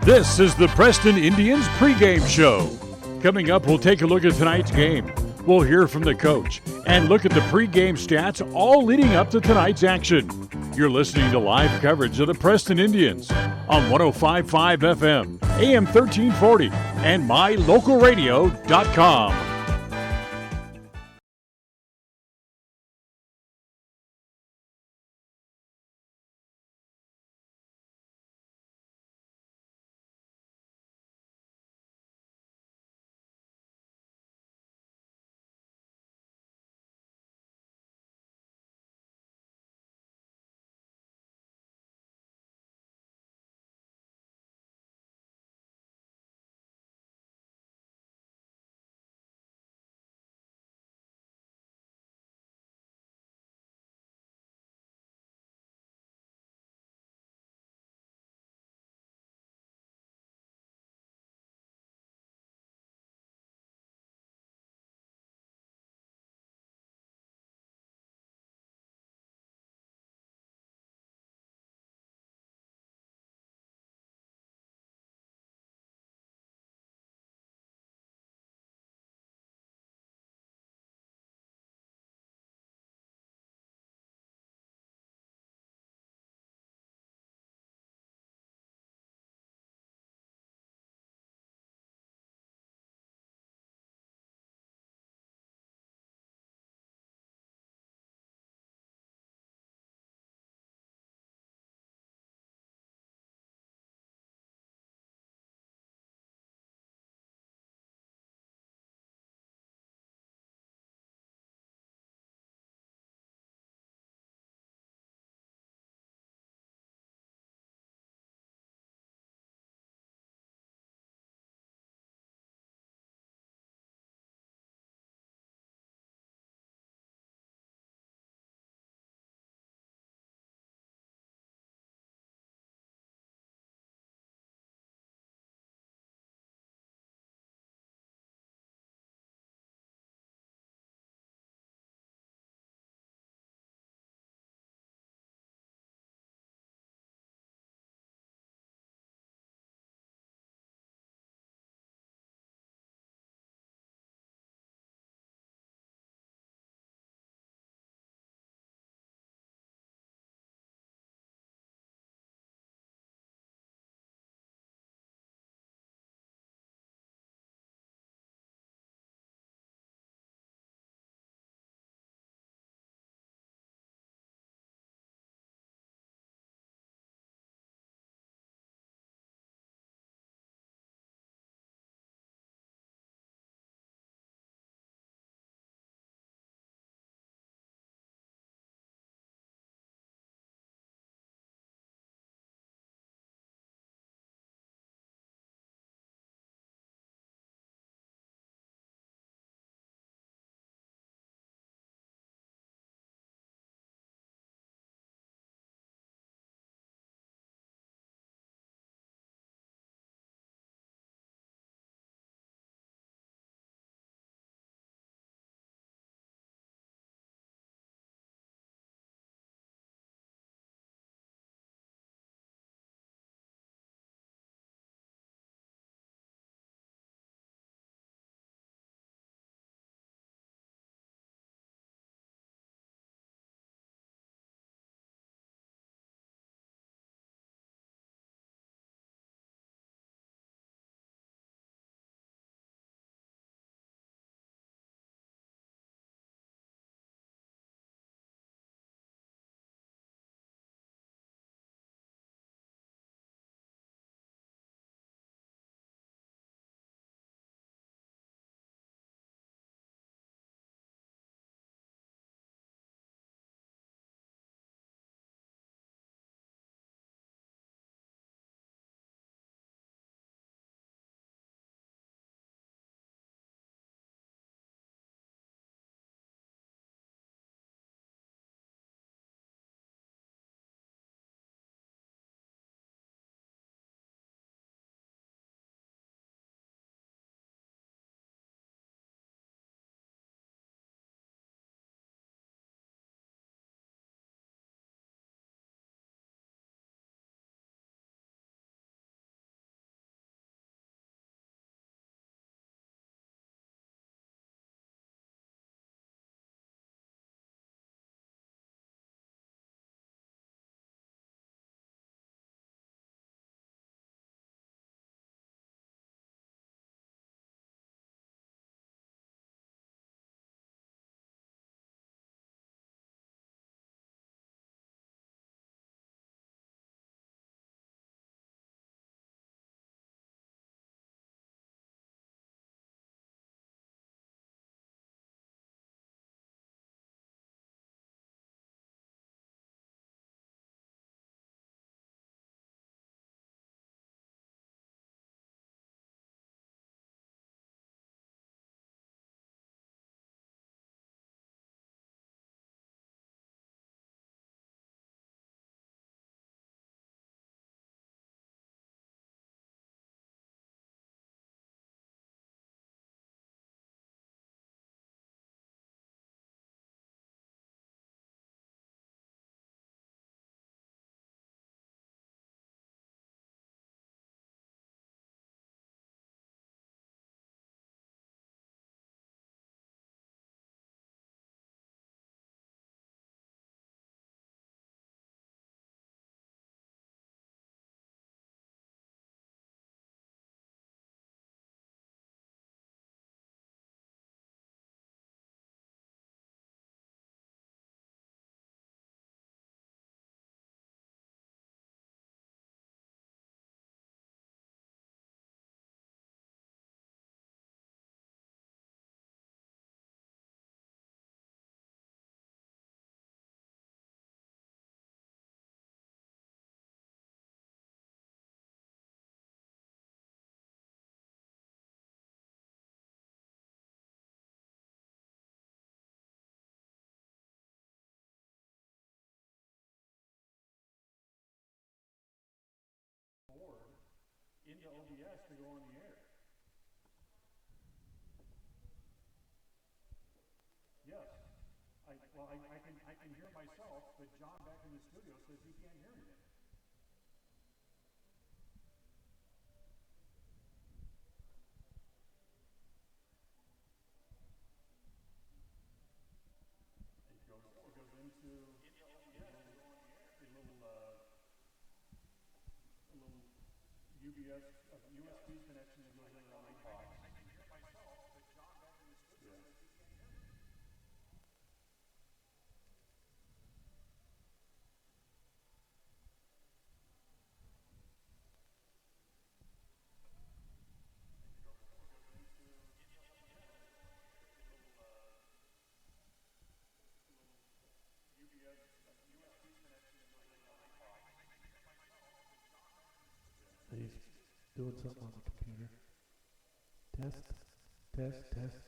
This is the Preston Indians pregame show. Coming up, we'll take a look at tonight's game. We'll hear from the coach and look at the pregame stats all leading up to tonight's action. You're listening to live coverage of the Preston Indians on 105.5 FM, AM 1340, and mylocalradio.com. into OBS to go on the air. Yes. I can hear myself, but John back in the studio says he can't hear anything. It goes into a little UBS USB connection that goes in around the box. I can hear myself, but John back in the studio says he can't hear me. He's doing something on the computer. Test, test, test.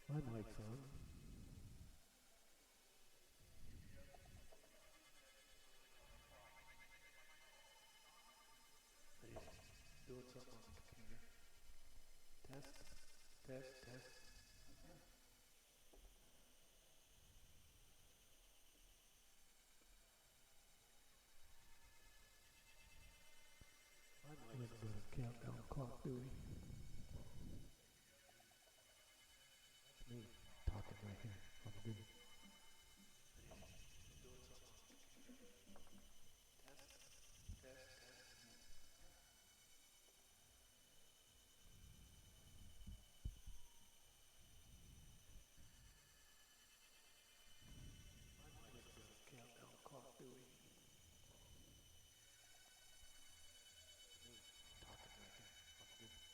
My mic's on. He's doing something on the computer. Test, test, test. We have a countdown clock, do we? That's me talking right here on the video. Test, test, test. We have a countdown clock, do we? Talking right here on the video.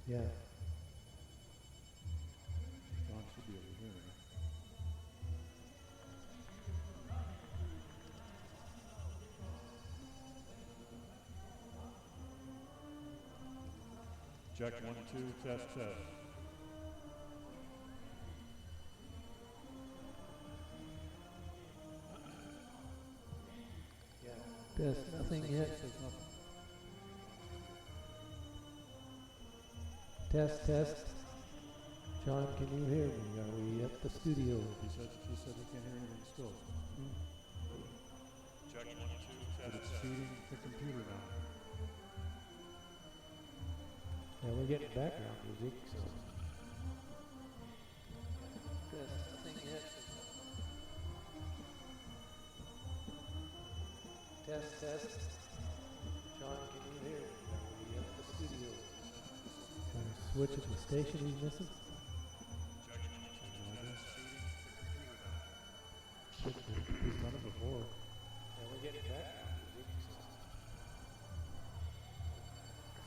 Yeah. John should be over here. Check 1, 2, test, test. Yeah. Test, nothing yet. Test, test. John, can you hear me? Are we at the studio? He said he can't hear anything still. Check 1, 2, test, it's feeding the computer now. Yeah, we're getting background music, so. Test, nothing yet. Test, test. John, can you hear me? Are we at the studio? Switch at the station he's missing? He's done it before. Yeah, we're getting background music, so.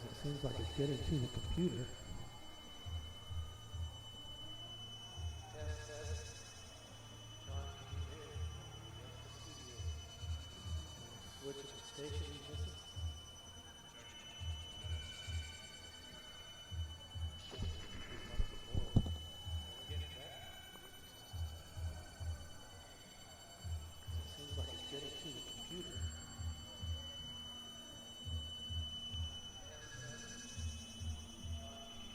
It seems like it's getting to the computer. Test, test. John, can you hear me? We're at the studio. Switch at the station he's missing? Getting to the computer. Switch at the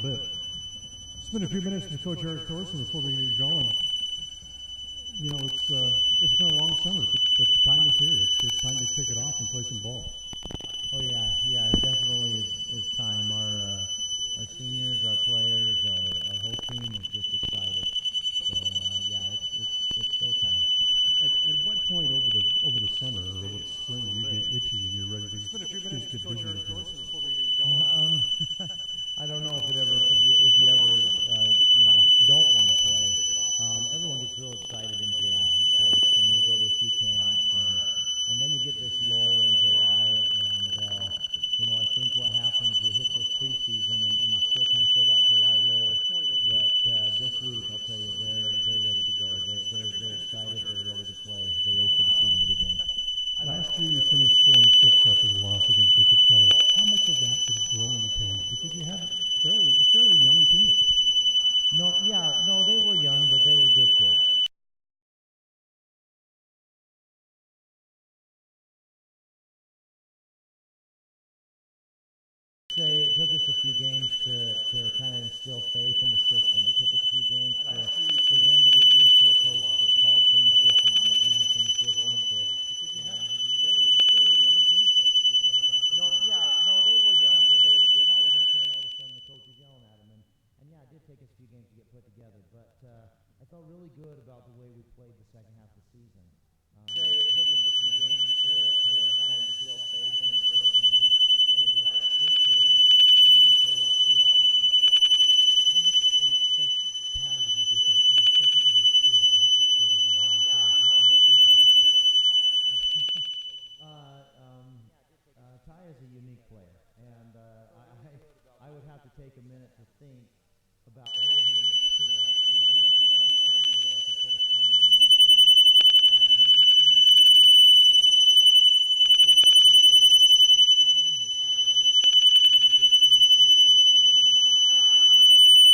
bit. Spend a few minutes with Coach Eric Thorson before we get going. You know, it's been a long summer, but the time is here. It's time to kick it off and play some ball. Oh yeah, it definitely is time. Our seniors, our players, our whole team is just excited. So yeah, it's go time. At what point over the summer or over the spring do you get itchy and you're ready to just get busy with it? I don't know if you ever don't want to play. Everyone gets real excited in June, of course, and you go to a few camps, and then you get this lull in July, and I think what happens, you hit this preseason, and you still kind of feel that July lull. But this week, I'll tell you, they're ready to go. They're excited. They're ready to play. They're ready for the season to begin. Last year you finished 4-6 after the loss against Bishop Kelly. How much of that was growing pains? Because you have a fairly young team. No, they were young, but they were good kids. It took us a few games to kind of instill faith in the system. It took us a few games for them to get used to a coach that called things different, that ran things different. No, they were young, but they were good kids. Okay, all of a sudden the coach is yelling at them, and yeah, it did take us a few games to get put together, but I felt really good about the way we played the second half of the season. It took us a few games to kind of instill faith in the system. Ty is a unique player, and I would have to take a minute to think about how he went through last season, because I don't know that I could put a thumb on one thing. He did things that looked like a kid that was playing quarterback for the first time, which he was, and he did things that just really showed great leadership.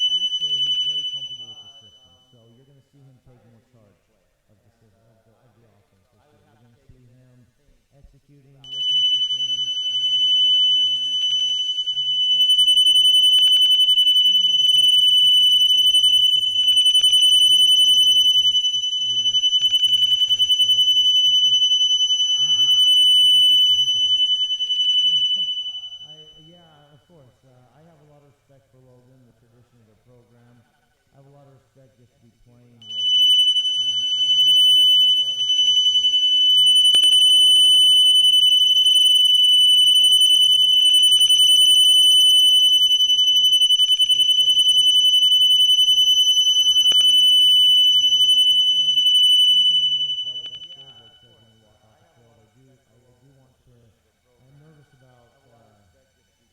I would say he's very comfortable with the system, so you're going to see him take more charge of the system, of the offense this year. You're going to see him executing, looking for things, and hopefully he has his best football ahead of him. I've been out of practice a couple of days over the last couple of weeks, and you looked at me the other day, just you and I kind of standing off by ourselves, and you said, I'm nervous about this game coming up. Yeah, of course. I have a lot of respect for Logan, the tradition of the program. I have a lot of respect just to be playing Logan. And I have a lot of respect for playing at a college stadium and the experience it is. And I want everyone on our side, obviously, to just go and play the best we can. I don't know that I'm really concerned. I don't think I'm nervous about what that scoreboard says when we walk off the field. I do want to. I'm nervous about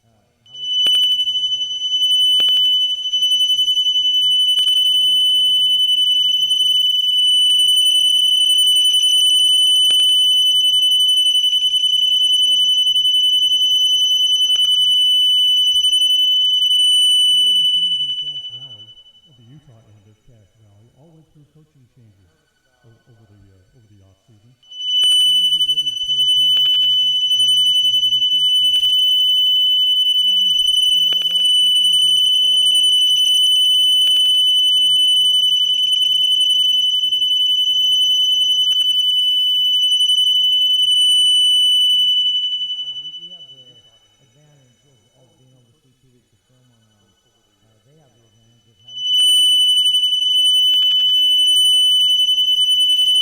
how we perform, how we hold ourselves, how we execute. I fully don't expect everything to go right. How do we respond? What kind of character we have. So those are the things that I want to. That's just going to have to wait and see until we get there. All of the teams in Cache Valley, the Utah end of Cache Valley, all went through coaching changes over the off season. How do you get ready to play a team like Logan, knowing that they have a new coach coming in? Well, first thing you do is you throw out all the old film, and then just put all your focus on what you see the next 2 weeks. You try and analyze them, dissect them. You look at all the things that we have the advantage of being able to see 2 weeks of film on them. They have the advantage of having 2 games under the belt. To be honest, I don't know which one I'd choose, but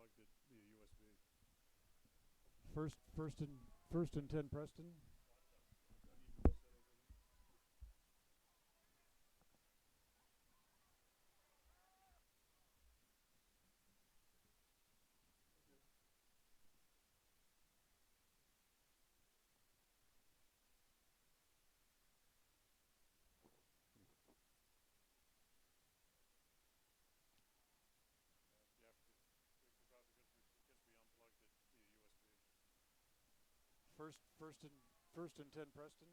unplugged it via USB. First and 10, Preston. First and 10, Preston.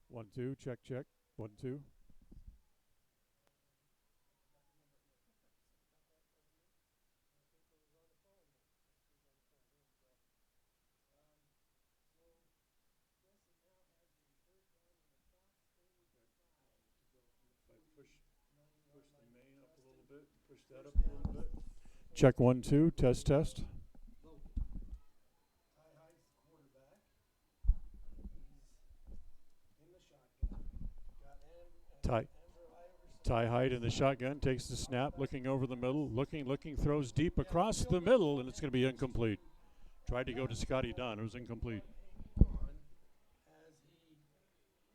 One, two, check. 1, 2. Push the main up a little bit. Push that up a little bit. Check 1, 2. Test. Logan. Ty Hyde's the quarterback. He's in the shotgun. Got Ty Hyde in the shotgun, takes the snap, looking over the middle, looking, throws deep across the middle, and it's going to be incomplete. Tried to go to Scotty Dunn. It was incomplete. As he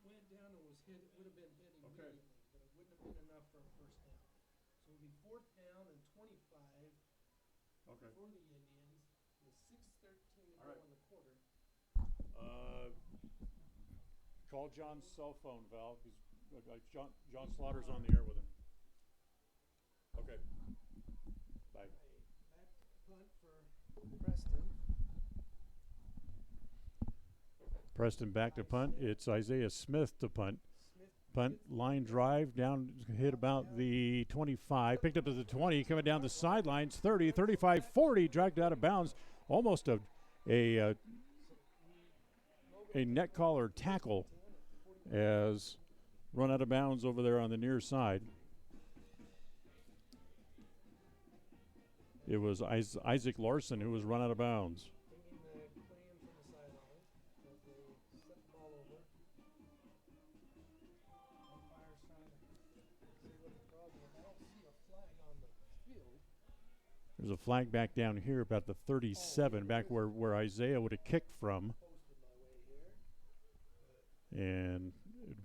went down and was hit, it would have been hit immediately, but it wouldn't have been enough for a first down. So it'll be 4th down and 25 for the Indians with 6:13 to go in the quarter. Call John's cell phone, Val. John Slaughter's on the air with him. Okay. Bye. Back punt for Preston. Preston back to punt. It's Isaiah Smith to punt. Punt, line drive, down, hit about the 25, picked up to the 20, coming down the sidelines, 30, 35, 40, dragged out of bounds. Almost a net collar tackle as run out of bounds over there on the near side. It was Isaac Larson who was run out of bounds. There's a flag back down here about the 37, back where Isaiah would have kicked from. And it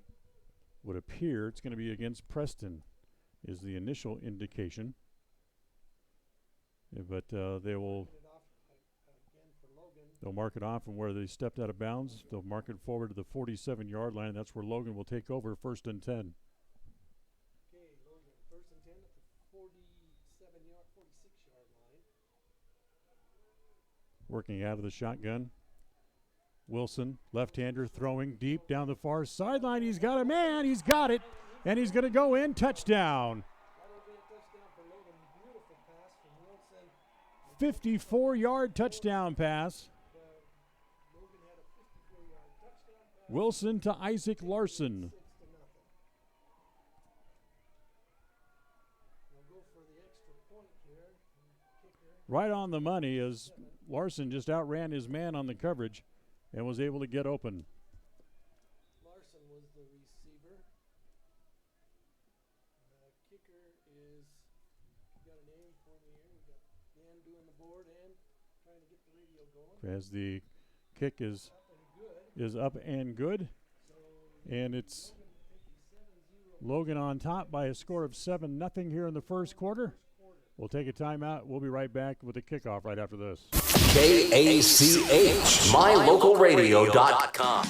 would appear it's going to be against Preston is the initial indication. But they'll mark it off from where they stepped out of bounds. They'll mark it forward to the 47-yard line. That's where Logan will take over, 1st and 10. Okay, Logan, 1st and 10 at the 46-yard line. Working out of the shotgun. Wilson, left-hander, throwing deep down the far sideline. He's got a man. He's got it. And he's going to go in. Touchdown. 54-yard touchdown pass. Wilson to Isaac Larson. Right on the money as Larson just outran his man on the coverage and was able to get open. Larson was the receiver. Kicker is, you got a name for me here? We got Dan doing the board and trying to get the radio going. As the kick is up and good. And it's Logan on top by a score of 7-0 here in the first quarter. We'll take a timeout. We'll be right back with the kickoff right after this. KACH, MyLocalRadio.com.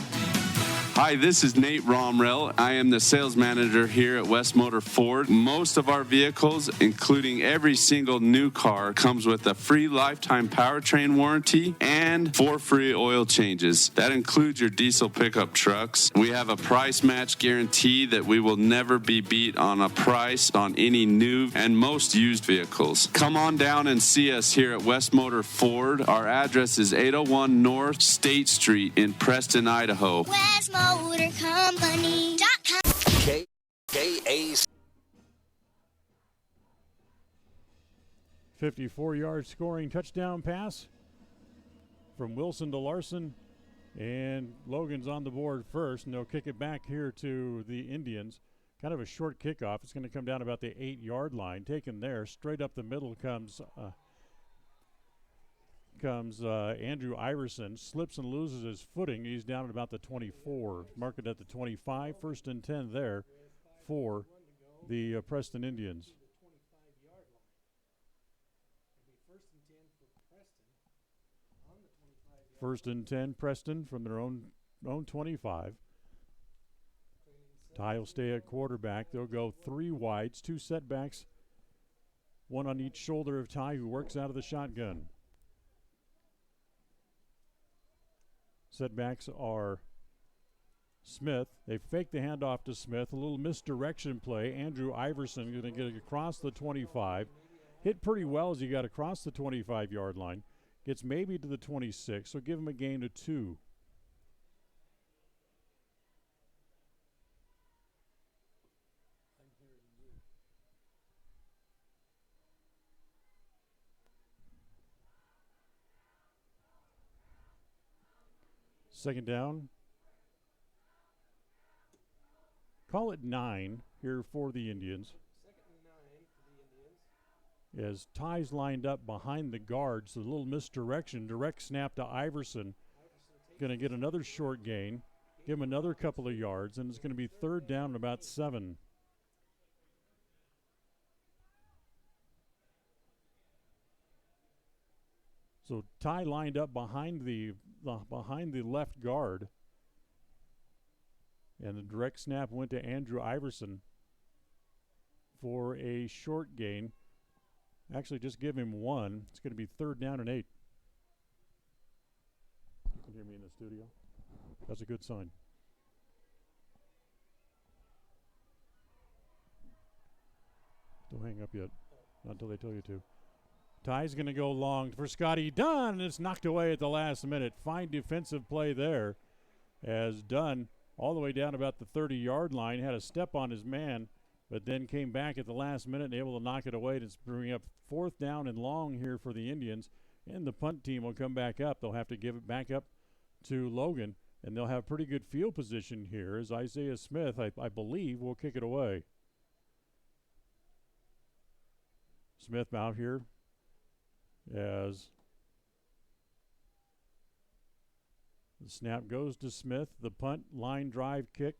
Hi, this is Nate Romrell. I am the sales manager here at West Motor Ford. Most of our vehicles, including every single new car, comes with a free lifetime powertrain warranty and 4 free oil changes. That includes your diesel pickup trucks. We have a price match guarantee that we will never be beat on a price on any new and most used vehicles. Come on down and see us here at West Motor Ford. Our address is 801 North State Street in Preston, Idaho. WestMotorCompany.com. KAC. 54-yard scoring touchdown pass from Wilson to Larson. And Logan's on the board first, and they'll kick it back here to the Indians. Kind of a short kickoff. It's going to come down about the 8-yard line. Taken there, straight up the middle comes Andrew Iverson, slips and loses his footing. He's down at about the 24. Mark it at the 25. 1st and 10 there for the Preston Indians. 1st and 10, Preston from their own 25. Ty will stay at quarterback. They'll go 3 wides, 2 setbacks, 1 on each shoulder of Ty, who works out of the shotgun. Setbacks are Smith. They fake the handoff to Smith. A little misdirection play. Andrew Iverson going to get across the 25. Hit pretty well as he got across the 25-yard line. Gets maybe to the 26, so give him a gain of 2. Second down. Call it 9 here for the Indians. As Ty's lined up behind the guards, so a little misdirection. Direct snap to Iverson. Going to get another short gain. Give him another couple of yards, and it's going to be 3rd down and about 7. So Ty lined up behind the left guard, and the direct snap went to Andrew Iverson for a short gain. Actually, just give him 1. It's going to be 3rd down and 8. You can hear me in the studio. That's a good sign. Don't hang up yet. Not until they tell you to. Ty's going to go long for Scotty Dunn, and it's knocked away at the last minute. Fine defensive play there as Dunn, all the way down about the 30-yard line, had a step on his man, but then came back at the last minute and able to knock it away. It's bringing up 4th down and long here for the Indians, and the punt team will come back up. They'll have to give it back up to Logan, and they'll have pretty good field position here as Isaiah Smith, I believe, will kick it away. Smith out here as the snap goes to Smith. The punt line drive kick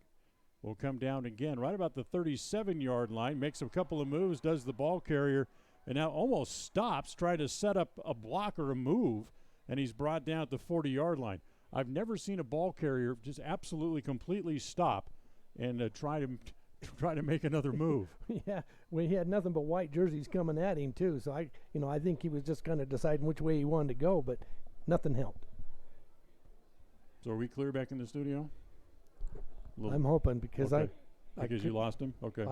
will come down again right about the 37-yard line. Makes a couple of moves, does the ball carrier, and now almost stops, trying to set up a block or a move, and he's brought down at the 40-yard line. I've never seen a ball carrier just absolutely completely stop and try to make another move. Yeah, well, he had nothing but white jerseys coming at him too. So I think he was just kind of deciding which way he wanted to go, but nothing helped. So are we clear back in the studio? I'm hoping because okay. Because you lost him. Okay.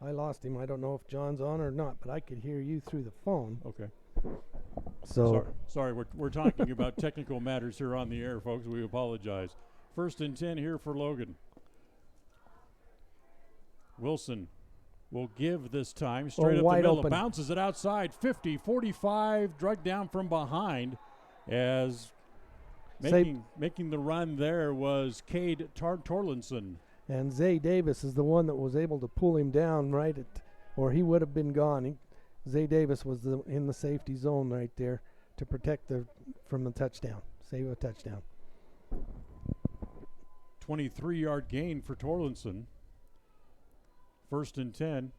I lost him. I don't know if John's on or not, but I could hear you through the phone. Okay. So sorry, we're talking about technical matters here on the air, folks. We apologize. 1st and 10 here for Logan. Wilson will give this time straight up the middle. Open. Bounces it outside. 50, 45, dragged down from behind as making the run there was Cade Torlinson. And Zay Davis is the one that was able to pull him down or he would have been gone. Zay Davis was in the safety zone right there to protect from the touchdown, save a touchdown. 23-yard gain for Torlinson. 1st and 10.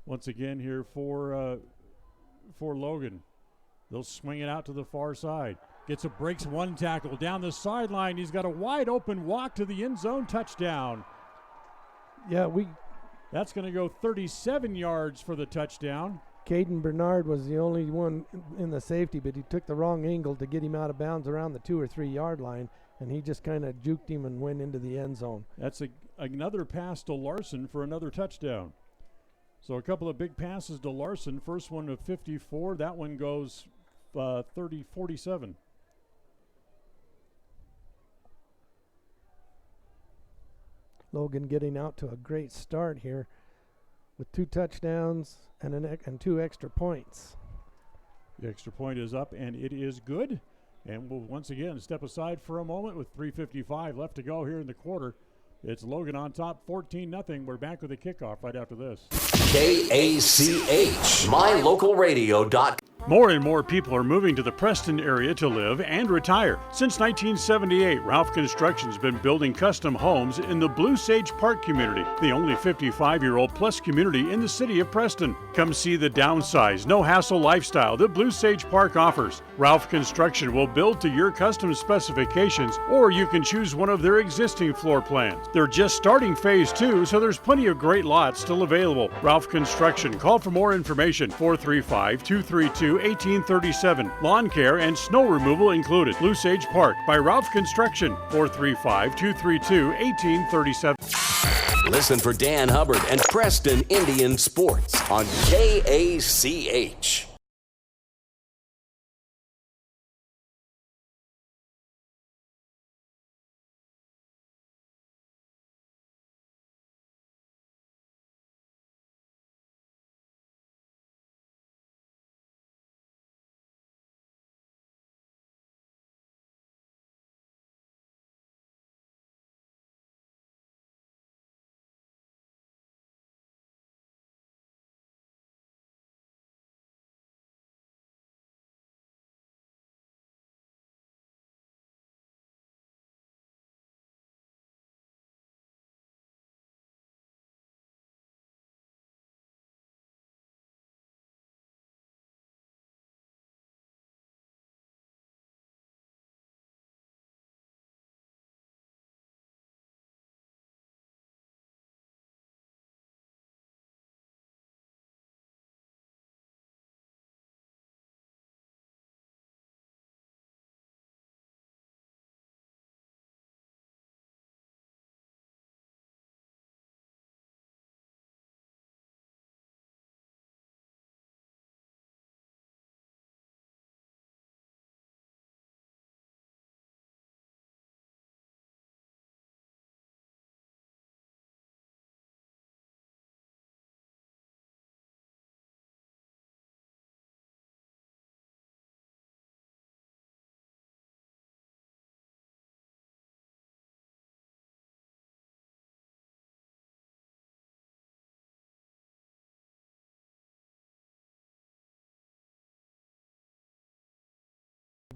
Once again here for for Logan. They'll swing it out to the far side. Breaks one tackle down the sideline. He's got a wide open walk to the end zone, touchdown. Yeah, That's going to go 37 yards for the touchdown. Caden Bernard was the only one in the safety, but he took the wrong angle to get him out of bounds around the 2 or 3 yard line, and he just kind of juked him and went into the end zone. That's another pass to Larson for another touchdown. So a couple of big passes to Larson. First one of 54. That one goes 47. Logan getting out to a great start here with 2 touchdowns and 2 extra points. The extra point is up, and it is good. And we'll once again step aside for a moment with 3:55 left to go here in the quarter. It's Logan on top, 14-0. We're back with a kickoff right after this. KACH, mylocalradio.com. More and more people are moving to the Preston area to live and retire. Since 1978, Ralph Construction's been building custom homes in the Blue Sage Park community, the only 55-year-old plus community in the city of Preston. Come see the downsize, no-hassle lifestyle that Blue Sage Park offers. Ralph Construction will build to your custom specifications, or you can choose one of their existing floor plans. They're just starting phase 2, so there's plenty of great lots still available. Ralph Construction. Call for more information, 435-232-1837. Lawn care and snow removal included. Blue Sage Park by Ralph Construction, 435-232-1837. Listen for Dan Hubbard and Preston Indian Sports on KACH.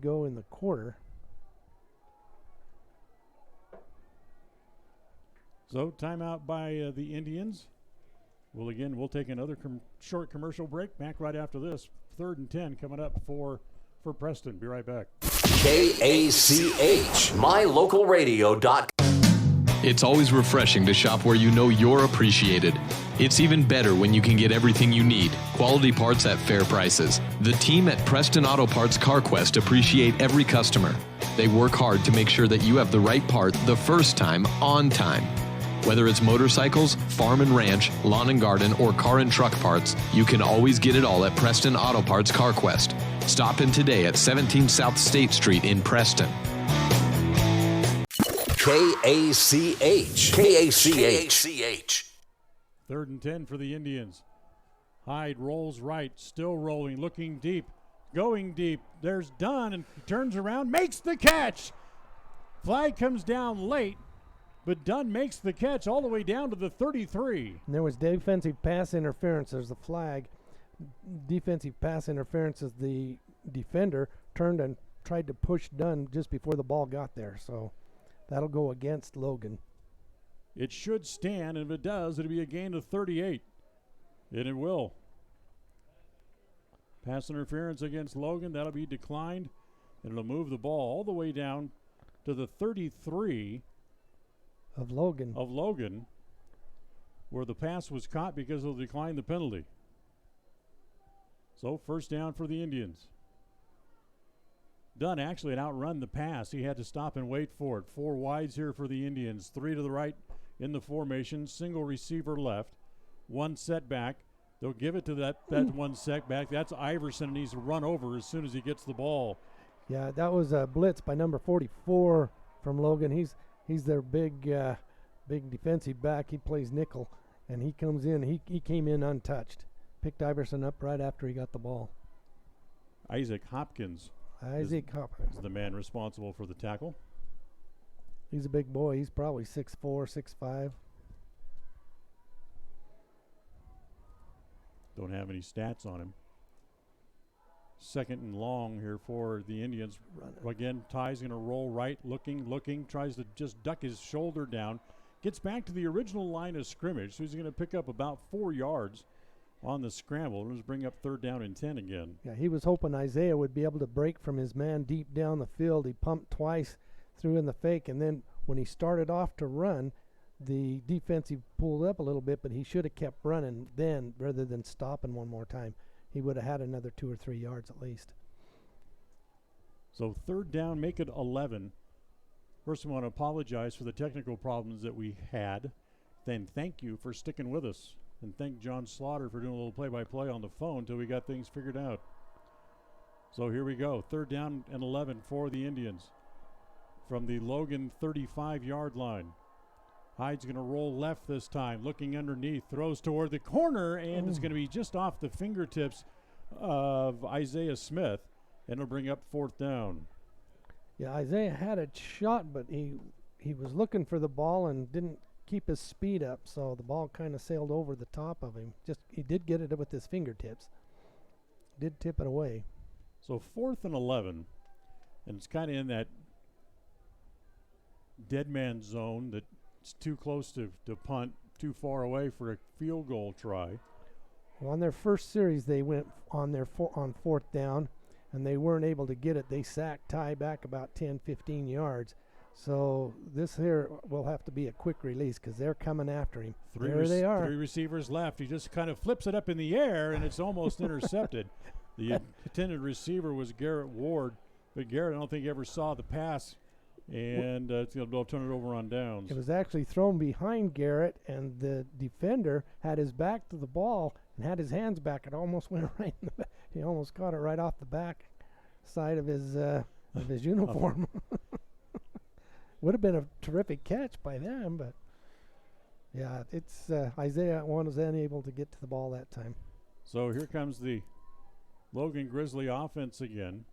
Go in the quarter. So timeout by the Indians. We'll take another short commercial break. Back right after this. 3rd and 10 coming up for Preston. Be right back. KACH, mylocalradio.com. It's always refreshing to shop where you know you're appreciated. It's even better when you can get everything you need. Quality parts at fair prices. The team at Preston Auto Parts CarQuest appreciate every customer. They work hard to make sure that you have the right part the first time, on time. Whether it's motorcycles, farm and ranch, lawn and garden, or car and truck parts, you can always get it all at Preston Auto Parts CarQuest. Stop in today at 17 South State Street in Preston. KACH. 3rd and 10 for the Indians. Hyde rolls right, still rolling, looking deep, going deep. There's Dunn, and he turns around, makes the catch. Flag comes down late, but Dunn makes the catch all the way down to the 33. And there was defensive pass interference. There's a flag. Defensive pass interference as the defender turned and tried to push Dunn just before the ball got there. So that'll go against Logan. It should stand, and if it does, it'll be a gain of 38. And it will. Pass interference against Logan. That'll be declined. And it'll move the ball all the way down to the 33 of Logan. Where the pass was caught because they'll decline the penalty. So first down for the Indians. Dunn actually had outrun the pass. He had to stop and wait for it. 4 wides here for the Indians. 3 to the right in the formation. Single receiver left. 1 setback. They'll give it to that 1 setback. That's Iverson, and he's run over as soon as he gets the ball. Yeah, that was a blitz by number 44 from Logan. He's their big defensive back. He plays nickel, and he comes in. He came in untouched. Picked Iverson up right after he got the ball. Isaac Hopkins is the man responsible for the tackle. He's a big boy. He's probably 6'4", 6'5". Don't have any stats on him. Second and long here for the Indians. Again, Ty's going to roll right, looking, tries to just duck his shoulder down. Gets back to the original line of scrimmage, so he's going to pick up about 4 yards on the scramble. Let's bring up 3rd down and 10 again. Yeah, he was hoping Isaiah would be able to break from his man deep down the field. He pumped twice, threw in the fake, and then when he started off to run, the defensive pulled up a little bit, but he should have kept running then rather than stopping one more time. He would have had another 2 or 3 yards at least. So 3rd down, make it 11. First, I want to apologize for the technical problems that we had. Then thank you for sticking with us. And thank John Slaughter for doing a little play-by-play on the phone until we got things figured out. So here we go. 3rd down and 11 for the Indians. From the Logan 35-yard line. Hyde's going to roll left this time, looking underneath, throws toward the corner, and it's going to be just off the fingertips of Isaiah Smith, and it'll bring up 4th down. Yeah, Isaiah had a shot, but he was looking for the ball and didn't keep his speed up, so the ball kind of sailed over the top of him. He did get it with his fingertips. Did tip it away. So 4th and 11, and it's kind of in that dead man zone that it's too close to punt, too far away for a field goal try. Well, on their first series, they went on 4th down, and they weren't able to get it. They sacked Ty back about 10, 15 yards. So this here will have to be a quick release because they're coming after him. There they are. 3 receivers left. He just kind of flips it up in the air, and it's almost intercepted. The intended receiver was Garrett Ward, but Garrett I don't think ever saw the pass. And they'll turn it over on downs. It was actually thrown behind Garrett, and the defender had his back to the ball and had his hands back. It almost went right in the back. He almost caught it right off the back side of his uniform. Would have been a terrific catch by them, but yeah, it's Isaiah was unable to get to the ball that time. So here comes the Logan Grizzly offense again.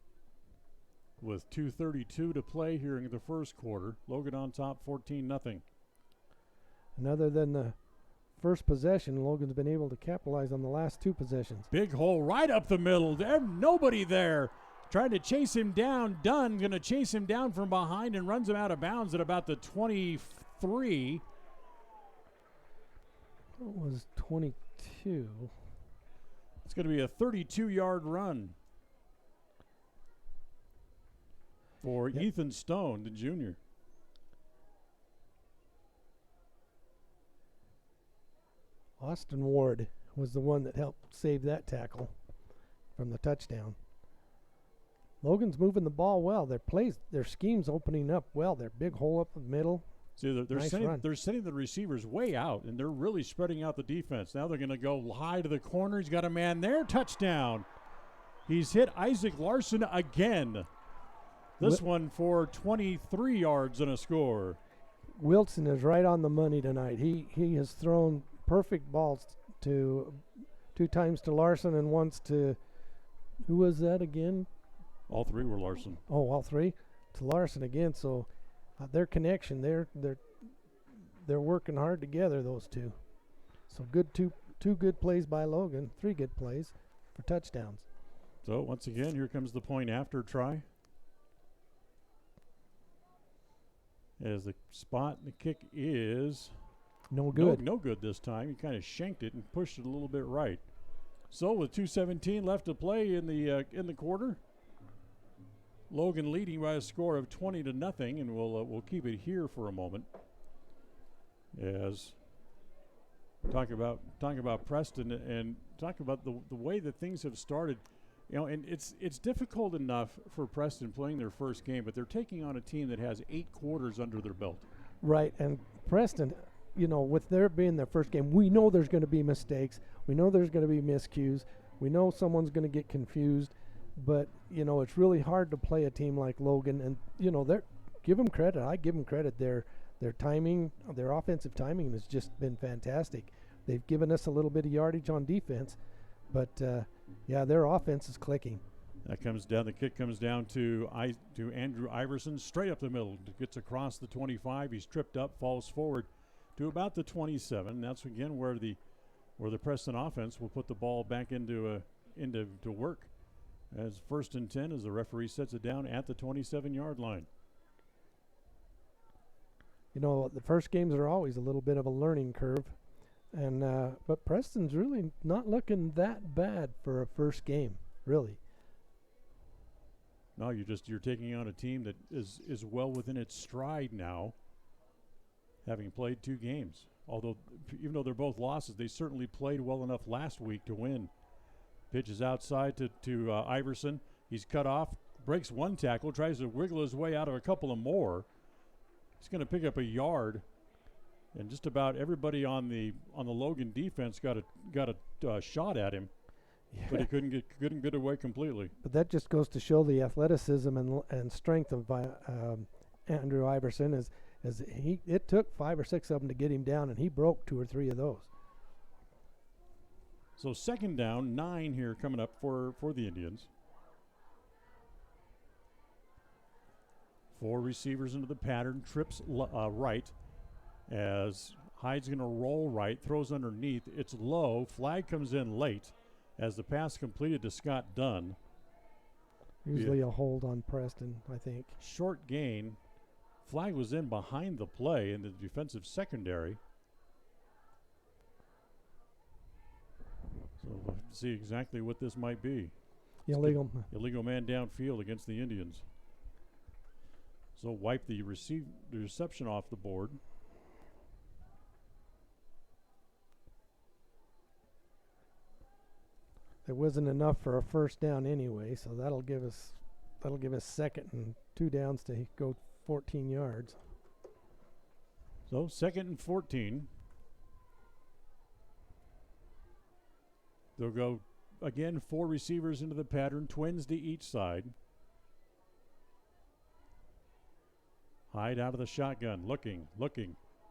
With 2:32 to play here in the first quarter. Logan on top 14-0. And other than the first possession, Logan's been able to capitalize on the last 2 possessions. Big hole right up the middle. There's nobody there. Trying to chase him down. Dunn going to chase him down from behind and runs him out of bounds at about the 23. It was 22. It's going to be a 32-yard run for Ethan Stone, the junior. Austin Ward was the one that helped save that tackle from the touchdown. Logan's moving the ball well. Their scheme's opening up well. Their big hole up the middle. See, they're sending the receivers way out, and they're really spreading out the defense. Now they're going to go high to the corner. He's got a man there. Touchdown. He's hit Isaac Larson again. This one for 23 yards and a score. Wilson is right on the money tonight. He has thrown perfect balls to 2 times to Larson and once to, who was that again? All 3 were Larson. Oh, all 3 to Larson again. So their connection, they're working hard together, those 2. So good two good plays by Logan, 3 good plays for touchdowns. So once again, here comes the point after try. As the spot, the kick is no good. No good this time. He kind of shanked it and pushed it a little bit right. So with 2:17 left to play in the quarter, Logan leading by a score of 20-0, and we'll keep it here for a moment. As talk about Preston and talk about the way that things have started. And it's difficult enough for Preston playing their first game, but they're taking on a team that has 8 quarters under their belt. Right, and Preston, with their being their first game, we know there's going to be mistakes. We know there's going to be miscues. We know someone's going to get confused. But, it's really hard to play a team like Logan. And, give them credit. I give them credit. Their timing, their offensive timing has just been fantastic. They've given us a little bit of yardage on defense. But, their offense is clicking. That comes down. The kick comes down to Andrew Iverson, straight up the middle. Gets across the 25. He's tripped up, falls forward to about the 27. That's again where the Preston offense will put the ball back into work. As 1st and 10 as the referee sets it down at the 27-yard line. The first games are always a little bit of a learning curve. And but Preston's really not looking that bad for a first game, really. No, you're taking on a team that is well within its stride now, having played 2 games. Although, even though they're both losses, they certainly played well enough last week to win. Pitch is outside to Iverson. He's cut off, breaks 1 tackle, tries to wiggle his way out of a couple of more. He's going to pick up a yard, and just about everybody on the Logan defense got a shot at him, but he couldn't get away completely. But that just goes to show the athleticism and strength of Andrew Iverson. It took 5 or 6 of them to get him down, and he broke 2 or 3 of those. So 2nd down, 9 here coming up for the Indians. 4 receivers into the pattern, trips right as Hyde's going to roll right, throws underneath. It's low. Flag comes in late as the pass completed to Scott Dunn. Usually a hold on Preston, I think. Short gain. Flag was in behind the play in the defensive secondary. So we'll have to see exactly what this might be. Illegal man downfield against the Indians. So wipe the reception off the board. It wasn't enough for a first down anyway, so that'll give us 2nd and 2 downs to go 14 yards. So 2nd and 14. They'll go, again, 4 receivers into the pattern, twins to each side. Hyde out of the shotgun, looking.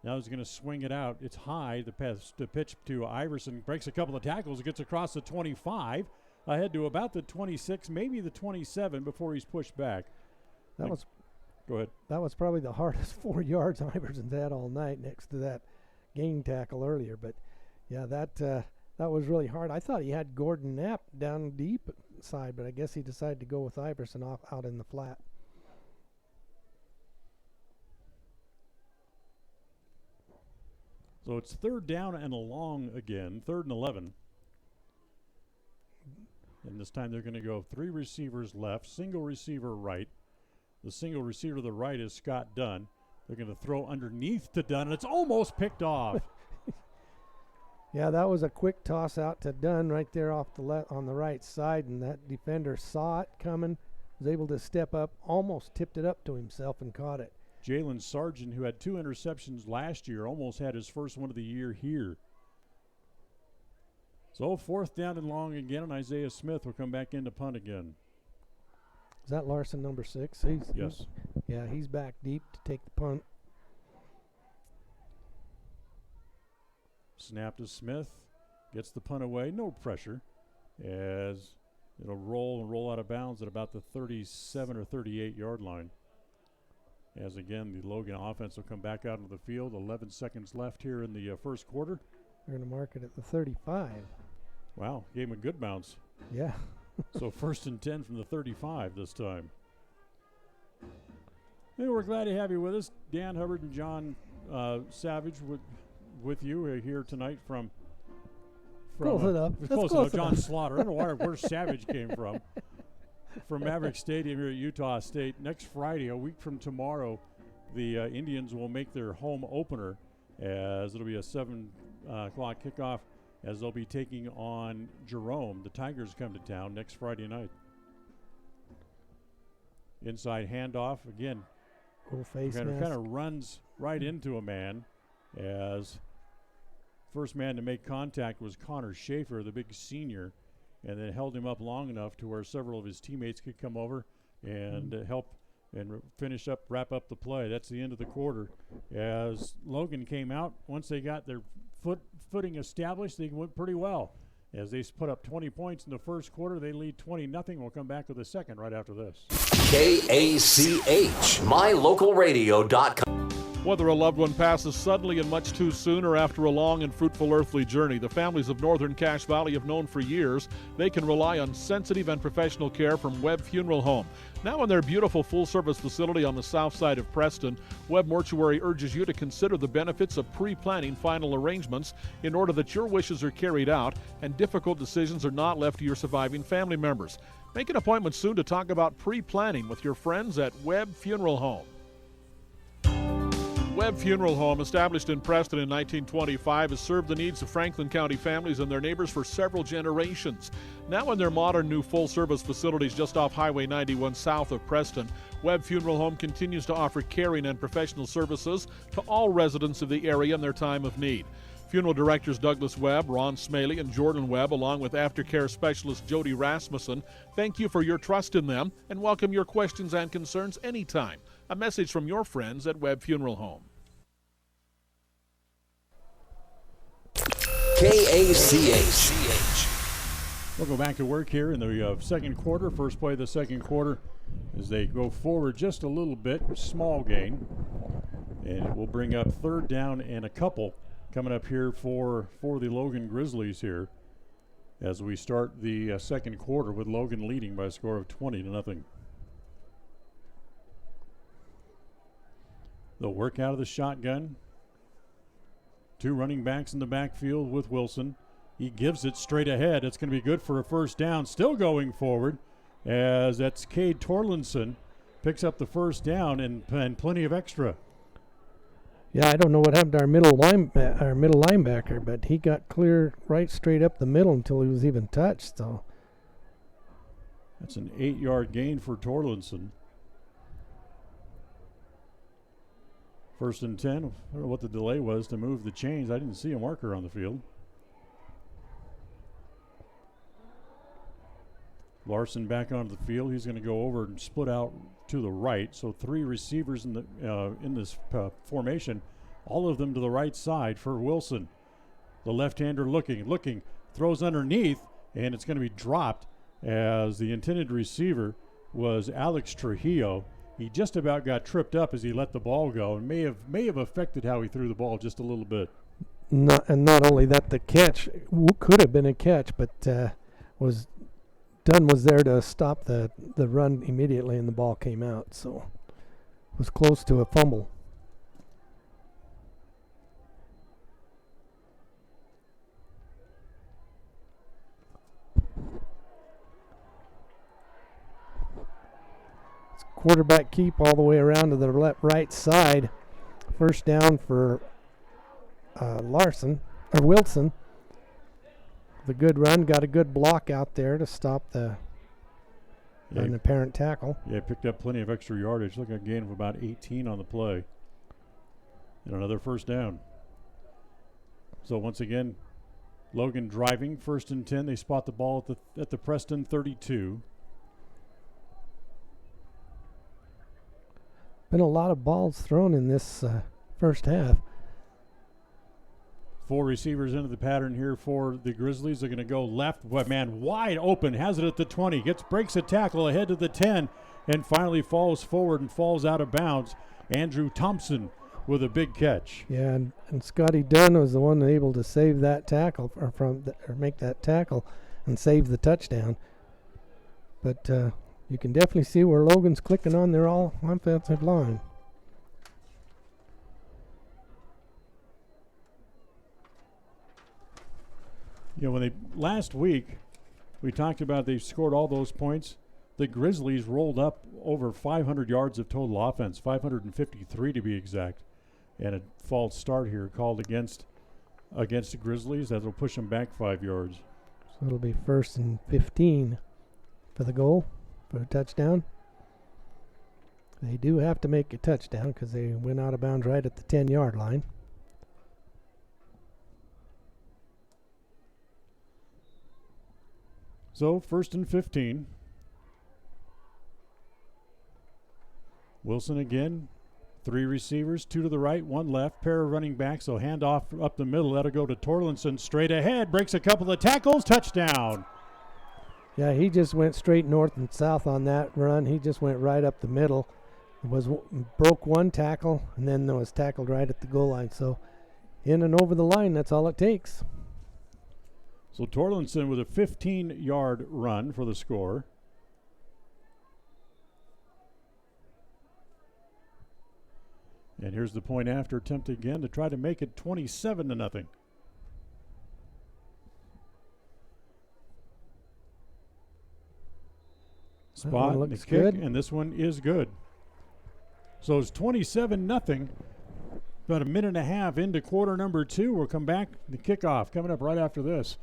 Now he's going to swing it out. It's Hyde. The pitch to Iverson breaks a couple of tackles. Gets across the 25, ahead to about the 26, maybe the 27 before he's pushed back. Go ahead. That was probably the hardest 4 yards Iverson's had all night next to that gain tackle earlier. But, that was really hard. I thought he had Gordon Knapp down deep side, but I guess he decided to go with Iverson out in the flat. So it's 3rd down and long again, 3rd and 11. And this time they're going to go 3 receivers left, single receiver right. The single receiver to the right is Scott Dunn. They're going to throw underneath to Dunn, and it's almost picked off. Yeah, that was a quick toss out to Dunn right there off the on the right side, and that defender saw it coming, was able to step up, almost tipped it up to himself and caught it. Jalen Sargent, who had 2 interceptions last year, almost had his first one of the year here. So 4th down and long again, and Isaiah Smith will come back in to punt again. Is that Larson, number 6? Yes. He's back deep to take the punt. Snap to Smith, gets the punt away, no pressure, as it'll roll out of bounds at about the 37 or 38-yard line. As again, the Logan offense will come back out into the field. 11 seconds left here in the first quarter. They're going to mark it at the 35. Wow, gave him a good bounce. Yeah. So 1st and 10 from the 35 this time. Hey, we're glad to have you with us. Dan Hubbard and John Savage with you here tonight from Close enough. It's That's close close enough. John enough. Slaughter. I don't know where Savage came from. From Maverik Stadium here at Utah State. Next Friday, a week from tomorrow, the Indians will make their home opener, as it'll be a 7 o'clock kickoff, as they'll be taking on Jerome. The Tigers come to town next Friday night. Inside handoff again. Cool face Kind mask. of runs right into a man, as first man to make contact was Connor Schaefer, the big senior, and then held him up long enough to where several of his teammates could come over and help and wrap up the play. That's the end of the quarter. As Logan came out, once they got their footing established, they went pretty well. As they put up 20 points in the first quarter, they lead 20-0. We'll come back with a second right after this. KACH, mylocalradio.com. Whether a loved one passes suddenly and much too soon or after a long and fruitful earthly journey, the families of Northern Cache Valley have known for years they can rely on sensitive and professional care from Webb Funeral Home. Now in their beautiful full-service facility on the south side of Preston, Webb Mortuary urges you to consider the benefits of pre-planning final arrangements in order that your wishes are carried out and difficult decisions are not left to your surviving family members. Make an appointment soon to talk about pre-planning with your friends at Webb Funeral Home. Webb Funeral Home, established in Preston in 1925, has served the needs of Franklin County families and their neighbors for several generations. Now in their modern new full-service facilities just off Highway 91 south of Preston, Webb Funeral Home continues to offer caring and professional services to all residents of the area in their time of need. Funeral directors Douglas Webb, Ron Smaley, and Jordan Webb, along with aftercare specialist Jody Rasmussen, thank you for your trust in them and welcome your questions and concerns anytime. A message from your friends at Webb Funeral Home. KACH. We'll go back to work here in the second quarter. First play of the second quarter as they go forward just a little bit. Small gain. And it will bring up third down and a couple coming up here for the Logan Grizzlies here as we start the second quarter with Logan leading by a score of 20-0. They'll work out of the shotgun. Two running backs in the backfield with Wilson. He gives it straight ahead. It's going to be good for a first down. Still going forward as that's Cade Torlinson picks up the first down and plenty of extra. Yeah, I don't know what happened to our middle linebacker, but he got clear right straight up the middle until he was even touched. So that's an 8-yard gain for Torlinson. First and 10. I don't know what the delay was to move the chains. I didn't see a marker on the field. Larson back onto the field. He's going to go over and split out to the right. So three receivers in this formation, all of them to the right side for Wilson. The left-hander looking, throws underneath, and it's going to be dropped as the intended receiver was Alex Trujillo. He just about got tripped up as he let the ball go and may have affected how he threw the ball just a little bit. Not only that, the catch could have been a catch, but was there to stop the run immediately, and the ball came out. So it was close to a fumble. Quarterback keep all the way around to the right side. First down for Wilson. The good run, got a good block out there to stop an apparent tackle. Yeah, picked up plenty of extra yardage. Look at a gain of about 18 on the play. And another first down. So once again, Logan driving, first and 10. They spot the ball at the Preston 32. Been a lot of balls thrown in this first half. Four receivers into the pattern here for the Grizzlies. They're going to go left. Man, wide open. Has it at the 20. Breaks a tackle ahead to the 10 and finally falls forward and falls out of bounds. Andrew Thompson with a big catch. Yeah, and Scotty Dunn was the one able to save that tackle or make that tackle and save the touchdown. But you can definitely see where Logan's clicking on their all offensive line. when last week we talked about they scored all those points. The Grizzlies rolled up over 500 yards of total offense, 553 to be exact. And a false start here called against the Grizzlies. That'll push them back 5 yards. So it'll be 1st and 15 for the goal, for a touchdown. They do have to make a touchdown because they went out of bounds right at the 10-yard line. So 1st and 15. Wilson again. 3 receivers, 2 to the right, 1 left. Pair of running backs. So hand off up the middle. That'll go to Torlinson straight ahead. Breaks a couple of tackles. Touchdown. Yeah, he just went straight north and south on that run. He just went right up the middle. Broke 1 tackle, and then was tackled right at the goal line. So in and over the line, that's all it takes. So Torlinson with a 15-yard run for the score. And here's the point after attempt again to try to make it 27-0. Spot and the kick, good. And this one is good. So it's 27-0. About a minute and a half into quarter number 2. We'll come back. The kickoff coming up right after this.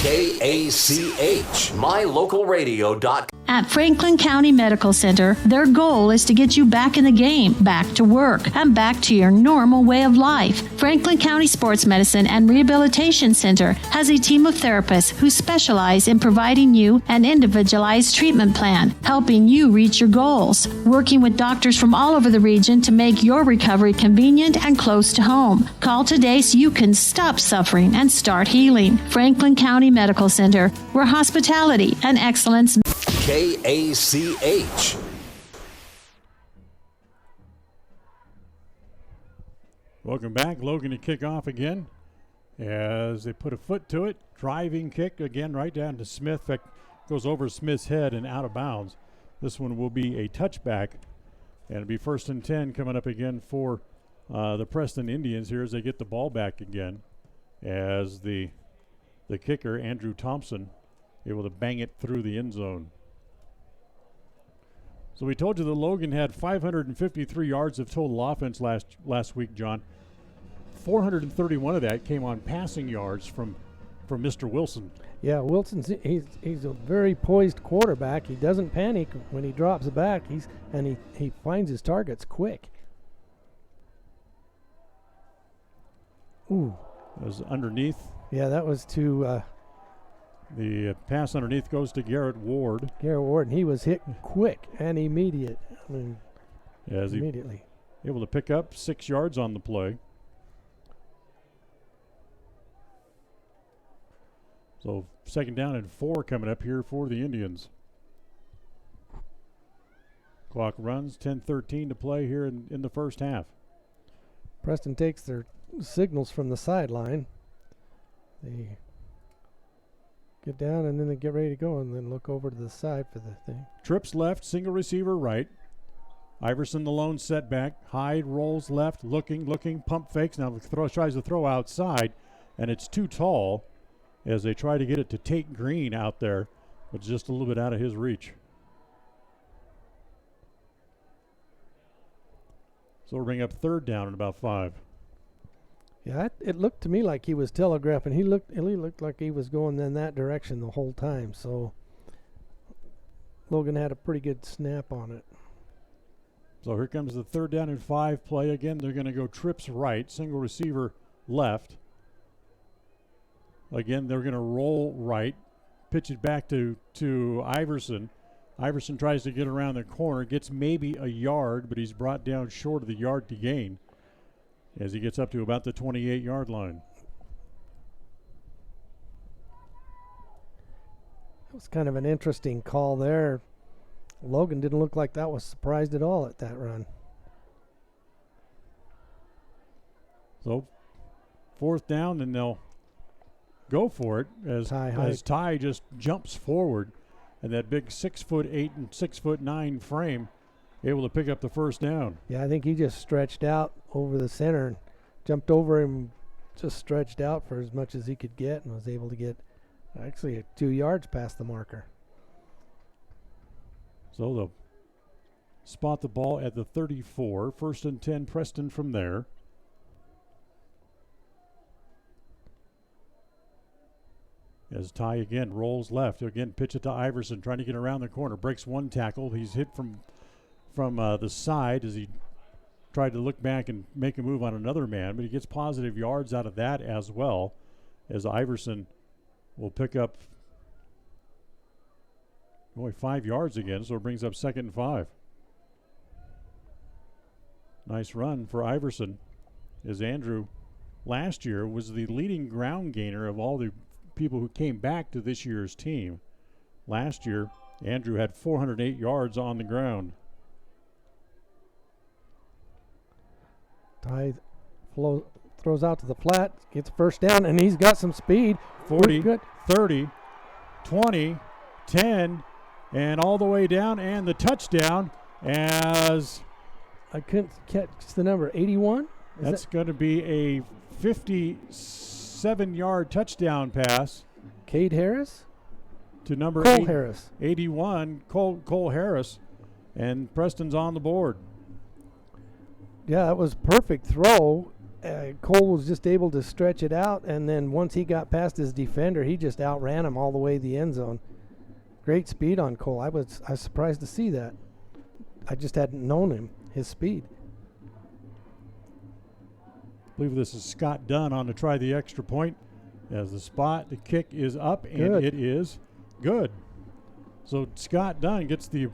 KACH, mylocal.radio.com. At Franklin County Medical Center, their goal is to get you back in the game, back to work, and back to your normal way of life. Franklin County Sports Medicine and Rehabilitation Center has a team of therapists who specialize in providing you an individualized treatment plan, helping you reach your goals, working with doctors from all over the region to make your recovery convenient and close to home. Call today so you can stop suffering and start healing. Franklin County Medical Center, where hospitality and excellence. KACH. Welcome back. Logan to kick off again as they put a foot to it. Driving kick again right down to Smith. That goes over Smith's head and out of bounds. This one will be a touchback, and it'll be 1st and 10 coming up again for the Preston Indians here as they get the ball back again, as the kicker, Andrew Thompson, able to bang it through the end zone. So we told you that Logan had 553 yards of total offense last week, John. 431 of that came on passing yards from Mr. Wilson. Yeah, Wilson's he's a very poised quarterback. He doesn't panic when he drops back. He finds his targets quick. Ooh, it was underneath. Yeah, that was to. The pass underneath goes to Garrett Ward. And he was hit quick and immediate. I mean, immediately. Able to pick up 6 yards on the play. So 2nd down and 4 coming up here for the Indians. Clock runs, 10:13 to play here in the first half. Preston takes their signals from the sideline. They get down and then they get ready to go and then look over to the side for the thing. Trips left, single receiver right. Iverson the lone setback. Hyde rolls left, looking, pump fakes. Now tries to throw outside, and it's too tall as they try to get it to Tate Green out there, but just a little bit out of his reach. So we'll bring up 3rd down and about 5. Yeah, it looked to me like he was telegraphing. He looked like he was going in that direction the whole time. So Logan had a pretty good snap on it. So here comes the 3rd down and 5 play. Again, they're going to go trips right, single receiver left. Again, they're going to roll right, pitch it back to Iverson. Iverson tries to get around the corner, gets maybe a yard, but he's brought down short of the yard to gain as he gets up to about the 28-yard line. It was kind of an interesting call there. Logan didn't look like that was surprised at all at that run. So 4th down, and they'll go for it as Ty just jumps forward, and that big 6'8" and 6'9" frame able to pick up the 1st down. Yeah, I think he just stretched out over the center and jumped over him just stretched out for as much as he could get and was able to get actually 2 yards past the marker. So they'll spot the ball at the 34. 1st and 10, Preston from there. As Ty again rolls left. Again, pitch it to Iverson, trying to get around the corner. Breaks one tackle. He's hit from the side as he tried to look back and make a move on another man, but he gets positive yards out of that as well, as Iverson will pick up only 5 yards again, so it brings up 2nd and 5. Nice run for Iverson, as Andrew last year was the leading ground gainer of all the people who came back to this year's team. Last year, Andrew had 408 yards on the ground. Ty throws out to the flat, gets first down, and he's got some speed. 40, 30, 20, 10, and all the way down, and the touchdown as... I couldn't catch the number, 81? That's going to be a 57-yard touchdown pass. Cade Harris? To number Cole Harris. 81, Cole Harris, and Preston's on the board. Yeah, that was perfect throw. Cole was just able to stretch it out, and then once he got past his defender, he just outran him all the way to the end zone. Great speed on Cole. I was surprised to see that. I just hadn't known him, his speed. I believe this is Scott Dunn on to try the extra point. As the kick is up, and it is good. So Scott Dunn gets the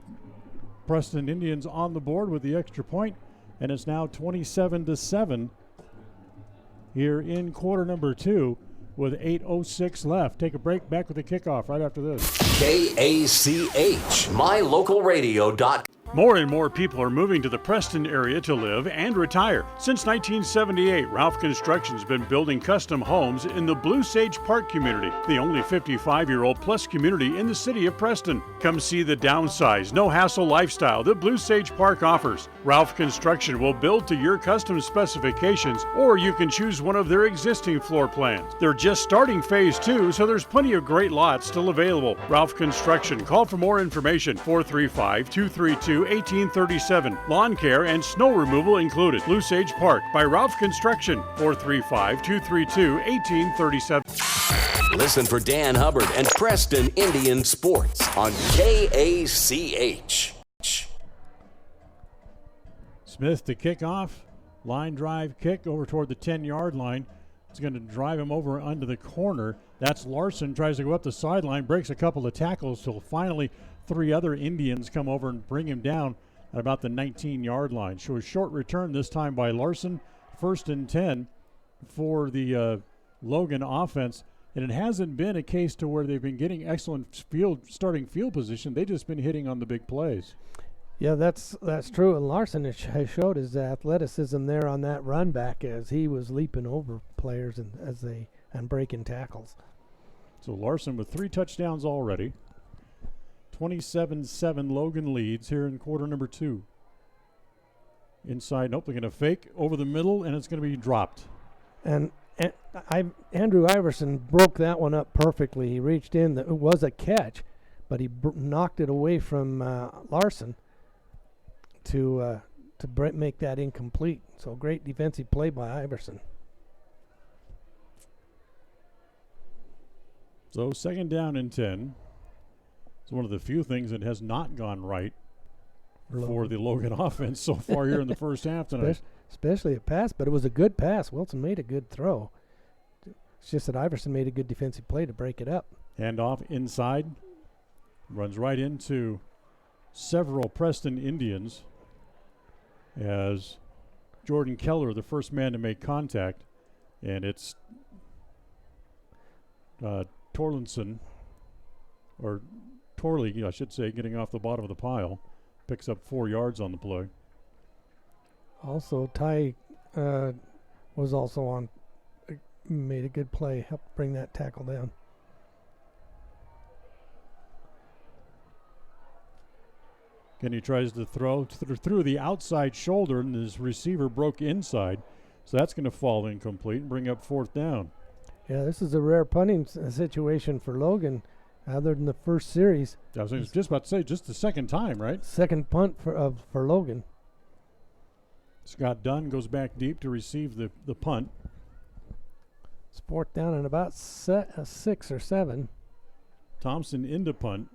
Preston Indians on the board with the extra point, and it's now 27-7 here in quarter number 2 with 8:06 left. Take a break, back with the kickoff right after this. KACH, mylocal.radio.com. More and more people are moving to the Preston area to live and retire. Since 1978, Ralph Construction's been building custom homes in the Blue Sage Park community, the only 55-year-old plus community in the city of Preston. Come see the downsized, no-hassle lifestyle that Blue Sage Park offers. Ralph Construction will build to your custom specifications, or you can choose one of their existing floor plans. They're just starting phase 2, so there's plenty of great lots still available. Ralph Construction. Call for more information, 435-232-1837. Lawn care and snow removal included. Blue Sage Park by Ralph Construction, 435-232-1837. Listen for Dan Hubbard and Preston Indian Sports on KACH. Smith to kick off. Line drive kick over toward the 10-yard line. It's going to drive him over under the corner. That's Larson, tries to go up the sideline, breaks a couple of tackles till finally 3 other Indians come over and bring him down at about the 19-yard line. So a short return this time by Larson. 1st and 10 for the Logan offense. And it hasn't been a case to where they've been getting excellent starting field position. They've just been hitting on the big plays. Yeah, that's true. And Larson has showed his athleticism there on that run back as he was leaping over players and breaking tackles. So Larson with 3 touchdowns already. 27-7 Logan leads here in quarter number 2. Inside, nope, they're going to fake over the middle, and it's going to be dropped. And Andrew Iverson broke that one up perfectly. He reached in. It was a catch, but he knocked it away from Larson to make that incomplete. So great defensive play by Iverson. So 2nd down and 10. It's one of the few things that has not gone right for the Logan offense so far here in the first half tonight. Especially a pass, but it was a good pass. Wilson made a good throw. It's just that Iverson made a good defensive play to break it up. Hand off inside. Runs right into several Preston Indians as Jordan Keller, the first man to make contact. And it's Torley, I should say, getting off the bottom of the pile. Picks up 4 yards on the play. Also, Ty was also on, made a good play, helped bring that tackle down. Again, he tries to throw through the outside shoulder, and his receiver broke inside. So that's going to fall incomplete and bring up 4th down. Yeah, this is a rare punting situation for Logan, other than the first series. I was just about to say, just the second time, right? Second punt for Logan. Scott Dunn goes back deep to receive the punt. It's 4th down and about 6 or 7. Thompson into punt.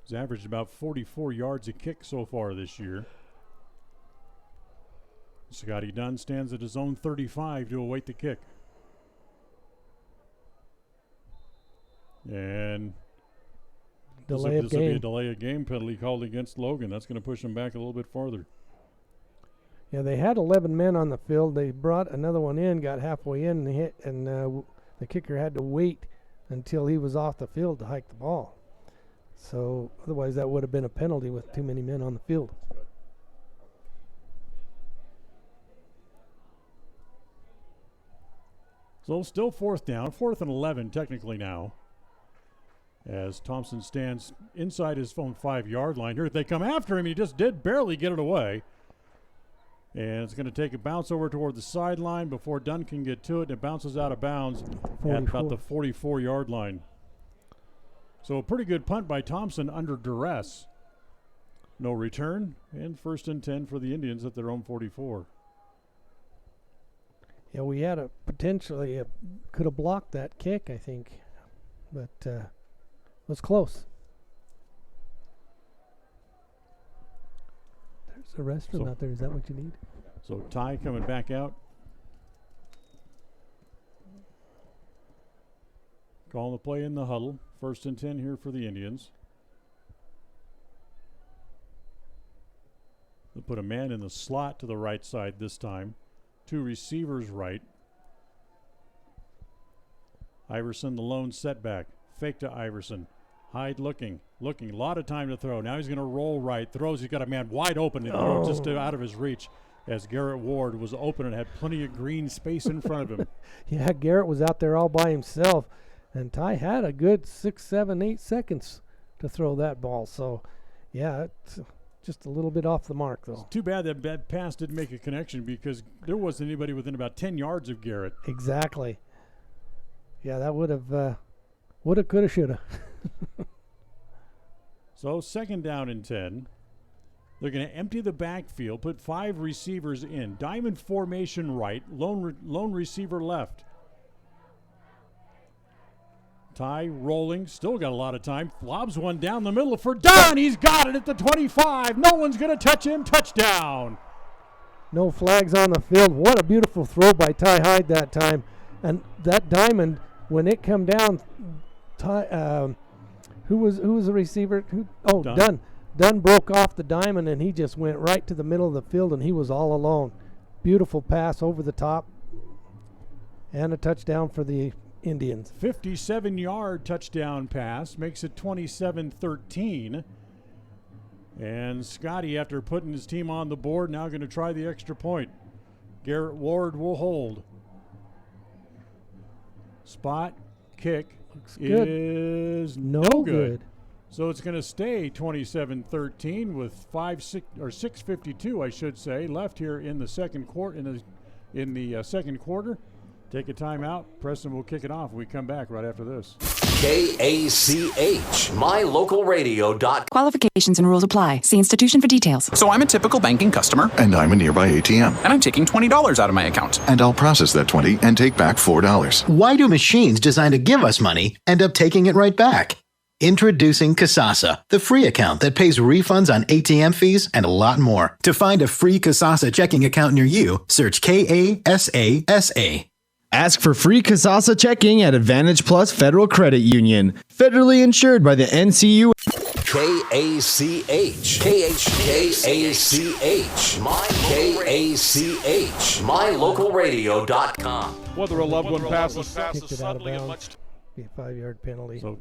He's averaged about 44 yards a kick so far this year. Scotty Dunn stands at his own 35 to await the kick. And this will be a delay of game penalty called against Logan. That's going to push him back a little bit farther. Yeah, they had 11 men on the field. They brought another one in, got halfway in, and hit, and the kicker had to wait until he was off the field to hike the ball. So otherwise that would have been a penalty with too many men on the field. So still 4th down, 4th and 11 technically now, as Thompson stands inside his own 5-yard line. Here they come after him. He just did barely get it away. And it's going to take a bounce over toward the sideline before Dunn can get to it. And it bounces out of bounds at about the 44-yard line. So a pretty good punt by Thompson under duress. No return, and 1st and 10 for the Indians at their own 44. Yeah, we had a potentially could have blocked that kick, I think, but it was close. There's a restroom out there. Is that what you need? So Ty coming back out. Calling the play in the huddle. 1st and 10 here for the Indians. They'll put a man in the slot to the right side this time. 2 receivers right. Iverson, the lone setback. Fake to Iverson. Hyde looking. A lot of time to throw. Now he's going to roll right. Throws. He's got a man wide open and throws just out of his reach, as Garrett Ward was open and had plenty of green space in front of him. Yeah, Garrett was out there all by himself, and Ty had a good 6, 7, 8 seconds to throw that ball. So, yeah, it's just a little bit off the mark, though. It's too bad that pass didn't make a connection, because there wasn't anybody within about 10 yards of Garrett. Exactly. Yeah, that would have, could have, should have. So 2nd down and 10. They're going to empty the backfield, put 5 receivers in. Diamond formation right, lone receiver left. Ty rolling, still got a lot of time. Lobs one down the middle for Dunn. He's got it at the 25. No one's going to touch him. Touchdown. No flags on the field. What a beautiful throw by Ty Hyde that time. And that diamond, when it come down, Ty, who was the receiver? Dunn. Dunn broke off the diamond, and he just went right to the middle of the field, and he was all alone. Beautiful pass over the top, and a touchdown for the Indians. 57-yard touchdown pass makes it 27-13. And Scotty, after putting his team on the board, now going to try the extra point. Garrett Ward will hold. Spot kick is no good. So it's going to stay 27-13 with 6:52, I should say, left here in the second quarter. In the second quarter. Take a timeout. Preston will kick it off when we come back right after this. KACH, mylocalradio.com. Qualifications and rules apply. See institution for details. So I'm a typical banking customer. And I'm a nearby ATM. And I'm taking $20 out of my account. And I'll process that $20 and take back $4. Why do machines designed to give us money end up taking it right back? Introducing Kasasa, the free account that pays refunds on ATM fees and a lot more. To find a free Kasasa checking account near you, search KASASA. Ask for free Kasasa checking at Advantage Plus Federal Credit Union. Federally insured by the NCU. KACH. mylocalradio.com. Whether a loved one passes suddenly and much. Be a 5-yard penalty. So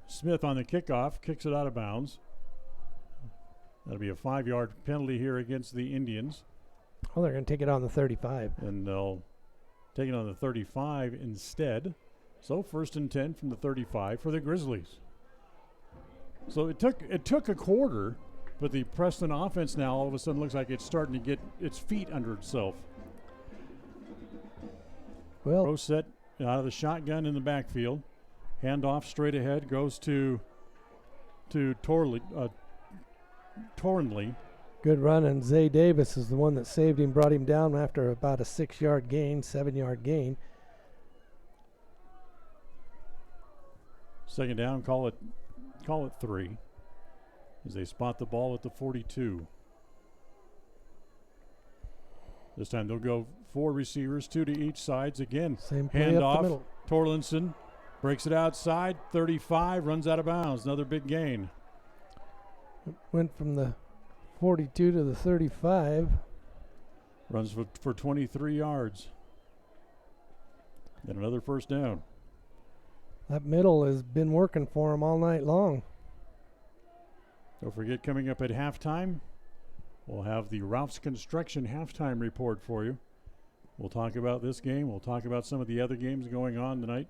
Smith on the kickoff kicks it out of bounds. That'll be a 5-yard penalty here against the Indians. Oh, they're going to take it on the 35. And they'll take it on the 35 instead. So 1st and 10 from the 35 for the Grizzlies. So it took a quarter But the Preston offense now all of a sudden looks like it's starting to get its feet under itself. Well, Rosette out of the shotgun in the backfield. Handoff straight ahead goes to Torley. Good run, and Zay Davis is the one that saved him, brought him down after about a 6-yard gain, 7-yard gain. Second down, call it 3 as they spot the ball at the 42. This time they'll go 4 receivers, 2 to each sides. Again, same play hand up off. the middle. Torlinson breaks it outside, 35, runs out of bounds. Another big gain. Went from the 42 to the 35. Runs for 23 yards. Then another first down. That middle has been working for him all night long. Don't forget, coming up at halftime, we'll have the Ralph's Construction halftime report for you. We'll talk about this game. We'll talk about some of the other games going on tonight.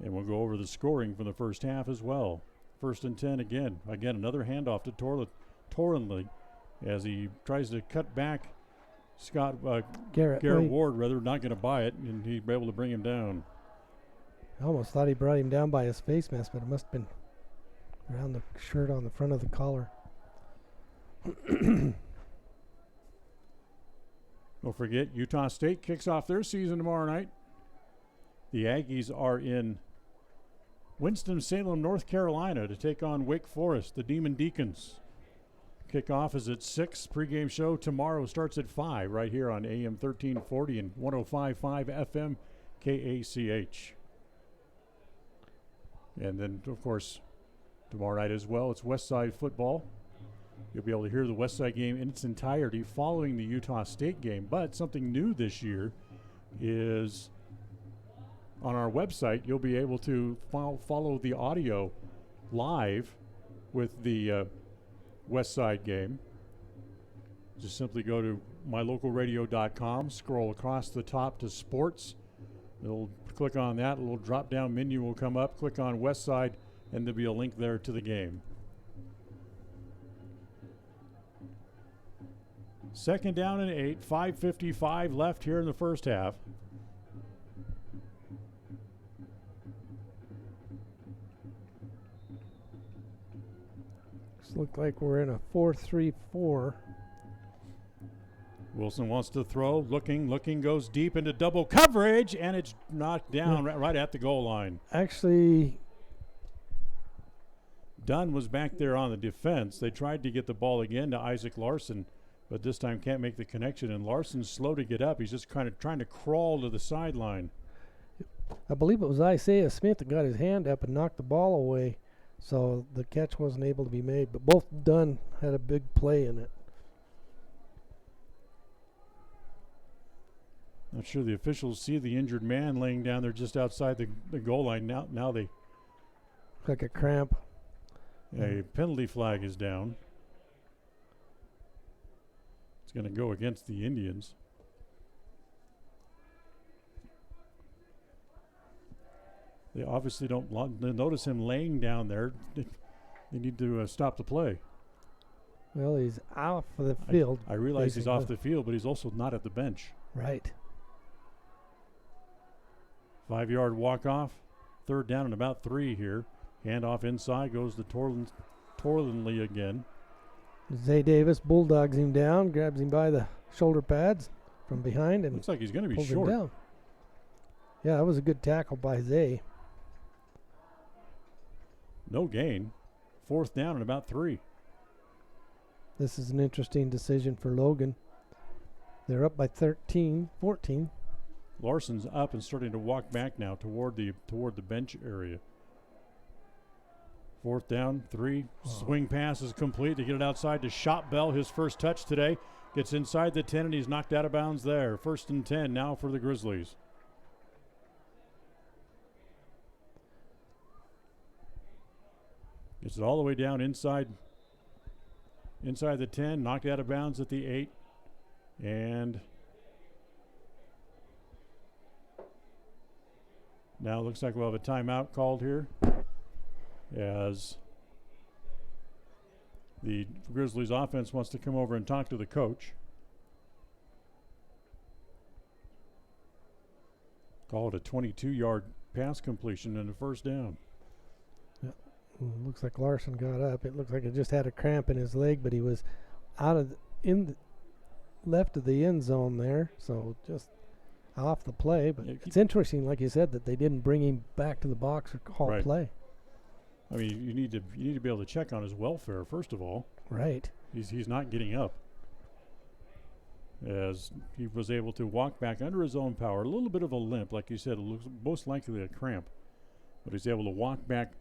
And we'll go over the scoring from the first half as well. 1st and 10 again. Again, another handoff to Torrenley as he tries to cut back Garrett Ward, not going to buy it, and he'd be able to bring him down. I almost thought he brought him down by his face mask, but it must have been around the shirt on the front of the collar. Don't forget, Utah State kicks off their season tomorrow night. The Aggies are in Winston-Salem, North Carolina to take on Wake Forest, the Demon Deacons. Kickoff is at 6. Pregame show tomorrow starts at 5 right here on AM 1340 and 105.5 FM KACH. And then, of course, tomorrow night as well, it's Westside football. You'll be able to hear the Westside game in its entirety following the Utah State game. But something new this year is on our website, you'll be able to follow the audio live with the Westside game. Just simply go to mylocalradio.com, scroll across the top to sports. It'll click on that, a little drop-down menu will come up. Click on Westside, and there'll be a link there to the game. Second down and 8, 5:55 left here in the first half. Look like we're in a 4-3-4. Wilson wants to throw, looking, goes deep into double coverage, and it's knocked down right at the goal line. Actually, Dunn was back there on the defense. They tried to get the ball again to Isaac Larson, but this time can't make the connection, and Larson's slow to get up. He's just kind of trying to crawl to the sideline. I believe it was Isaiah Smith that got his hand up and knocked the ball away. So the catch wasn't able to be made, but both Dunn had a big play in it. Not sure the officials see the injured man laying down there just outside the goal line. Now they like a cramp. A penalty flag is down. It's going to go against the Indians. They obviously don't notice him laying down there. They need to stop the play. Well, he's off of the field. I realize he's off the field, but he's also not at the bench. Right. 5-yard walk-off. Third down and about 3 here. Handoff inside goes to Torlenley again. Zay Davis bulldogs him down, grabs him by the shoulder pads from behind, and looks like he's going to be pulls short. him down. Yeah, that was a good tackle by Zay. No gain. 4th down and about 3. This is an interesting decision for Logan. They're up by 13, 14. Larson's up and starting to walk back now toward the bench area. 4th down, 3. Swing pass is complete to get it outside to Shopbell. His first touch today. Gets inside the 10 and he's knocked out of bounds there. 1st and 10 now for the Grizzlies. Gets it all the way down inside the 10, knocked out of bounds at the 8. And Now it looks like we'll have a timeout called here as the Grizzlies offense wants to come over and talk to the coach. Call it a 22-yard pass completion and a first down. Yeah. Looks like Larson got up. It looks like he just had a cramp in his leg, but he was out of left of the end zone there, so just off the play. But it's interesting, like you said, that they didn't bring him back to the box or call play. I mean, you need to be able to check on his welfare first of all. Right. He's not getting up, as he was able to walk back under his own power. A little bit of a limp, like you said, it looks most likely a cramp, but he's able to walk back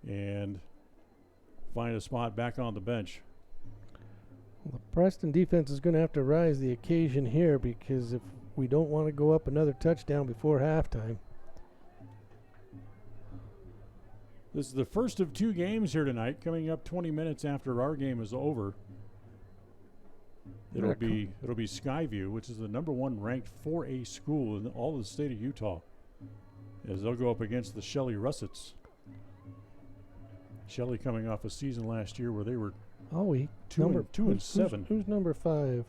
and find a spot back on the bench. Well, the Preston defense is going to have to rise the occasion here, because if we don't want to go up another touchdown before halftime. This is the first of 2 games here tonight, coming up 20 minutes after our game is over. It'll be Skyview, which is the #1 ranked 4A school in all of the state of Utah, as they'll go up against the Shelley Russets. Shelley coming off a season last year where they were 2 and 7. Who's number 5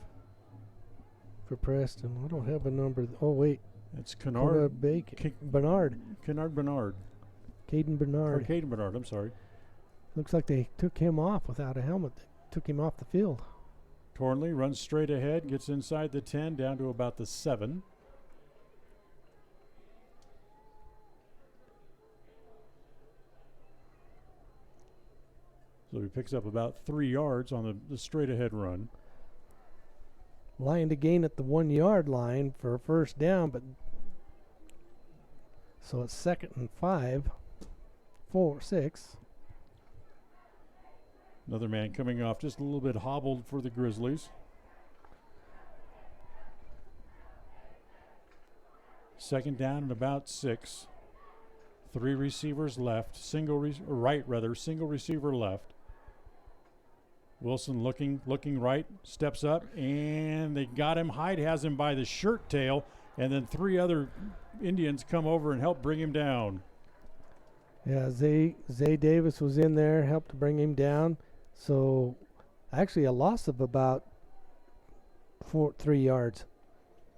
for Preston? I don't have a number. Oh wait, it's Bernard. Bernard. Kennard Bernard. Caden Bernard. Caden Bernard. I'm sorry. Looks like they took him off without a helmet. They took him off the field. Tornley runs straight ahead, gets inside the 10, down to about the 7. So he picks up about 3 yards on the straight ahead run. Line to gain at the 1 yard line for a first down, but so it's 2nd and 5, 4, 6. Another man coming off just a little bit hobbled for the Grizzlies. 2nd down and about 6. 3 receivers left. Single receiver left. Wilson looking right, steps up, and they got him. Hyde has him by the shirt tail, and then 3 other Indians come over and help bring him down. Yeah, Zay Davis was in there, helped to bring him down. So actually a loss of about 3 yards.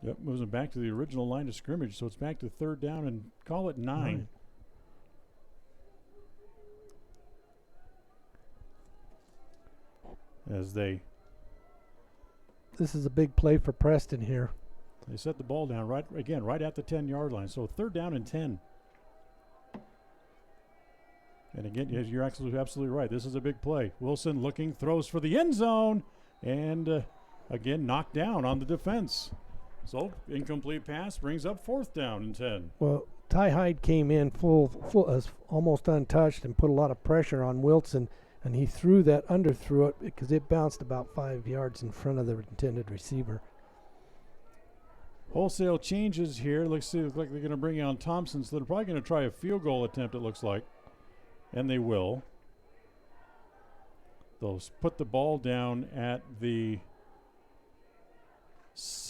Yep, moves him back to the original line of scrimmage, so it's back to 3rd down and call it 9. This is a big play for Preston here. They set the ball down right at the 10-yard line. So 3rd down and 10. And again, you're absolutely right. This is a big play. Wilson looking, throws for the end zone, and again knocked down on the defense. So incomplete pass brings up 4th down and 10. Well, Ty Hyde came in full almost untouched and put a lot of pressure on Wilson, and he underthrew it because it bounced about 5 yards in front of the intended receiver. Wholesale changes here. Looks like they're going to bring on Thompson, so they're probably going to try a field goal attempt, it looks like. And they will. They'll put the ball down at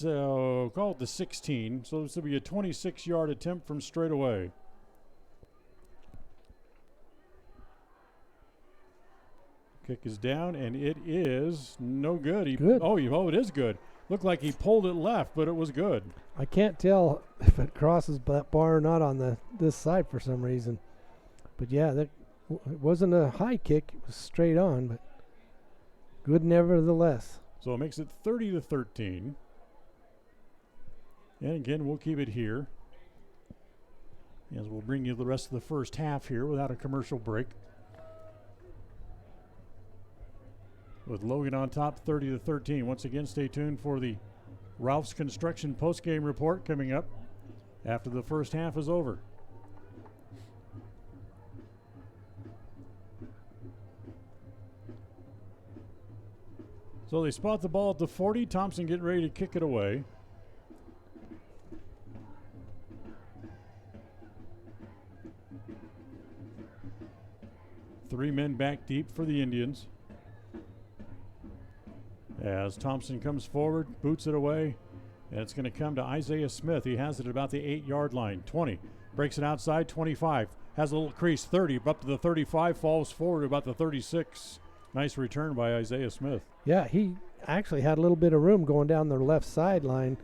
call it the 16. So this will be a 26-yard attempt from straight away. Kick is down, and it is no good. Good. Oh, it is good. Looked like he pulled it left, but it was good. I can't tell if it crosses that bar or not on this side for some reason. But yeah, it wasn't a high kick. It was straight on, but good nevertheless. So it makes it 30-13. And again, we'll keep it here, as we'll bring you the rest of the first half here without a commercial break. With Logan on top, 30-13. Once again, stay tuned for the Ralph's Construction postgame report coming up after the first half is over. So they spot the ball at the 40. Thompson getting ready to kick it away. Three men back deep for the Indians. As Thompson comes forward, boots it away, And it's going to come to Isaiah Smith. He has it at about the 8-yard line. 20. Breaks it outside. 25. Has a little crease. 30. Up to the 35. Falls forward about the 36. Nice return by Isaiah Smith. Yeah, he actually had a little bit of room going down the left sideline,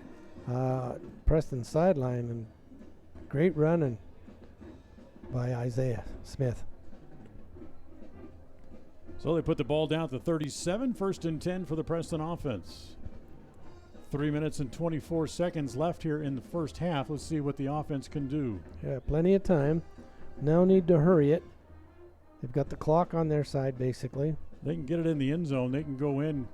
Preston's sideline, and great running by Isaiah Smith. So they put the ball down at the 37. 1st and 10 for the Preston offense. 3 minutes and 24 seconds left here in the first half. Let's see what the offense can do. Yeah, plenty of time. No need to hurry it. They've got the clock on their side, basically. They can get it in the end zone. They can go in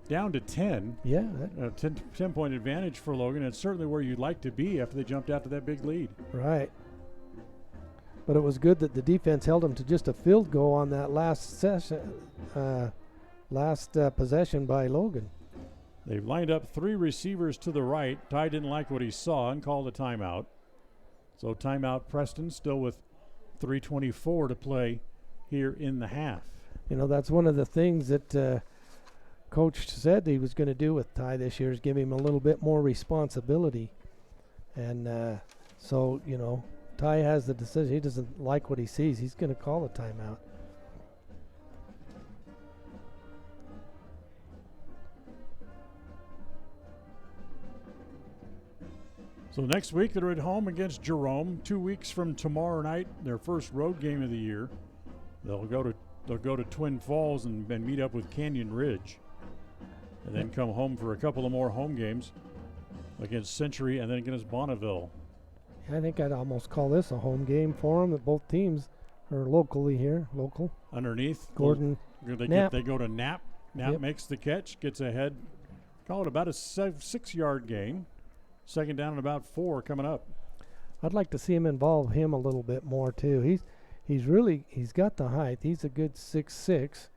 down to 10. Yeah. 10-point advantage for Logan. It's certainly where you'd like to be after they jumped out to that big lead. Right. But it was good that the defense held them to just a field goal on that last possession by Logan. They've lined up 3 receivers to the right. Ty didn't like what he saw and called a timeout. So timeout Preston, still with 3:24 to play here in the half. You know, that's one of the things that Coach said he was going to do with Ty this year is give him a little bit more responsibility. And so, you know, Ty has the decision. He doesn't like what he sees. He's going to call a timeout. So next week they're at home against Jerome. 2 weeks from tomorrow night, their first road game of the year. They'll go to Twin Falls and meet up with Canyon Ridge, and then come home for a couple of more home games against Century and then against Bonneville. I think I'd almost call this a home game for them. That both teams are locally here, local. Underneath, Gordon. They go to Knapp. Knapp Yep. makes the catch, gets ahead. Call it about a 6-yard gain. 2nd down and about 4 coming up. I'd like to see him involve him a little bit more too. He's got the height. He's a good 6'6",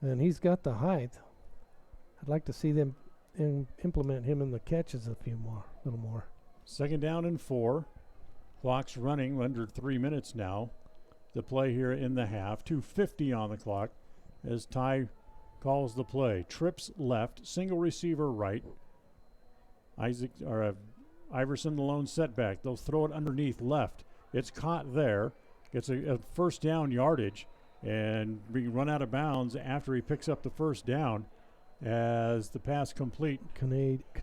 and he's got the height. I'd like to see them implement him in the catches a little more. 2nd down and 4. Clock's running under 3 minutes now to play here in the half. 2:50 on the clock as Ty calls the play. Trips left, single receiver right. Iverson the lone setback. They'll throw it underneath left. It's caught there. Gets a 1st down yardage and being run out of bounds after he picks up the 1st down as the pass complete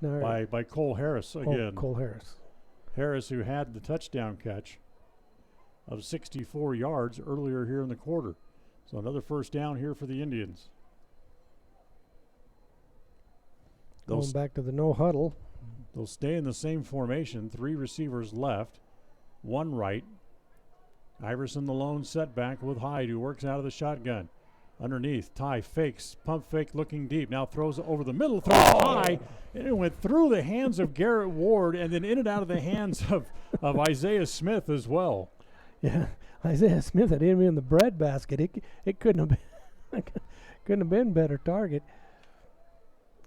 by Cole Harris again. Cole Harris. Harris, who had the touchdown catch of 64 yards earlier here in the quarter. So another 1st down here for the Indians. Going back to the no huddle. They'll stay in the same formation. 3 receivers left, 1 right. Iverson the lone setback with Hyde, who works out of the shotgun. Underneath, Ty fakes, pump fake looking deep. Now throws over the middle, throws high, and it went through the hands of Garrett Ward and then in and out of the hands of Isaiah Smith as well. Yeah, Isaiah Smith had him in the bread basket. It couldn't have been better target.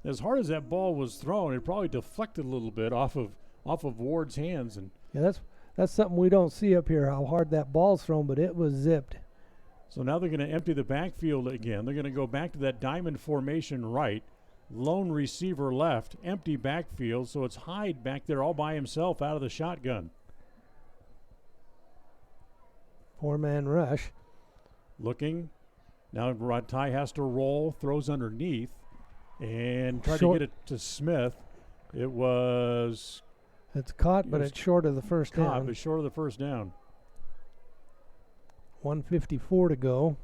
As hard as that ball was thrown, it probably deflected a little bit off of Ward's hands. And yeah, that's something we don't see up here, how hard that ball's thrown, but it was zipped. So now they're going to empty the backfield again. They're going to go back to that diamond formation right, lone receiver left, empty backfield. So it's Hyde back there all by himself out of the shotgun. 4-man rush. Looking. Now Ty has to roll, throws underneath, and try to get it to Smith. It's caught, but it's short of the 1st down. But short of the 1st down. 1:54 to go.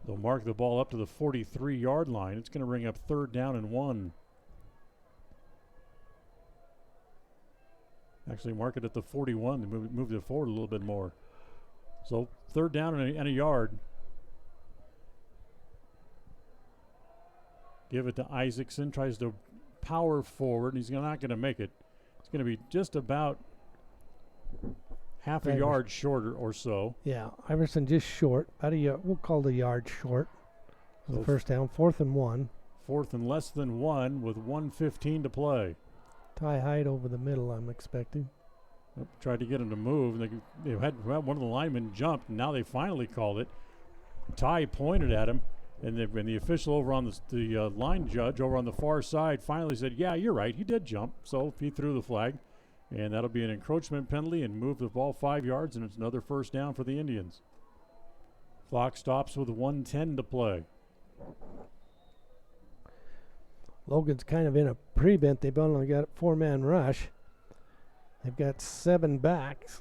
They'll mark the ball up to the 43-yard line. It's going to bring up 3rd down and 1. Actually, mark it at the 41. They moved it forward a little bit more. So 3rd down and a yard. Give it to Isaacson. Tries to power forward, and he's not going to make it. It's going to be just about half a yard shorter or so. Yeah, Iverson just short. About a yard. We'll call the yard short. So the 1st down, 4th and 1. 4th and less than 1 with 1:15 to play. Ty Hyde over the middle, I'm expecting. Tried to get him to move. They had one of the linemen jumped, and now they finally called it. Ty pointed at him. And the official over on the line judge over on the far side finally said, yeah, you're right, he did jump. So he threw the flag. And that'll be an encroachment penalty and move the ball 5 yards, and it's another first down for the Indians. Clock stops with 1:10 to play. Logan's kind of in a prevent. They've only got a 4-man rush. They've got 7 backs.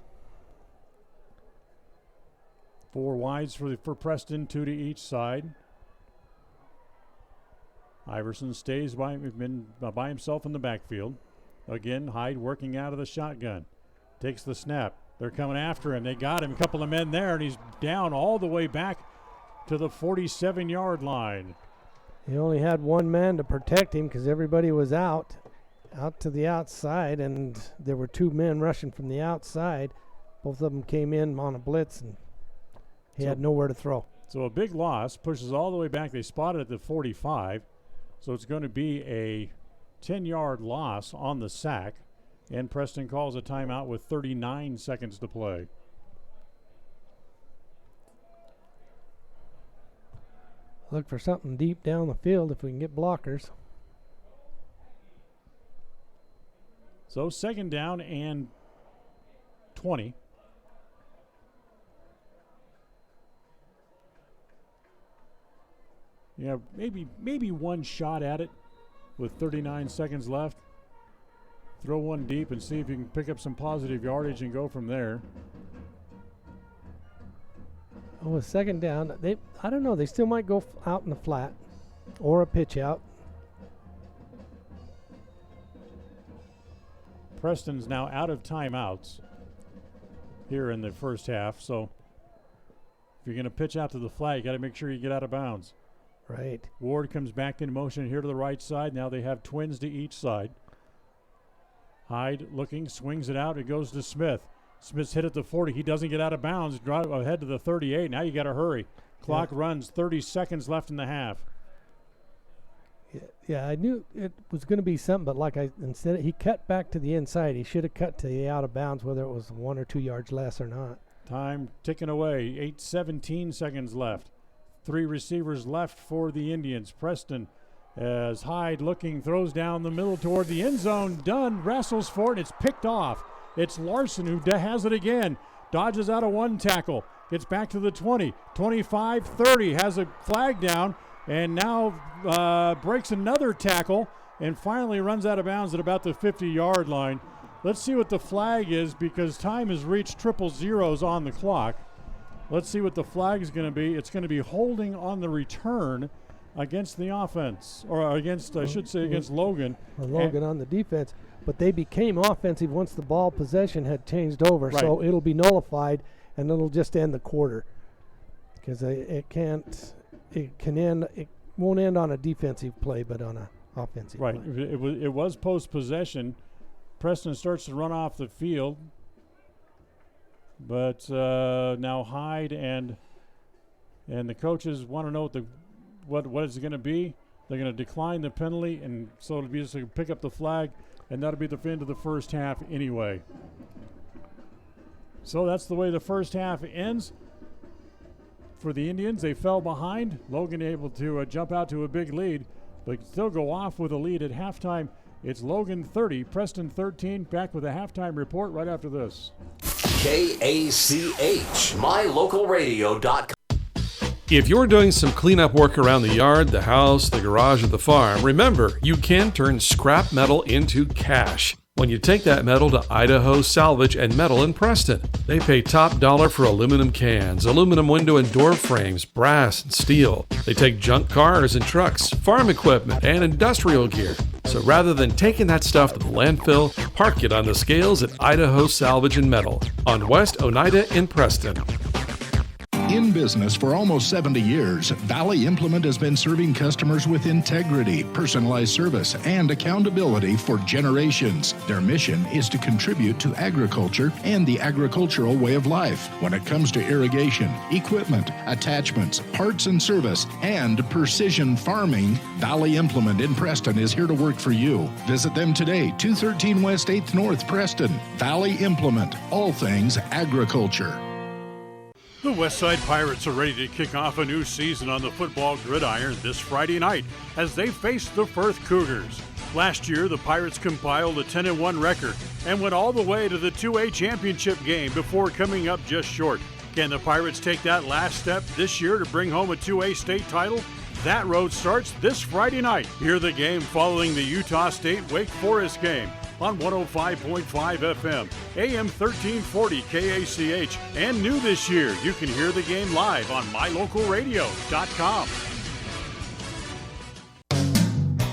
4 wides for Preston, 2 to each side. Iverson stays by himself in the backfield. Again, Hyde working out of the shotgun. Takes the snap. They're coming after him. They got him. A couple of men there, and he's down all the way back to the 47-yard line. He only had 1 man to protect him because everybody was out to the outside, and there were 2 men rushing from the outside. Both of them came in on a blitz, and he had nowhere to throw. So a big loss, pushes all the way back. They spotted at the 45, so it's going to be a 10-yard loss on the sack, and Preston calls a timeout with 39 seconds to play. Look for something deep down the field if we can get blockers. So 2nd down and 20. Yeah, maybe 1 shot at it with 39 seconds left. Throw one deep and see if you can pick up some positive yardage and go from there. Oh, a 2nd down. I don't know. They still might go out in the flat or a pitch out. Preston's now out of timeouts here in the first half. So if you're going to pitch out to the flat, you got to make sure you get out of bounds. Right. Ward comes back in motion here to the right side. Now they have twins to each side. Hyde looking, swings it out. It goes to Smith. Smith's hit at the 40. He doesn't get out of bounds. Drive ahead to the 38. Now you got to hurry. Clock runs. 30 seconds left in the half. Yeah, I knew it was going to be something, but instead he cut back to the inside. He should have cut to the out of bounds, whether it was 1 or 2 yards less or not. Time ticking away. 8:17 seconds left. 3 receivers left for the Indians. Preston, as Hyde looking, throws down the middle toward the end zone. Dunn wrestles for it, and it's picked off. It's Larson who has it again. Dodges out of 1 tackle. Gets back to the 20, 25, 30. Has a flag down, and now breaks another tackle, and finally runs out of bounds at about the 50-yard line. Let's see what the flag is, because time has reached triple zeros on the clock. Let's see what the flag is going to be. It's going to be holding on the return against the offense, or against, I should say, against Logan. Logan on the defense. But they became offensive once the ball possession had changed over. Right. So it'll be nullified, and it'll just end the quarter. Because it won't end on a defensive play, but on an offensive play. Right. It was post-possession. Preston starts to run off the field. But now Hyde and the coaches want to know what it's going to be. They're going to decline the penalty, and so it'll be just to pick up the flag, and that'll be the end of the first half anyway. So that's the way the first half ends. For the Indians, they fell behind. Logan able to jump out to a big lead, but still go off with a lead at halftime. It's Logan 30, Preston 13. Back with a halftime report right after this. KACH, mylocalradio.com. If you're doing some cleanup work around the yard, the house, the garage, or the farm, remember, you can turn scrap metal into cash when you take that metal to Idaho Salvage and Metal in Preston. They pay top dollar for aluminum cans, aluminum window and door frames, brass and steel. They take junk cars and trucks, farm equipment, and industrial gear. So rather than taking that stuff to the landfill, park it on the scales at Idaho Salvage and Metal on West Oneida in Preston. In business for almost 70 years, Valley Implement has been serving customers with integrity, personalized service, and accountability for generations. Their mission is to contribute to agriculture and the agricultural way of life when it comes to irrigation, equipment, attachments, parts and service, and precision farming. Valley Implement in Preston is here to work for you. Visit them today, 213 West 8th North, Preston. Valley Implement, all things agriculture. The Westside Pirates are ready to kick off a new season on the football gridiron this Friday night as they face the Firth Cougars. Last year, the Pirates compiled a 10-1 record and went all the way to the 2A championship game before coming up just short. Can the Pirates take that last step this year to bring home a 2A state title? That road starts this Friday night. Hear the game following the Utah State-Wake Forest game on 105.5 FM, AM 1340 KACH, and new this year, you can hear the game live on mylocalradio.com.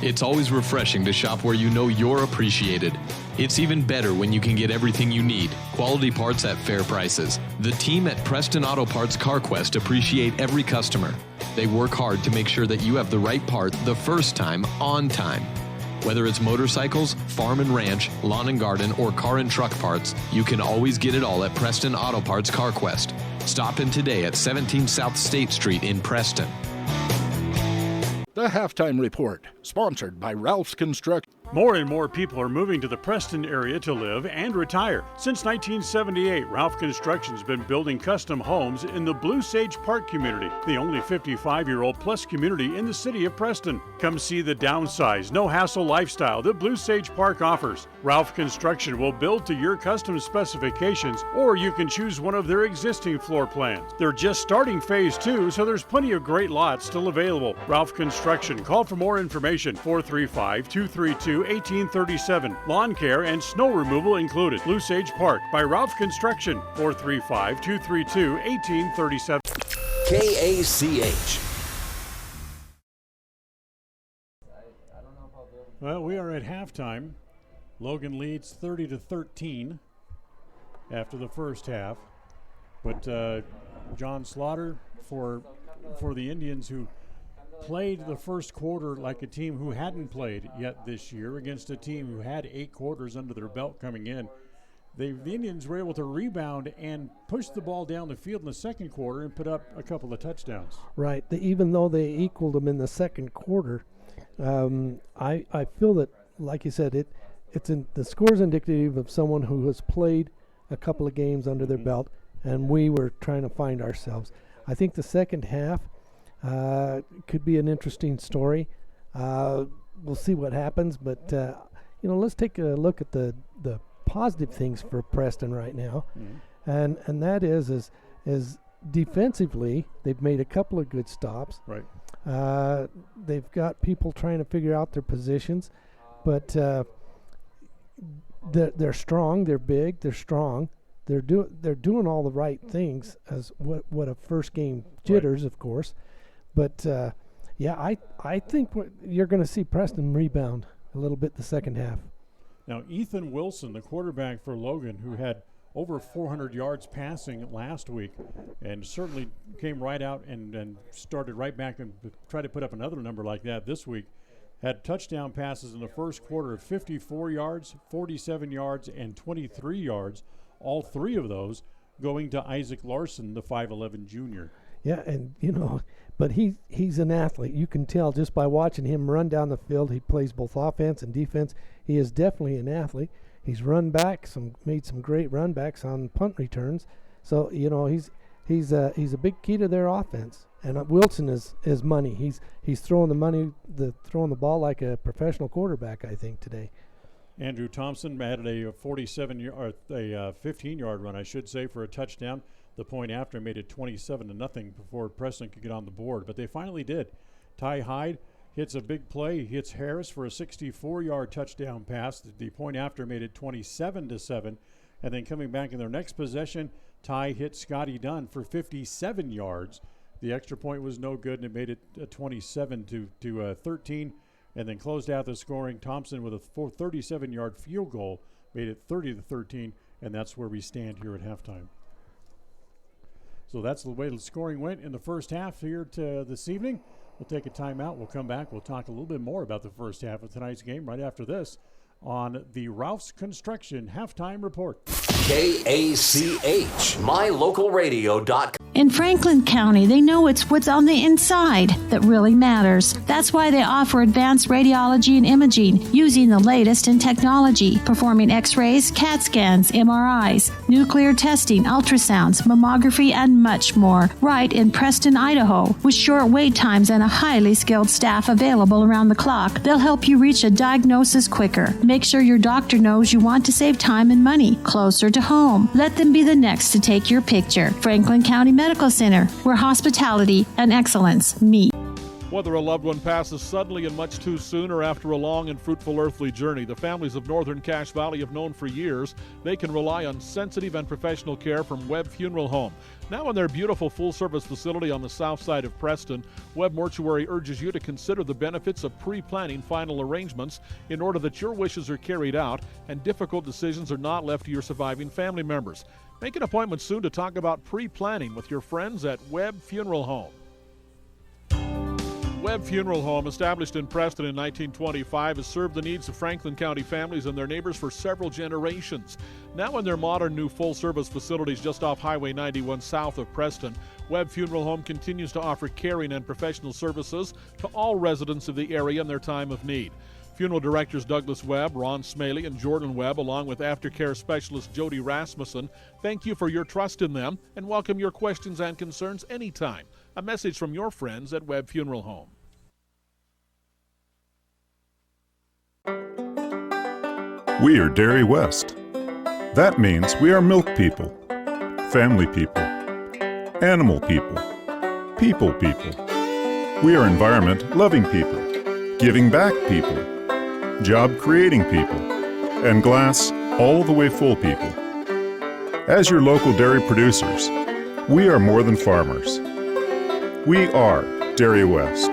It's always refreshing to shop where you know you're appreciated. It's even better when you can get everything you need, quality parts at fair prices. The team at Preston Auto Parts CarQuest appreciate every customer. They work hard to make sure that you have the right part the first time, on time. Whether it's motorcycles, farm and ranch, lawn and garden, or car and truck parts, you can always get it all at Preston Auto Parts CarQuest. Stop in today at 17 South State Street in Preston. The Halftime Report, sponsored by Ralph's Construction. More and more people are moving to the Preston area to live and retire. Since 1978, Ralph Construction's been building custom homes in the Blue Sage Park community, the only 55-year-old plus community in the city of Preston. Come see the downsized, no-hassle lifestyle that Blue Sage Park offers. Ralph Construction will build to your custom specifications, or you can choose one of their existing floor plans. They're just starting phase 2, so there's plenty of great lots still available. Ralph Construction. Call for more information, 435-232-1837. Lawn care and snow removal included. Blue Sage Park by Ralph Construction, 435-232-1837. KACH. Well, we are at halftime. Logan leads 30-13 after the first half. But John Slaughter for the Indians, who played the first quarter like a team who hadn't played yet this year against a team who had 8 quarters under their belt coming in. The Indians were able to rebound and push the ball down the field in the second quarter and put up a couple of touchdowns. Right. Even though they equaled them in the second quarter, I feel that, like you said, the score's indicative of someone who has played a couple of games under their belt, and we were trying to find ourselves. I think the second half could be an interesting story. We'll see what happens, but let's take a look at the positive things for Preston right now, and that is defensively they've made a couple of good stops. Right. They've got people trying to figure out their positions, but they're strong. They're big. They're strong. They're doing all the right things as what a first game jitters, of course. But, I think you're going to see Preston rebound a little bit the second half. Now, Ethan Wilson, the quarterback for Logan, who had over 400 yards passing last week and certainly came right out and started right back and tried to put up another number like that this week, had touchdown passes in the first quarter of 54 yards, 47 yards, and 23 yards, all 3 of those going to Isaac Larson, the 5'11 junior. Yeah, and but he's an athlete. You can tell just by watching him run down the field. He plays both offense and defense. He is definitely an athlete. He's run back, made some great run backs on punt returns. So he's a big key to their offense. And Wilson is money. He's throwing the ball like a professional quarterback, I think, today. Andrew Thompson had a 15-yard run, I should say, for a touchdown. The point after made it 27-0 before Preston could get on the board, but they finally did. Ty Hyde hits a big play. He hits Harris for a 64-yard touchdown pass. The point after made it 27-7, and then coming back in their next possession, Ty hit Scotty Dunn for 57 yards. The extra point was no good, and it made it 27-13, and then closed out the scoring. Thompson with a 37-yard field goal made it 30-13, and that's where we stand here at halftime. So that's the way the scoring went in the first half here this evening. We'll take a timeout. We'll come back. We'll talk a little bit more about the first half of tonight's game right after this on the Ralph's Construction Halftime Report. KACH, mylocalradio.com. In Franklin County, they know it's what's on the inside that really matters. That's why they offer advanced radiology and imaging using the latest in technology, performing x-rays, CAT scans, MRIs, nuclear testing, ultrasounds, mammography, and much more, right in Preston, Idaho. With short wait times and a highly skilled staff available around the clock, they'll help you reach a diagnosis quicker. Make sure your doctor knows you want to save time and money closer to home. Let them be the next to take your picture. Franklin County Medical Center, where hospitality and excellence meet. Whether a loved one passes suddenly and much too soon or after a long and fruitful earthly journey, the families of Northern Cache Valley have known for years they can rely on sensitive and professional care from Webb Funeral Home. Now in their beautiful full-service facility on the south side of Preston, Webb Mortuary urges you to consider the benefits of pre-planning final arrangements in order that your wishes are carried out and difficult decisions are not left to your surviving family members. Make an appointment soon to talk about pre-planning with your friends at Webb Funeral Home. Webb Funeral Home, established in Preston in 1925, has served the needs of Franklin County families and their neighbors for several generations. Now in their modern new full-service facilities just off Highway 91 south of Preston, Webb Funeral Home continues to offer caring and professional services to all residents of the area in their time of need. Funeral directors Douglas Webb, Ron Smaley, and Jordan Webb, along with aftercare specialist Jody Rasmussen, thank you for your trust in them and welcome your questions and concerns anytime. A message from your friends at Webb Funeral Home. We are Dairy West. That means we are milk people, family people, animal people, people people. We are environment-loving people, giving back people, job-creating people, and glass all the way full people. As your local dairy producers, we are more than farmers. We are Dairy West.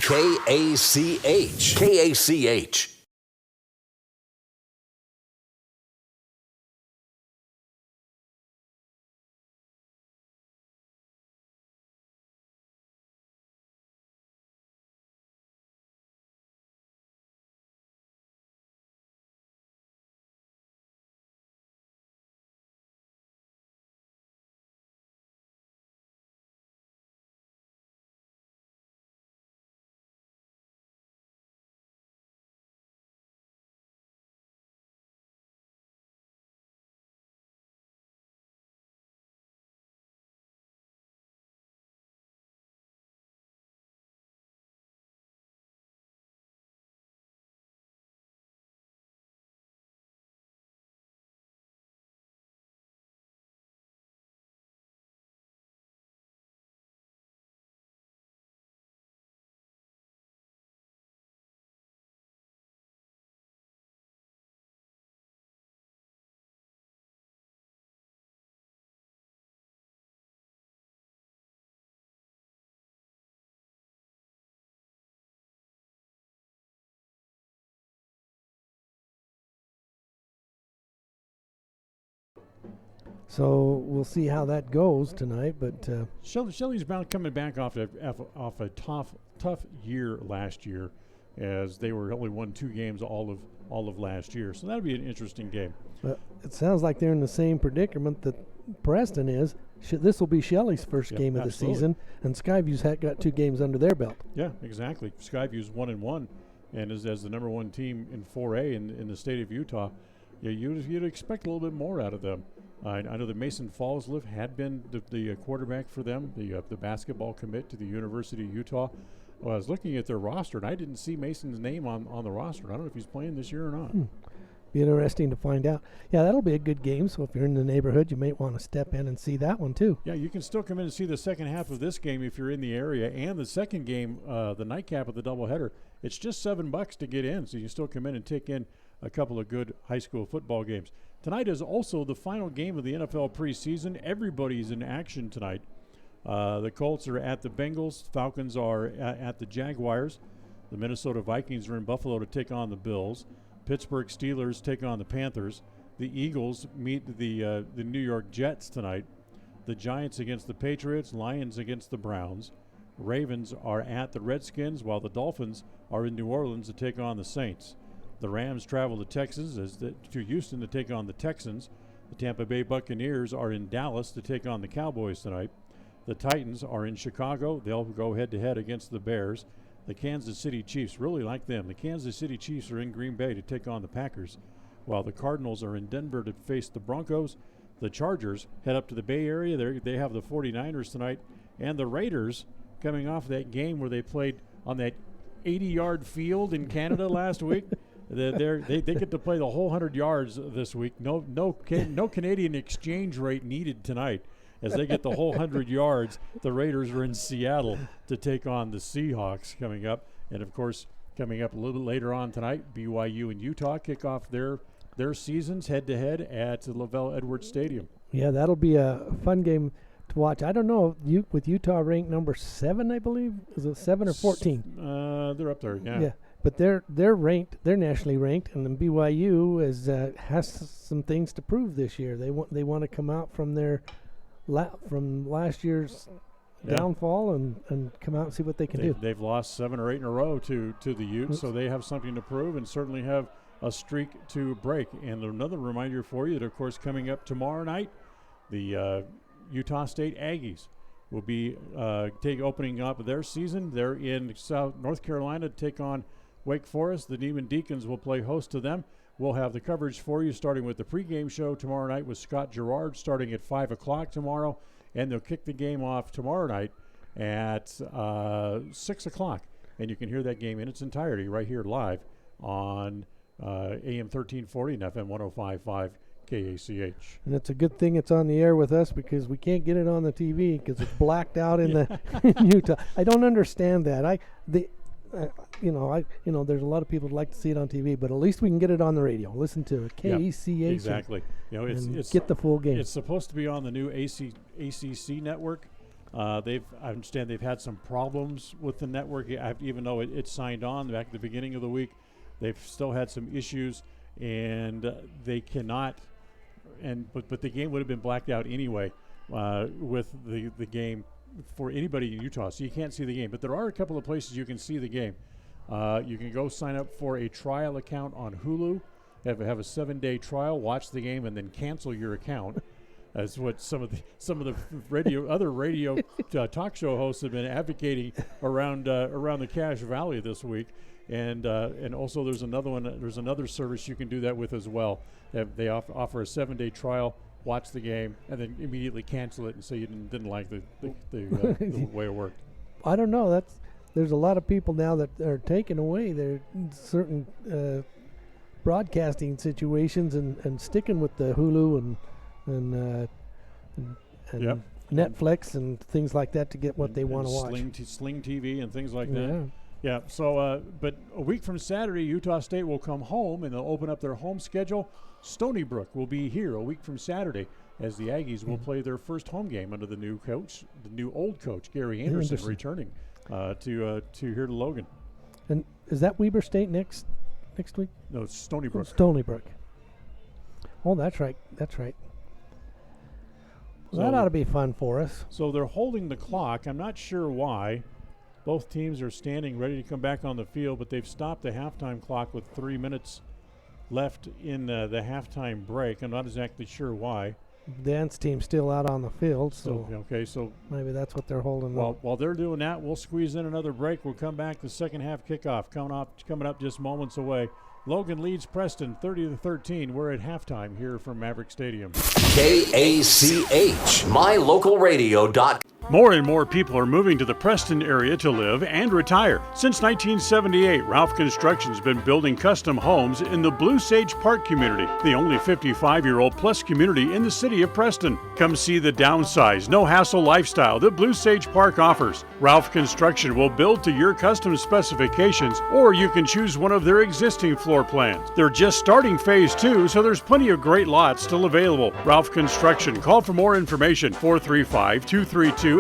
KACH. KACH. So we'll see how that goes tonight. But Shelley's coming back off a tough year last year, as they were only won 2 games all of last year. So that'll be an interesting game. But it sounds like they're in the same predicament that Preston is. This will be Shelley's first game of the season, and Skyview's got 2 games under their belt. Yeah, exactly. Skyview's 1-1, and as the number 1 team in 4A in the state of Utah. Yeah, you'd expect a little bit more out of them. I know that Mason Fallsliff had been the quarterback for them, the basketball commit to the University of Utah. Well, I was looking at their roster, and I didn't see Mason's name on the roster. I don't know if he's playing this year or not. Be interesting to find out. Yeah, that'll be a good game. So if you're in the neighborhood, you might want to step in and see that one too. Yeah, you can still come in and see the second half of this game if you're in the area, and the second game, the nightcap of the doubleheader. It's just $7 to get in, so you still come in and take in a couple of good high school football games. Tonight is also the final game of the NFL preseason. Everybody's in action tonight. The Colts are at the Bengals. Falcons are at the Jaguars. The Minnesota Vikings are in Buffalo to take on the Bills. Pittsburgh Steelers take on the Panthers. The Eagles meet the New York Jets tonight. The Giants against the Patriots. Lions against the Browns. Ravens are at the Redskins, while the Dolphins are in New Orleans to take on the Saints. The Rams travel to Texas to Houston to take on the Texans. The Tampa Bay Buccaneers are in Dallas to take on the Cowboys tonight. The Titans are in Chicago. They'll go head-to-head against the Bears. The Kansas City Chiefs, really like them. The Kansas City Chiefs are in Green Bay to take on the Packers, while the Cardinals are in Denver to face the Broncos. The Chargers head up to the Bay Area. They have the 49ers tonight. And the Raiders, coming off that game where they played on that 80-yard field in Canada last week, they get to play the whole 100 yards this week. No Canadian exchange rate needed tonight. As they get the whole 100 yards, the Raiders are in Seattle to take on the Seahawks coming up. And, of course, coming up a little bit later on tonight, BYU and Utah kick off their seasons head-to-head at the Lavelle Edwards Stadium. Yeah, that'll be a fun game to watch. I don't know, with Utah ranked number 7, I believe. Is it 7 or 14? They're up there, yeah. Yeah, but they're ranked. They're nationally ranked, and then BYU has some things to prove this year. They want to come out from their from last year's downfall and come out and see what they can do. They've lost 7 or 8 in a row to the Utes, so they have something to prove and certainly have a streak to break. And another reminder for you that, of course, coming up tomorrow night, the Utah State Aggies will be opening up their season. They're in North Carolina to take on Wake Forest. The Demon Deacons will play host to them. We'll have the coverage for you starting with the pregame show tomorrow night with Scott Gerard starting at 5 o'clock tomorrow. And they'll kick the game off tomorrow night at 6 o'clock. And you can hear that game in its entirety right here live on AM 1340 and FM 105.5 KACH. And it's a good thing it's on the air with us because we can't get it on the TV because it's blacked out in the in Utah. I don't understand that. There's a lot of people who'd like to see it on TV, but at least we can get it on the radio. Listen to it, KACH. Yeah, exactly. It's get the full game. It's supposed to be on the new ACC network. I understand they've had some problems with the network, even though it signed on back at the beginning of the week. They've still had some issues, and they cannot. But the game would have been blacked out anyway with the game for anybody in Utah, so you can't see the game. But there are a couple of places you can see the game. You can go sign up for a trial account on Hulu, have a 7-day trial, watch the game, and then cancel your account. That's what some of the other radio talk show hosts have been advocating around the Cache Valley this week. And also there's another one. There's another service you can do that with as well. They offer a 7-day trial, watch the game, and then immediately cancel it and say you didn't like the way it worked. I don't know. There's a lot of people now that are taking away their certain broadcasting situations and sticking with the Hulu and Netflix and things like that to get what they want to watch. Sling TV and things like that. Yeah, so, but a week from Saturday, Utah State will come home, and they'll open up their home schedule. Stony Brook will be here a week from Saturday as the Aggies will play their first home game under the new old coach, Gary Anderson. Returning to here to Logan. And is that Weber State next week? No, it's Stony Brook. Stony Brook. Oh, that's right. Well, that ought to be fun for us. So they're holding the clock. I'm not sure why. Both teams are standing ready to come back on the field, but they've stopped the halftime clock with 3 minutes left in the halftime break. I'm not exactly sure why. Dance team's still out on the field, so maybe that's what they're holding. While they're doing that, we'll squeeze in another break. We'll come back. The second half kickoff coming up just moments away. Logan leads Preston 30-13. We're at halftime here from Maverik Stadium. KACH, mylocal.radio.com. More and more people are moving to the Preston area to live and retire. Since 1978, Ralph Construction's been building custom homes in the Blue Sage Park community, the only 55-year-old plus community in the city of Preston. Come see the downsized, no-hassle lifestyle that Blue Sage Park offers. Ralph Construction will build to your custom specifications, or you can choose one of their existing floor plans. They're just starting phase 2, so there's plenty of great lots still available. Ralph Construction. Call for more information. 435-232-1837.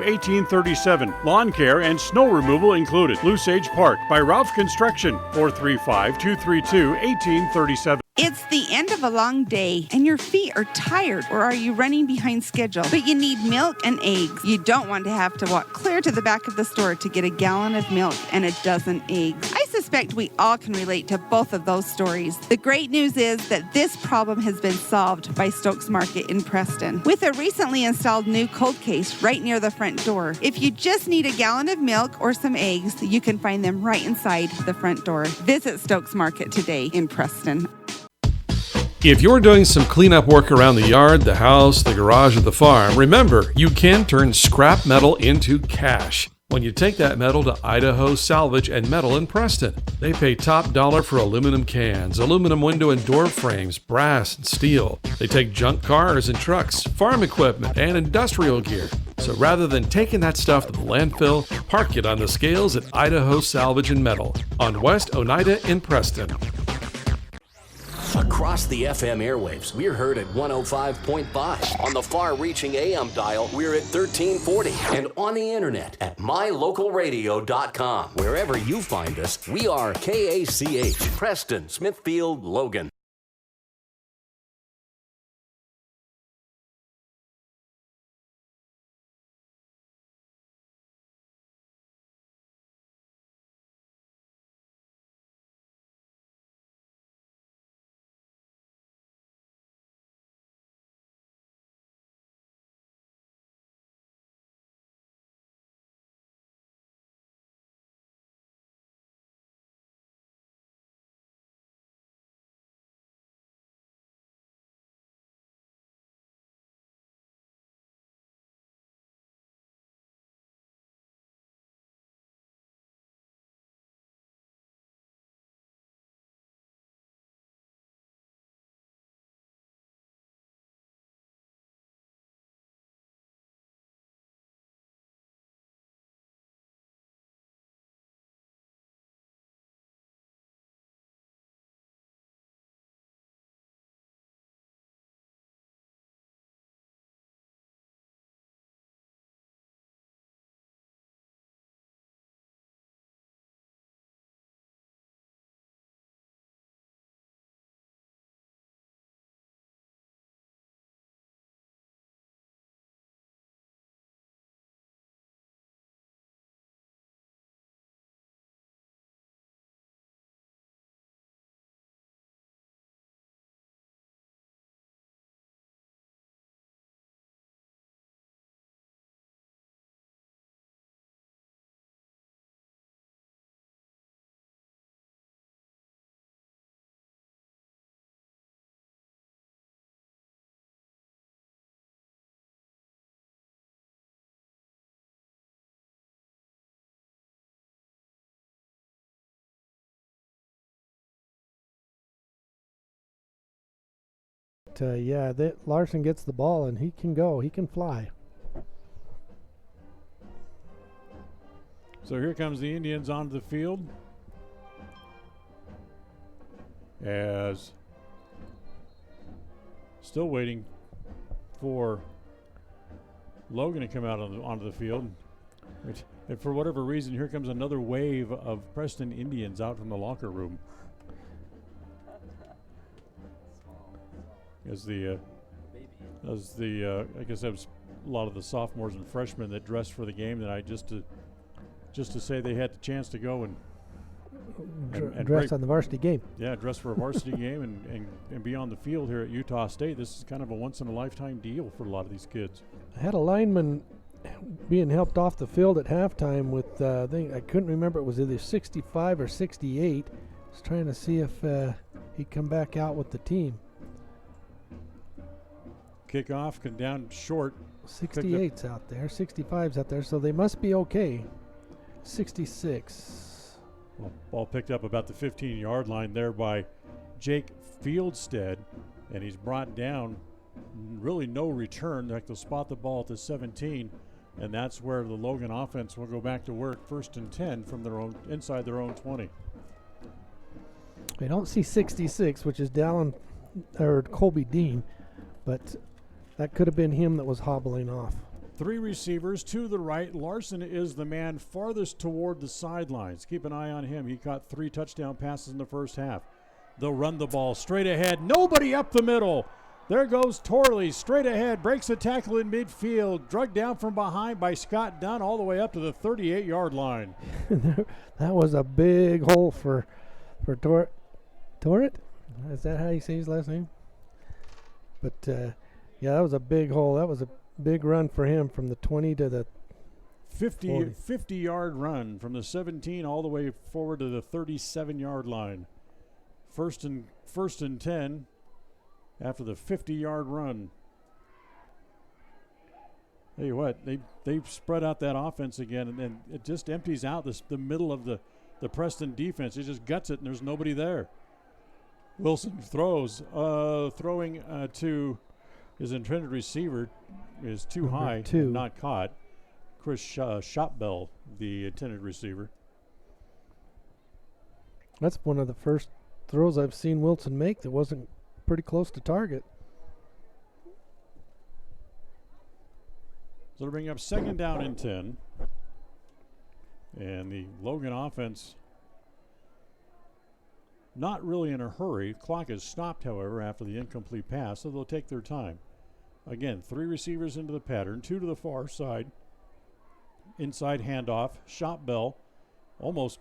Lawn care and snow removal included. Blue Sage Park by Ralph Construction. 435-232-1837. It's the end of a long day and your feet are tired, or are you running behind schedule? But you need milk and eggs. You don't want to have to walk clear to the back of the store to get a gallon of milk and a dozen eggs. I suspect we all can relate to both of those stories. The great news is that this problem has been solved by Stokes Market in Preston with a recently installed new cold case right near the front door. If you just need a gallon of milk or some eggs, you can find them right inside the front door. Visit Stokes Market today in Preston. If you're doing some cleanup work around the yard, the house, the garage, or the farm, remember, you can turn scrap metal into cash when you take that metal to Idaho Salvage and Metal in Preston. They pay top dollar for aluminum cans, aluminum window and door frames, brass and steel. They take junk cars and trucks, farm equipment, and industrial gear. So rather than taking that stuff to the landfill, park it on the scales at Idaho Salvage and Metal on West Oneida in Preston. Across the FM airwaves, we're heard at 105.5. On the far-reaching AM dial, we're at 1340. And on the internet at mylocalradio.com. Wherever you find us, we are KACH, Preston, Smithfield, Logan. Yeah, Larson gets the ball and he can go. He can fly. So here comes the Indians onto the field. As still waiting for Logan to come out onto the field. And for whatever reason, here comes another wave of Preston Indians out from the locker room. As I guess that was a lot of the sophomores and freshmen that dressed for the game tonight, just to say they had the chance to go and dress on the varsity game. Yeah, dress for a varsity game and be on the field here at Utah State. This is kind of a once in a lifetime deal for a lot of these kids. I had a lineman being helped off the field at halftime with I couldn't remember, it was either 65 or 68. I was trying to see if he'd come back out with the team. Kickoff down short. 68's out there, 65's out there, so they must be okay. 66. Well, ball picked up about the 15-yard line there by Jake Fieldstead, and he's brought down. Really no return. They'll spot the ball at the 17, and that's where the Logan offense will go back to work. 1st and 10 from their own inside their own 20. I don't see 66, which is Colby Dean, but that could have been him that was hobbling off. 3 receivers to the right. Larson is the man farthest toward the sidelines. Keep an eye on him. He caught 3 touchdown passes in the first half. They'll run the ball straight ahead. Nobody up the middle. There goes Torley, straight ahead, breaks the tackle in midfield, drugged down from behind by Scott Dunn all the way up to the 38-yard line. That was a big hole for Torrit? Is that how you say his last name? But, yeah, that was a big hole. That was a big run for him from the 20 to the 50-yard run from the 17 all the way forward to the 37-yard line. First and 10 after the 50-yard run. Tell you what, they've spread out that offense again, and it just empties out the middle of the Preston defense. It just guts it, and there's nobody there. Wilson throws, throwing to his intended receiver is too high, and not caught. Chris Shopbell, the intended receiver. That's one of the first throws I've seen Wilson make that wasn't pretty close to target. So they'll bring up 2nd down and 10. And the Logan offense not really in a hurry. Clock is stopped, however, after the incomplete pass, so they'll take their time. Again, 3 receivers into the pattern, 2 to the far side. Inside handoff. Shopbell almost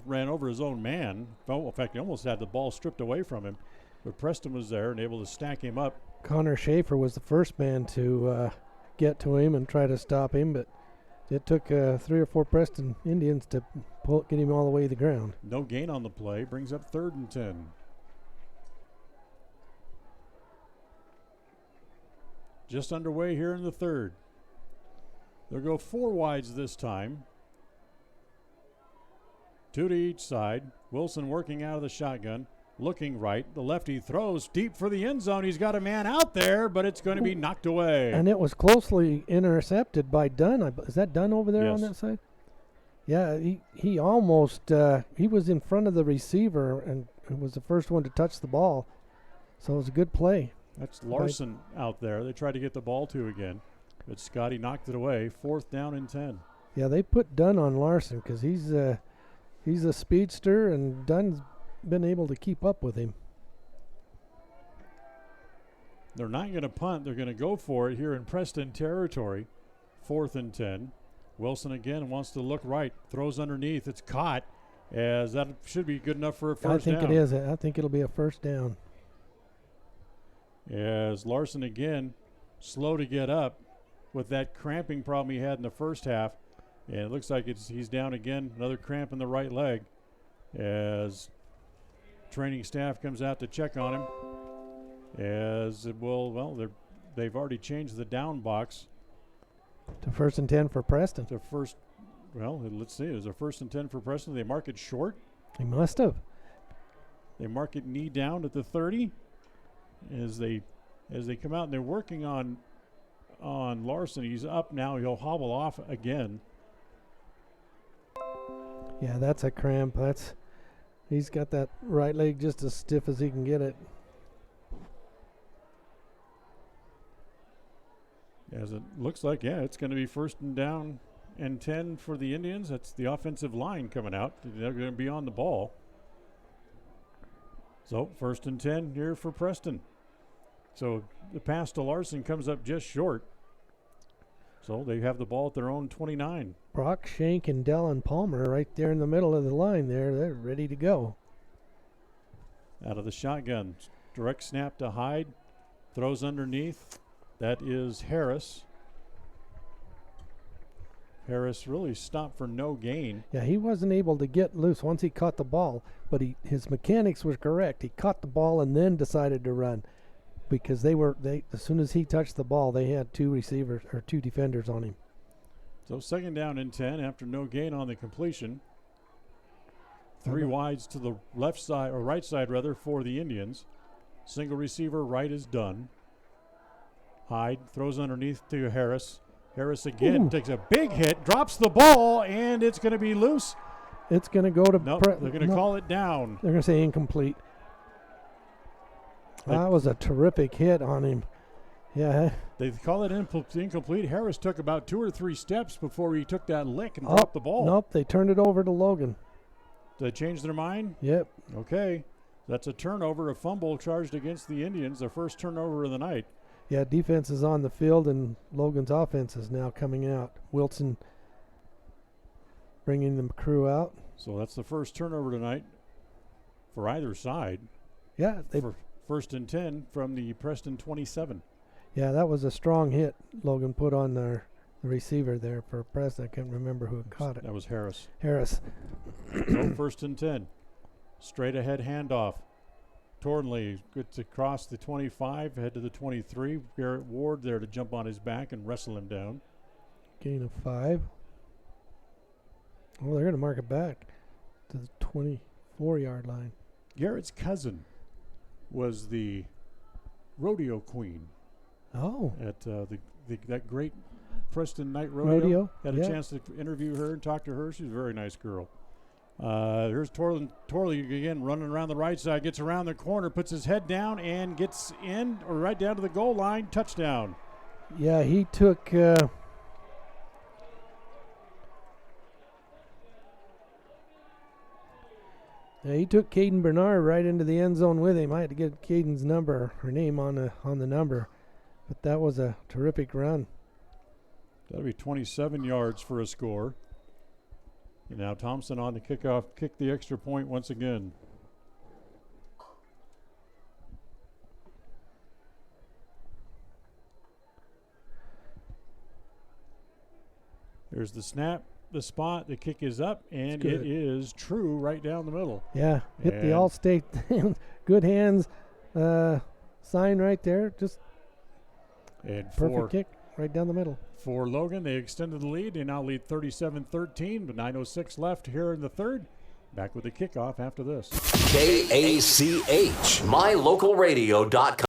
ran over his own man. In fact, he almost had the ball stripped away from him. But Preston was there and able to stack him up. Connor Schaefer was the first man to get to him and try to stop him, but it took 3 or 4 Preston Indians to get him all the way to the ground. No gain on the play. Brings up 3rd and 10. Just underway here in the 3rd. They'll go 4 wides this time. 2 to each side. Wilson working out of the shotgun. Looking right. The lefty throws deep for the end zone. He's got a man out there, but it's going to be knocked away. And it was closely intercepted by Dunn. Is that Dunn over there on that side? Yeah, he almost, he was in front of the receiver and was the first one to touch the ball. So it was a good play. That's Larson out there. They tried to get the ball to again. But Scotty knocked it away. 4th down and 10. Yeah, they put Dunn on Larson because he's a speedster, and Dunn's been able to keep up with him. They're not going to punt. They're going to go for it here in Preston territory. 4th and 10. Wilson again wants to look right. Throws underneath. It's caught, as that should be good enough for a first down. I think it is. I think it'll be a first down. As Larson again slow to get up with that cramping problem he had in the first half. And it looks like he's down again. Another cramp in the right leg as training staff comes out to check on him. As it will, they've already changed the down box. To 1st and 10 for Preston. Let's see. There's a 1st and 10 for Preston. They mark it short. They must have. They mark it knee down at the 30 as they come out, and they're working on Larson. He's up now. He'll hobble off again. Yeah, that's a cramp. He's got that right leg just as stiff as he can get it. As it looks like, it's going to be 1st and down and 10 for the Indians. That's the offensive line coming out. They're going to be on the ball. So 1st and 10 here for Preston. So the pass to Larson comes up just short. So they have the ball at their own 29. Brock Shank and Dallin Palmer right there in the middle of the line there. They're ready to go. Out of the shotgun. Direct snap to Hyde. Throws underneath. That is Harris. Harris really stopped for no gain. Yeah, he wasn't able to get loose once he caught the ball, but his mechanics was correct. He caught the ball and then decided to run because as soon as he touched the ball, they had 2 defenders on him. So 2nd down and 10 after no gain on the completion. 3 wides to the left side, or right side rather, for the Indians. Single receiver right is done. Hyde throws underneath to Harris. Harris again takes a big hit, drops the ball, and it's going to be loose. It's going to go to... they're going to call it down. They're going to say incomplete. That was a terrific hit on him. Yeah. They call it incomplete. Harris took about 2 or 3 steps before he took that lick and dropped the ball. Nope, they turned it over to Logan. Did they change their mind? Yep. Okay. That's a turnover, a fumble charged against the Indians, their first turnover of the night. Yeah, defense is on the field, and Logan's offense is now coming out. Wilson bringing the crew out. So that's the first turnover tonight for either side. Yeah. For first and 10 from the Preston 27. Yeah, that was a strong hit Logan put on the receiver there for Preston. I can't remember who caught it. That was Harris. So first and 10. Straight ahead handoff. Tornley gets across the 25, head to the 23. Garrett Ward there to jump on his back and wrestle him down. Gain of 5. Well, they're going to mark it back to the 24-yard line. Garrett's cousin was the rodeo queen. Oh. At that great Preston Night Rodeo. Had a chance to interview her and talk to her. She's a very nice girl. Here's Torley again running around the right side, gets around the corner, puts his head down, and gets in or right down to the goal line. Touchdown. Yeah, he took Caden Bernard right into the end zone with him. I had to get Caden's number, her name on the number, but that was a terrific run. That'll be 27 yards for a score. And now Thompson on the kickoff, kick the extra point once again. There's the snap, the spot, the kick is up, and it is true right down the middle. Yeah, hit the All-State good hands sign right there. Just perfect kick right down the middle. For Logan, they extended the lead. They now lead 37-13, but 9:06 left here in the third. Back with the kickoff after this. KACH, mylocalradio.com.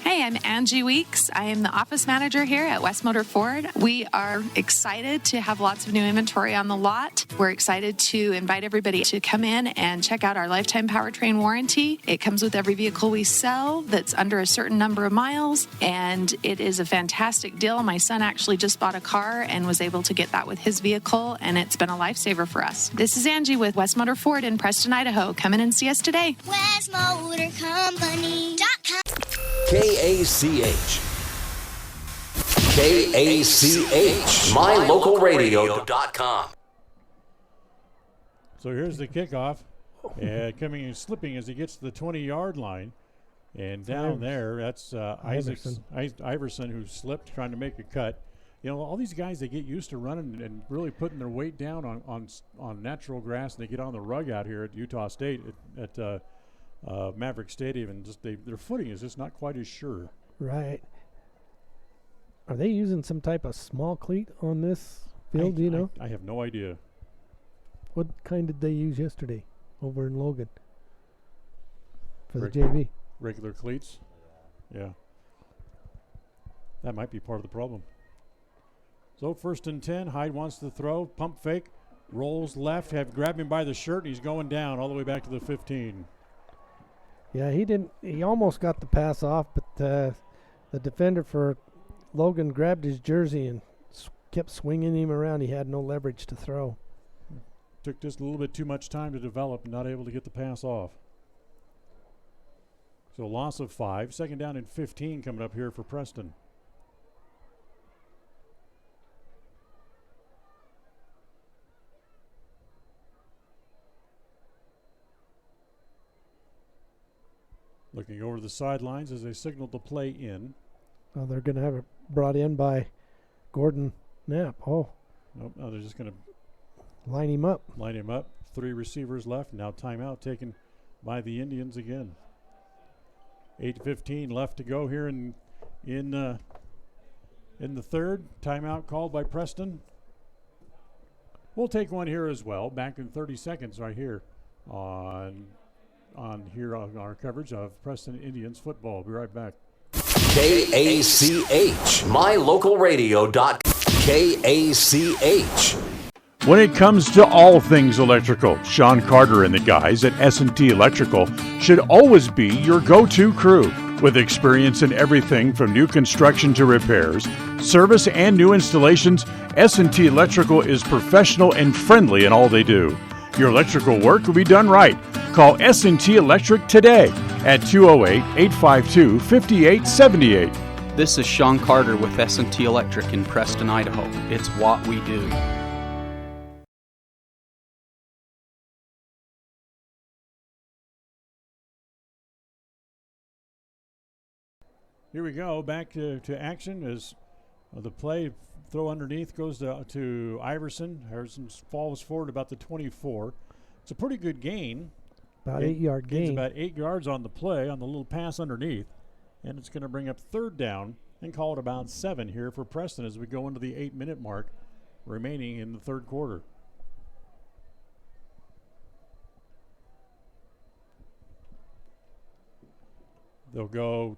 Hey, I'm Angie Weeks. I am the office manager here at West Motor Ford. We are excited to have lots of new inventory on the lot. We're excited to invite everybody to come in and check out our lifetime powertrain warranty. It comes with every vehicle we sell that's under a certain number of miles, and it is a fantastic deal. My son actually just bought a car and was able to get that with his vehicle, and it's been a lifesaver for us. This is Angie with West Motor Ford in Preston, Idaho. Come in and see us today. WestMotorCompany.com. KACH. KACH, mylocalradio.com. So here's the kickoff. Coming and slipping as he gets to the 20-yard line. And down there, that's Iverson who slipped, trying to make a cut. You know, all these guys, they get used to running and really putting their weight down on natural grass, and they get on the rug out here at Utah State at Maverik Stadium, and just their footing is just not quite as sure. Right. Are they using some type of small cleat on this field? Do you know? I have no idea. What kind did they use yesterday over in Logan for the JV? Regular cleats? Yeah. That might be part of the problem. So first and 10, Hyde wants to throw, pump fake, rolls left, grab him by the shirt, and he's going down all the way back to the 15. Yeah, he almost got the pass off, but the defender for Logan grabbed his jersey and kept swinging him around. He had no leverage to throw. Took just a little bit too much time to develop and not able to get the pass off. So loss of 5. Second down and 15 coming up here for Preston. Looking over the sidelines as they signal the play in. Oh, they're going to have it brought in by Gordon Knapp. Oh. Nope, no, they're just going to line him up. 3 receivers left. Now timeout taken by the Indians again. 8:15 left to go here in the third. Timeout called by Preston. We'll take one here as well. Back in 30 seconds right here on our coverage of Preston Indians football. Be right back. KACH, mylocalradio.com. KACH. When it comes to all things electrical, Sean Carter and the guys at S&T Electrical should always be your go-to crew. With experience in everything from new construction to repairs, service, and new installations, S&T Electrical is professional and friendly in all they do. Your electrical work will be done right. Call S&T Electric today at 208-852-5878. This is Sean Carter with S&T Electric in Preston, Idaho. It's what we do. Here we go, back to action as the play, throw underneath, goes to Iverson. Iverson falls forward about the 24. It's a pretty good gain. About 8-yard gain. Gains about 8 yards on the play, on the little pass underneath. And it's going to bring up third down and call it about 7 here for Preston as we go into the 8-minute mark remaining in the third quarter. They'll go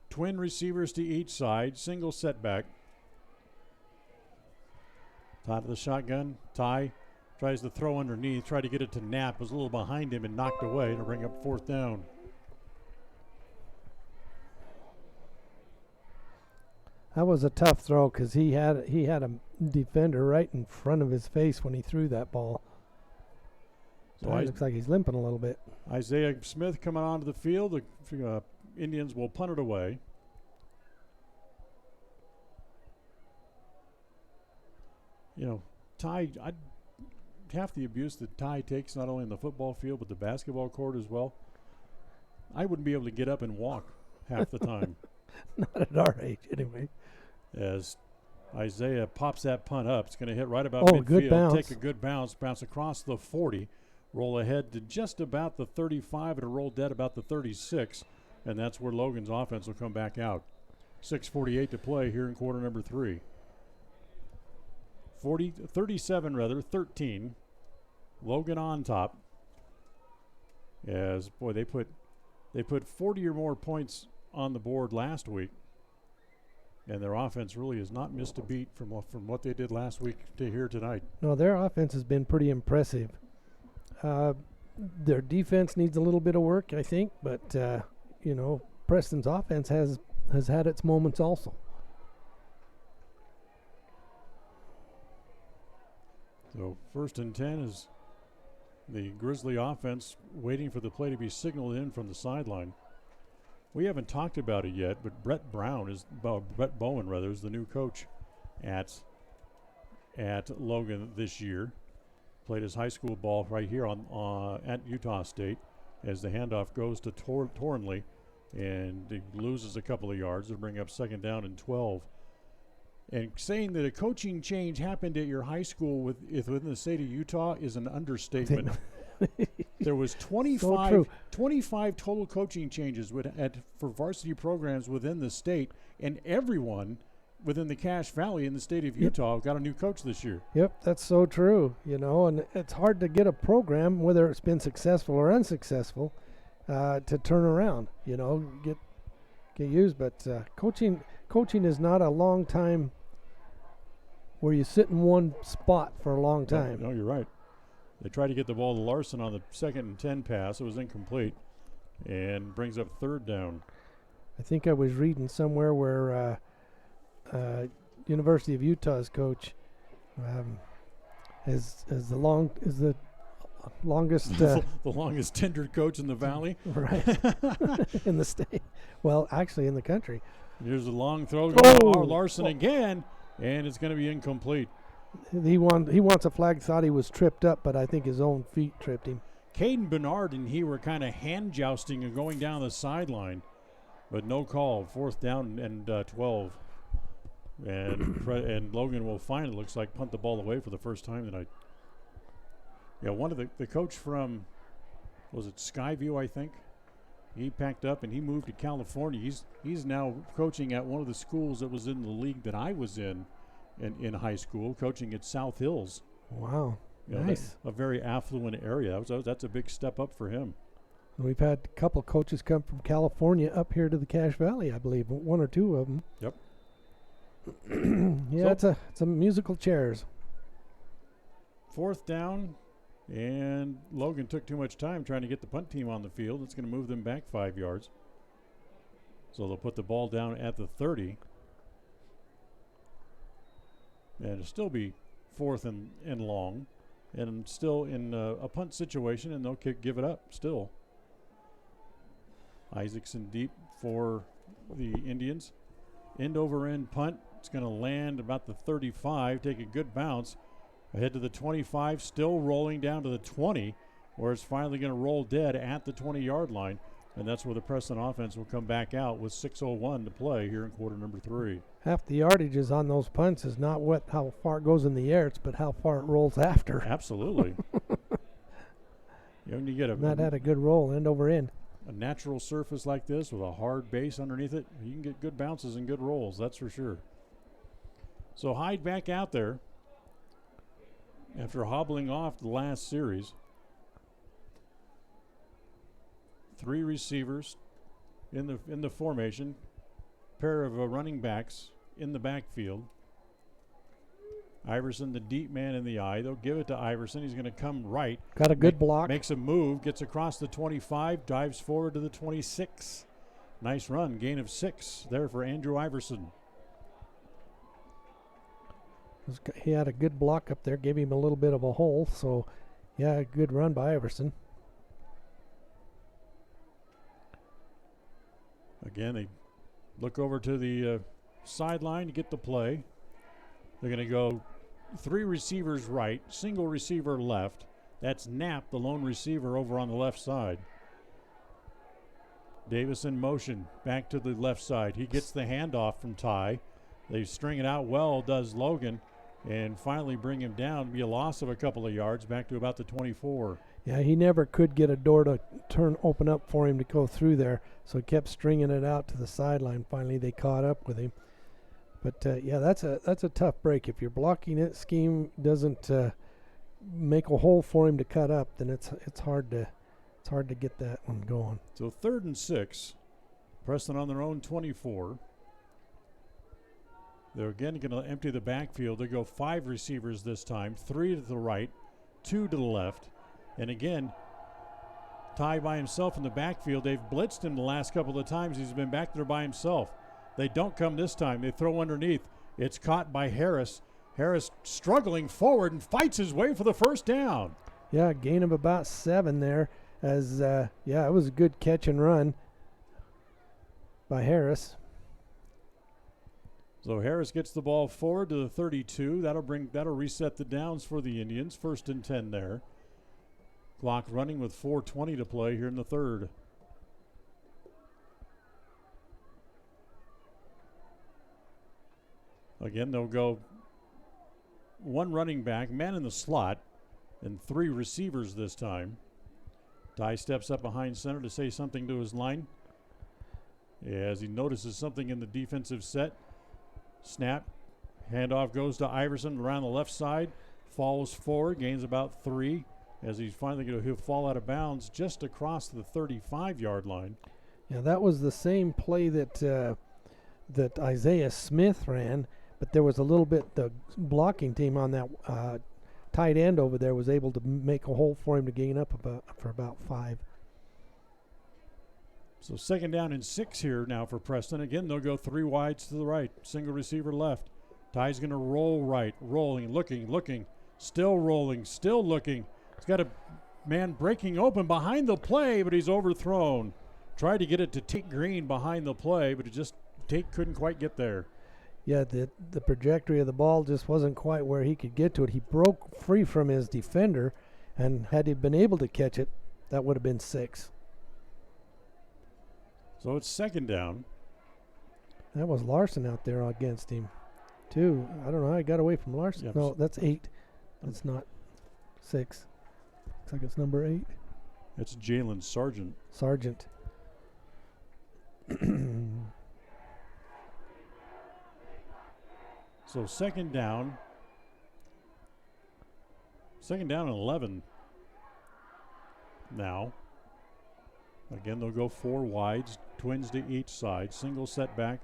twin receivers to each side, single setback. Top of the shotgun, Ty tries to throw underneath, tried to get it to Knapp, was a little behind him and knocked away to bring up fourth down. That was a tough throw because he had a defender right in front of his face when he threw that ball. So it looks like he's limping a little bit. Isaiah Smith coming onto the field. The Indians will punt it away. You know, Ty, half the abuse that Ty takes not only in the football field but the basketball court as well, I wouldn't be able to get up and walk half the time. Not at our age, anyway. As Isaiah pops that punt up, it's going to hit right about midfield. Good bounce. Take a good bounce across the 40, roll ahead to just about the 35, and roll dead about the 36, and that's where Logan's offense will come back out. 6:48 to play here in quarter number 3. 13. Logan on top. As boy, they put 40 or more points on the board last week, and their offense really has not missed a beat from what they did last week to here tonight. No, their offense has been pretty impressive. Their defense needs a little bit of work, I think, but Preston's offense has had its moments also. So 1st and 10 is the Grizzly offense waiting for the play to be signaled in from the sideline. We haven't talked about it yet, but Brett Bowen is the new coach at Logan this year. Played his high school ball right here at Utah State as the handoff goes to Tornley, and he loses a couple of yards to bring up 2nd down and 12. And saying that a coaching change happened at your high school within the state of Utah is an understatement. There was 25 total coaching changes for varsity programs within the state, and everyone within the Cache Valley in the state of Utah got a new coach this year. Yep, that's so true. And it's hard to get a program, whether it's been successful or unsuccessful, to turn around. Get used. But coaching is not a long time where you sit in one spot for a long time. No, you're right. They tried to get the ball to Larson on the 2nd and 10 pass. It was incomplete and brings up 3rd down. I think I was reading somewhere where University of Utah's coach is the longest the longest tenured coach in the valley. Right. In the state. Well, actually in the country. Here's a long throw to Larson again, and it's going to be incomplete. He wants a flag. Thought he was tripped up, but I think his own feet tripped him. Caden Bernard and he were kind of hand jousting and going down the sideline, but no call. 4th down and 12. And Logan will find it. Looks like punt the ball away for the first time tonight. Yeah, one of the coach from, was it Skyview, I think? He packed up and he moved to California. He's now coaching at one of the schools that was in the league that I was in high school, coaching at South Hills. Wow, nice. A very affluent area. That's a big step up for him. We've had a couple coaches come from California up here to the Cache Valley, I believe, 1 or 2 of them. Yep. Yeah, it's a musical chairs. 4th down, and Logan took too much time trying to get the punt team on the field. It's going to move them back 5 yards. So they'll put the ball down at the 30. And it'll still be 4th and long. and still in a punt situation, and they'll give it up still. Isaacson deep for the Indians. End over end punt. It's going to land about the 35, take a good bounce. Ahead to the 25, still rolling down to the 20, where it's finally going to roll dead at the 20-yard line. And that's where the Preston offense will come back out with 6:01 to play here in quarter number 3. Half the yardages on those punts is not how far it goes in the air, it's but how far it rolls after. Absolutely. When you get that had a good roll, end over end. A natural surface like this with a hard base underneath it, you can get good bounces and good rolls, that's for sure. So Hyde back out there after hobbling off the last series. 3 receivers in the formation, pair of running backs in the backfield. Iverson, the deep man in the eye. They'll give it to Iverson. He's going to come right. Got a good block. Makes a move, gets across the 25, dives forward to the 26. Nice run, gain of 6 there for Andrew Iverson. He had a good block up there, gave him a little bit of a hole. So, yeah, good run by Iverson. Again, they look over to the sideline to get the play. They're going to go 3 receivers right, single receiver left. That's Knapp, the lone receiver, over on the left side. Davis in motion, back to the left side. He gets the handoff from Ty. They string it out well, does Logan, and finally bring him down. Be a loss of a couple of yards, back to about the 24. Yeah, he never could get a door to open up for him to go through there, so he kept stringing it out to the sideline. Finally, they caught up with him. But yeah, that's a tough break. If your blocking it scheme doesn't make a hole for him to cut up, then it's hard to get that one going. So 3rd and 6, Preston on their own 24. They're again going to empty the backfield. They go 5 receivers this time, 3 to the right, 2 to the left. And again, Ty by himself in the backfield. They've blitzed him the last couple of times. He's been back there by himself. They don't come this time. They throw underneath. It's caught by Harris. Harris struggling forward and fights his way for the first down. Yeah, gain of about 7 there. As it was a good catch and run by Harris. So Harris gets the ball forward to the 32. That'll reset the downs for the Indians. 1st and 10 there. Clock running with 4:20 to play here in the 3rd. Again, they'll go 1 running back, man in the slot, and 3 receivers this time. Ty steps up behind center to say something to his line as he notices something in the defensive set. Snap, handoff goes to Iverson around the left side, falls forward, gains about 3 as he's finally he'll fall out of bounds just across the 35-yard line. Yeah, that was the same play that Isaiah Smith ran, but there was a little bit, the blocking team on that tight end over there was able to make a hole for him to gain up for about 5. So 2nd down and 6 here now for Preston. Again, they'll go 3 wides to the right, single receiver left. Ty's going to roll right, rolling, looking, still rolling, still looking. He's got a man breaking open behind the play, but he's overthrown. Tried to get it to Tate Green behind the play, but Tate couldn't quite get there. Yeah, the trajectory of the ball just wasn't quite where he could get to it. He broke free from his defender, and had he been able to catch it, that would have been 6. So it's 2nd down. That was Larson out there against him, too. I don't know how he got away from Larson. Yep. No, that's 8. That's not 6. Looks like it's number 8. It's Jalen Sargent. Sargent. So 2nd down. 2nd down and 11 now. Again, they'll go 4 wides, twins to each side, single setback.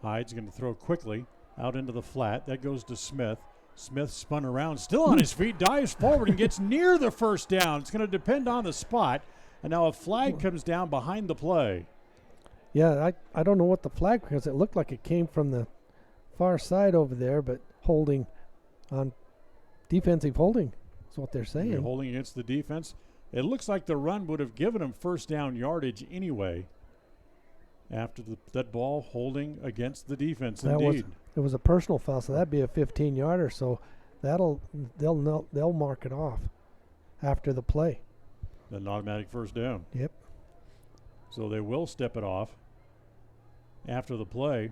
Hyde's going to throw quickly out into the flat. That goes to Smith. Smith spun around, still on his feet, dives forward and gets near the first down. It's going to depend on the spot. And now a flag comes down behind the play. Yeah, I don't know what the flag, because it looked like it came from the far side over there, but holding on defensive holding. That's what they're saying. They're holding against the defense. It looks like the run would have given them first down yardage anyway. After that ball holding against the defense, indeed. It was a personal foul, so that'd be a 15-yarder. So they'll mark it off after the play. An automatic first down. Yep. So they will step it off after the play.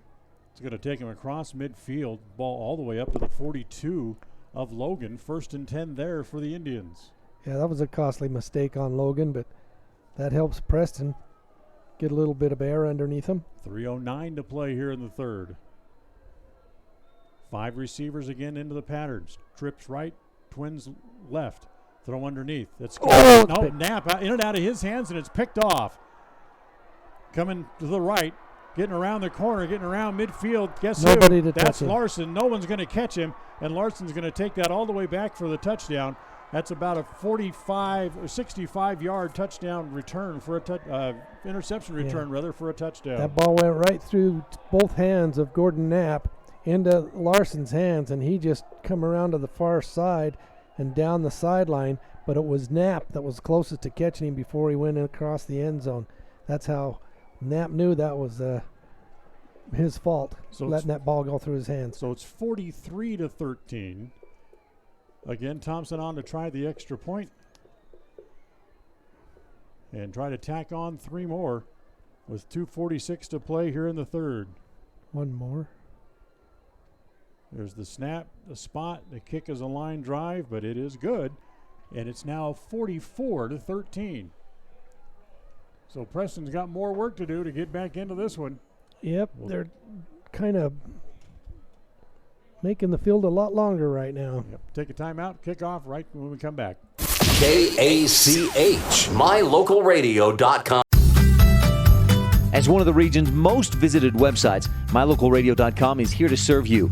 It's going to take him across midfield, ball all the way up to the 42 of Logan. 1st and 10 there for the Indians. Yeah, that was a costly mistake on Logan, but that helps Preston get a little bit of air underneath him. 3:09 to play here in the third. 5 receivers again into the patterns. Trips right, Twins left. Throw underneath. That's Knapp in and out of his hands, and it's picked off. Coming to the right, getting around the corner, getting around midfield. Guess Nobody who? to That's touch him. Larson. No one's going to catch him, and Larson's going to take that all the way back for the touchdown. That's about a 45 or 65-yard touchdown return for a interception return, rather, for a touchdown. That ball went right through both hands of Gordon Knapp into Larson's hands, and he just come around to the far side and down the sideline, but it was Knapp that was closest to catching him before he went across the end zone. That's how Knapp knew that was his fault, letting that ball go through his hands. So it's 43-13. Again, Thompson on to try the extra point and try to tack on 3 more with 2:46 to play here in the third. 1 more. There's the snap, the spot. The kick is a line drive, but it is good. And it's now 44-13. So Preston's got more work to do to get back into this one. Yep, they're kind of making the field a lot longer right now. Yep. Take a timeout, kick off right when we come back. KACH, mylocalradio.com. As one of the region's most visited websites, mylocalradio.com is here to serve you.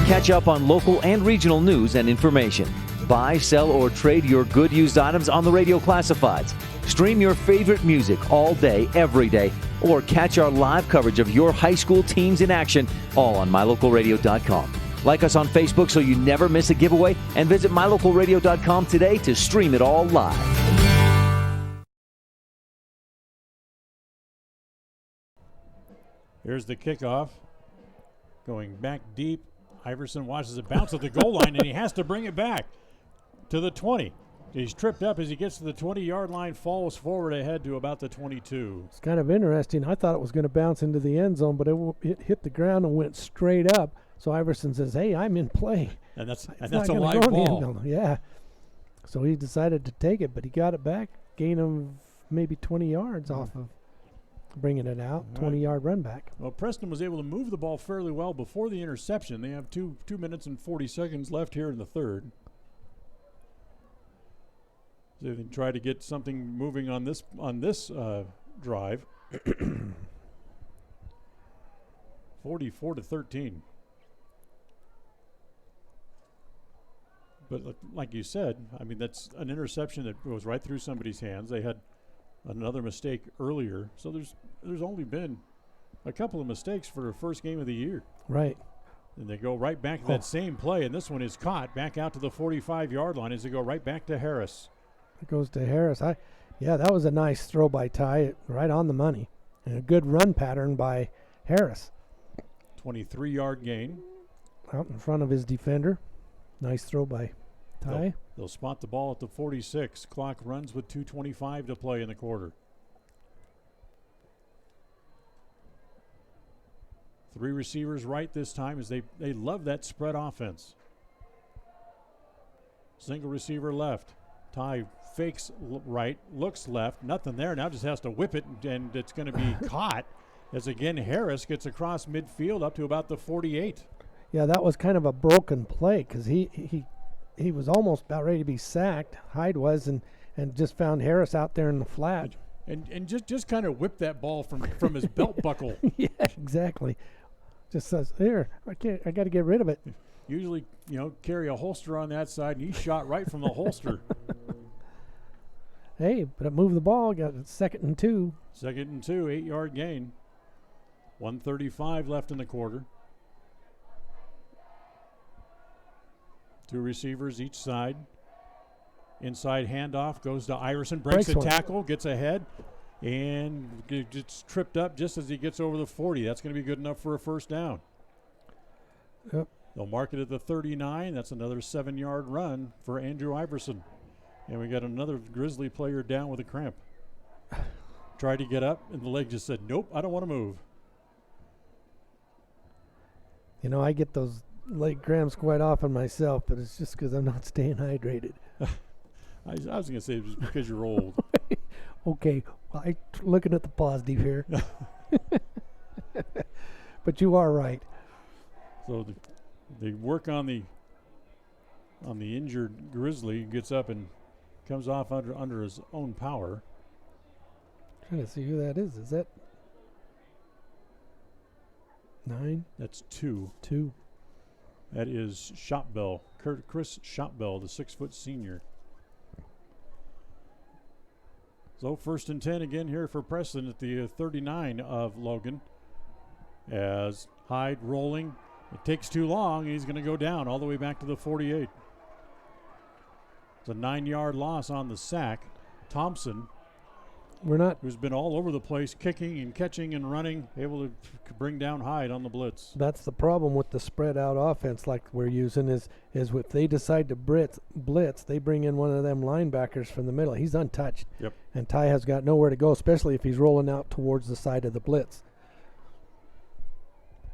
Catch up on local and regional news and information. Buy, sell, or trade your good used items on the radio classifieds. Stream your favorite music all day, every day, or catch our live coverage of your high school teams in action, all on mylocalradio.com. Like us on Facebook so you never miss a giveaway, and visit mylocalradio.com today to stream it all live. Here's the kickoff. Going back deep. Iverson watches it bounce at the goal line, and he has to bring it back to the 20. He's tripped up as he gets to the 20-yard line, falls forward ahead to about the 22. It's kind of interesting. I thought it was going to bounce into the end zone, but it hit the ground and went straight up. So Iverson says, "Hey, I'm in play." And that's not a gonna live go in the end ball. zone. Yeah. So he decided to take it, but he got it back, gain him maybe 20 yards off of bringing it out, 20-yard run back. Well, Preston was able to move the ball fairly well before the interception. They have 2 minutes and 40 seconds left here in the third. So they try to get something moving on this drive. 44-13. But like you said, I mean, that's an interception that goes right through somebody's hands. They had another mistake earlier, so there's only been a couple of mistakes for the first game of the year. Right. And they go right back to that same play, and this one is caught back out to the 45-yard line as they go right back to Harris. It goes to Harris. Yeah, that was a nice throw by Ty, right on the money, and a good run pattern by Harris. 23-yard gain. Out in front of his defender. Nice throw by Ty. They'll spot the ball at the 46. Clock runs with 2:25 to play in the quarter. 3 receivers right this time as they love that spread offense. Single receiver left. Ty fakes right, looks left, nothing there. Now just has to whip it, and it's going to be caught as again Harris gets across midfield up to about the 48. Yeah, that was kind of a broken play because he was almost about ready to be sacked. Hyde was, and just found Harris out there in the flat. And just kind of whipped that ball from his belt buckle. Yeah, exactly. Just says, here, I got to get rid of it. Usually, carry a holster on that side, and he shot right from the holster. Hey, but it moved the ball. Got it 2nd and 2. 2nd and 2, 8-yard gain. 1:35 left in the quarter. Two receivers each side. Inside handoff goes to Iverson, breaks a tackle, gets ahead, and gets tripped up just as he gets over the 40. That's going to be good enough for a first down. Yep. They'll mark it at the 39. That's another 7-yard run for Andrew Iverson. And we got another Grizzly player down with a cramp. Tried to get up, and the leg just said, nope, I don't want to move. You know, I get those leg cramps quite often myself, but it's just because I'm not staying hydrated. I was going to say it was because you're old. Okay, well, I'm looking at the positive here. But you are right. So they work on the injured Grizzly, gets up and comes off under his own power. Trying to see who that is. Is that 9? That's 2. 2. That is Shopbell, Chris Shopbell, the 6-foot senior. So 1st and 10 again here for Preston at the 39 of Logan. As Hyde rolling, it takes too long. He's going to go down all the way back to the 48. It's a 9-yard loss on the sack. Thompson, who's been all over the place, kicking and catching and running, able to bring down Hyde on the blitz. That's the problem with the spread out offense like we're using is if they decide to blitz, they bring in one of them linebackers from the middle. He's untouched. Yep. And Ty has got nowhere to go, especially if he's rolling out towards the side of the blitz.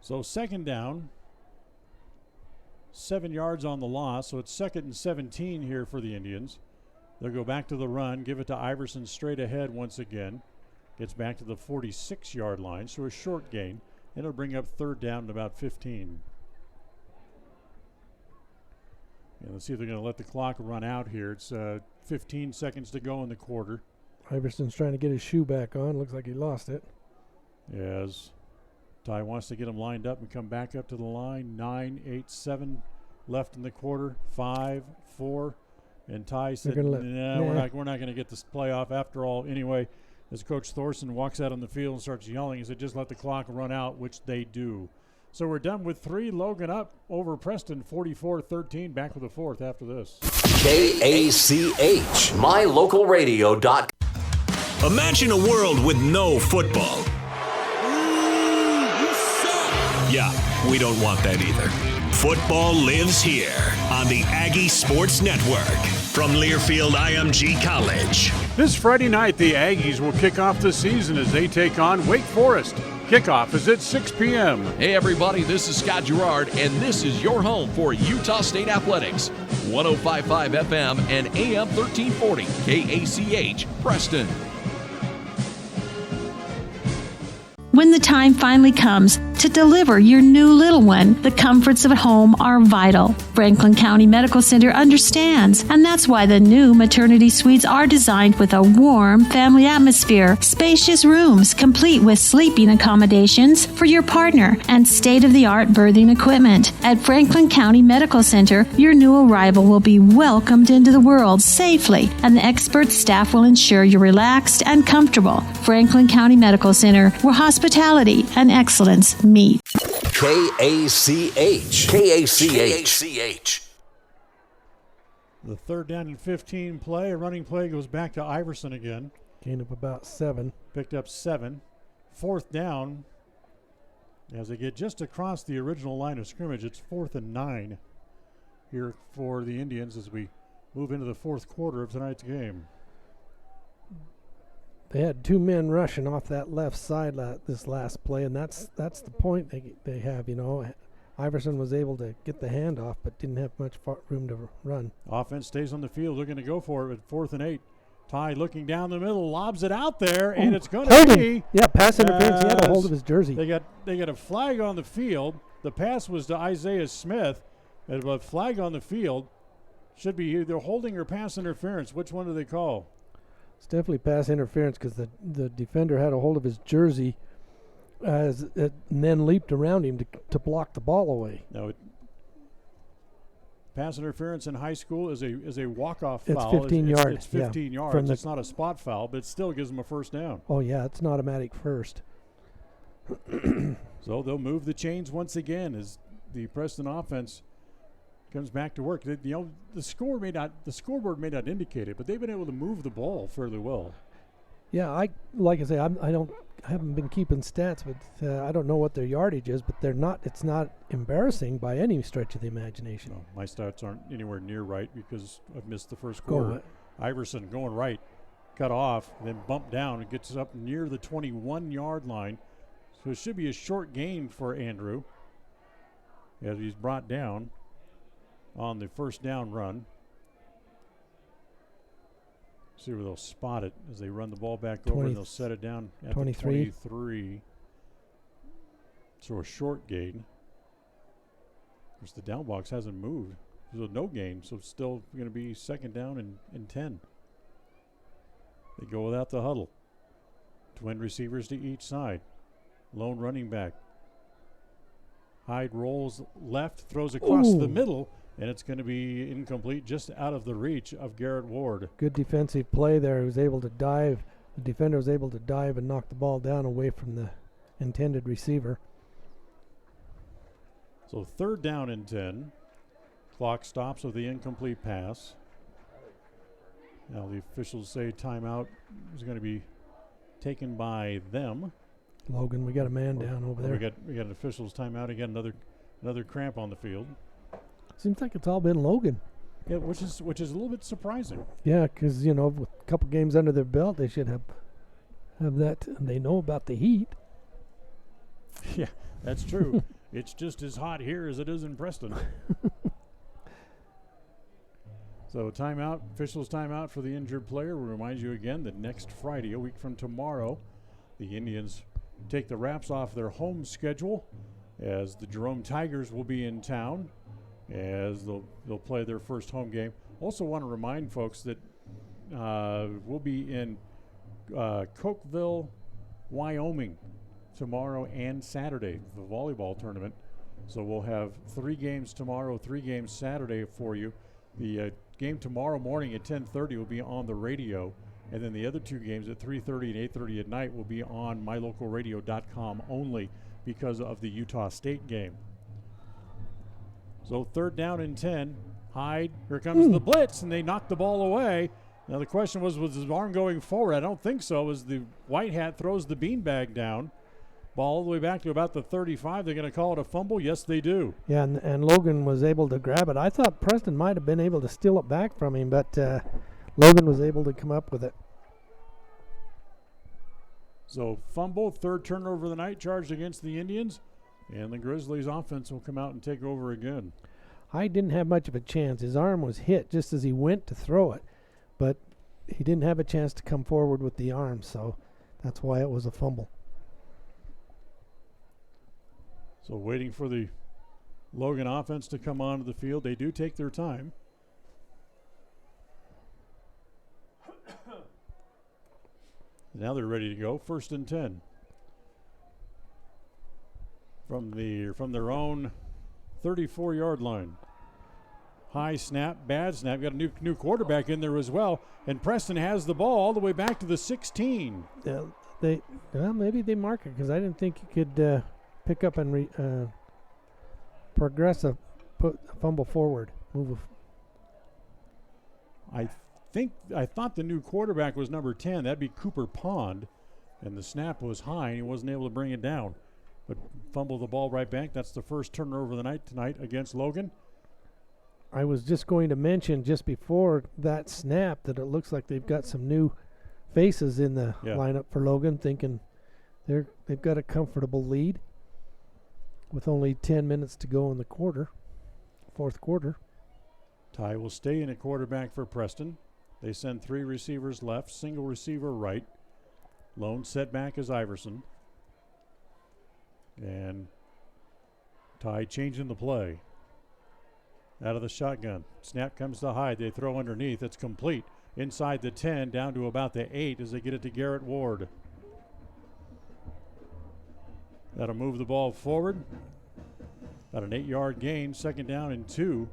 So 2nd down, 7 yards on the loss, so it's 2nd and 17 here for the Indians. They'll go back to the run, give it to Iverson straight ahead once again. Gets back to the 46-yard line, so a short gain. It'll bring up 3rd down at about 15. And let's see if they're going to let the clock run out here. It's 15 seconds to go in the quarter. Iverson's trying to get his shoe back on. Looks like he lost it. As Ty wants to get him lined up and come back up to the line. 9, 8, 7 left in the quarter. 5, 4. And Ty said, we're not going to get this playoff after all anyway. As Coach Thorson walks out on the field and starts yelling, he said, just let the clock run out, which they do. So we're done with 3. Logan up over Preston, 44-13. Back with the 4th after this. KACH, mylocalradio.com. Imagine a world with no football. Yeah, we don't want that either. Football lives here on the Aggie Sports Network from Learfield IMG College. This Friday night, the Aggies will kick off the season as they take on Wake Forest. Kickoff is at 6 p.m. Hey, everybody, this is Scott Girard, and this is your home for Utah State Athletics. 105.5 FM and AM 1340, KACH, Preston. When the time finally comes to deliver your new little one, the comforts of home are vital. Franklin County Medical Center understands, and that's why the new maternity suites are designed with a warm family atmosphere, spacious rooms complete with sleeping accommodations for your partner, and state-of-the-art birthing equipment. At Franklin County Medical Center, your new arrival will be welcomed into the world safely, and the expert staff will ensure you're relaxed and comfortable. Franklin County Medical Center, where hospitality and excellence meet. KACH. The 3rd down and 15 play. A running play goes back to Iverson again. Gain of about 7. Picked up 7. 4th down. As they get just across the original line of scrimmage, it's 4th and 9 here for the Indians as we move into the 4th quarter of tonight's game. They had 2 men rushing off that left side this last play, and that's the point they have, you know. Iverson was able to get the handoff, but didn't have much room to run. Offense stays on the field. They're going to go for it at 4th and 8. Ty looking down the middle, lobs it out there, and it's going to be. Yeah, pass interference. He had a hold of his jersey. They got a flag on the field. The pass was to Isaiah Smith. And a flag on the field should be either holding or pass interference. Which one do they call? It's definitely pass interference because the defender had a hold of his jersey and then leaped around him to block the ball away. No, pass interference in high school is a walk-off it's foul. 15 yards. It's 15 yards. It's not a spot foul, but it still gives them a first down. Oh, yeah, it's an automatic first. So they'll move the chains once again as the Preston offense comes back to work. The scoreboard may not indicate it, but they've been able to move the ball fairly well. Yeah, I haven't been keeping stats, but I don't know what their yardage is, but it's not embarrassing by any stretch of the imagination. No, my stats aren't anywhere near right because I've missed the first quarter. Iverson going right, cut off, then bumped down and gets up near the 21-yard line. So it should be a short gain for Andrew as he's brought down on the first down run. See where they'll spot it as they run the ball back over and they'll set it down at 23. The 23. So a short gain. Of course, the down box hasn't moved. So no gain. So it's still going to be second down and 10. They go without the huddle. Twin receivers to each side. Lone running back. Hyde rolls left, throws across the middle, and it's going to be incomplete, just out of the reach of Garrett Ward. Good defensive play there. He was able to dive. The defender was able to dive and knock the ball down away from the intended receiver. So third down and 10. Clock stops with the incomplete pass. Now the officials say timeout is going to be taken by them. Logan, we got a man down over there. We got an officials timeout again. Another cramp on the field. Seems like it's all been Logan. Yeah, which is a little bit surprising. Yeah, because with a couple games under their belt, they should have that. And they know about the heat. Yeah, that's true. It's just as hot here as it is in Preston. So timeout, officials timeout for the injured player. We'll remind you again that next Friday, a week from tomorrow, the Indians take the wraps off their home schedule as the Jerome Tigers will be in town as they'll play their first home game. Also want to remind folks that we'll be in Cokeville, Wyoming tomorrow and Saturday, the volleyball tournament. So we'll have 3 games tomorrow, 3 games Saturday for you. The game tomorrow morning at 10:30 will be on the radio. And then the other 2 games at 3:30 and 8:30 at night will be on mylocalradio.com only because of the Utah State game. So third down and 10. Hyde, here comes the blitz, and they knock the ball away. Now the question was his arm going forward? I don't think so, as the white hat throws the beanbag down. Ball all the way back to about the 35. They're going to call it a fumble? Yes, they do. Yeah, and Logan was able to grab it. I thought Preston might have been able to steal it back from him, but Logan was able to come up with it. So fumble, third turnover of the night charged against the Indians, and the Grizzlies offense will come out and take over again. Hyde didn't have much of a chance. His arm was hit just as he went to throw it, but he didn't have a chance to come forward with the arm, so that's why it was a fumble. So waiting for the Logan offense to come onto the field. They do take their time. Now they're ready to go. First and 10. From their own 34-yard line. High snap, bad snap. Got a new quarterback in there as well. And Preston has the ball all the way back to the 16. Maybe they mark it because I didn't think you could pick up and progress put a fumble forward. I thought the new quarterback was number 10. That'd be Cooper Pond. And the snap was high, and he wasn't able to bring it down. But fumbled the ball right back. That's the first turnover of the night tonight against Logan. I was just going to mention just before that snap that it looks like they've got some new faces in the lineup for Logan, thinking they've got a comfortable lead with only 10 minutes to go in the fourth quarter. Ty will stay in at quarterback for Preston. They send 3 receivers left, single receiver right. Lone setback is Iverson. And Ty changing the play. Out of the shotgun. Snap comes to Hyde. They throw underneath. It's complete. Inside the 10, down to about the 8 as they get it to Garrett Ward. That'll move the ball forward. About an 8-yard gain. Second down and 2.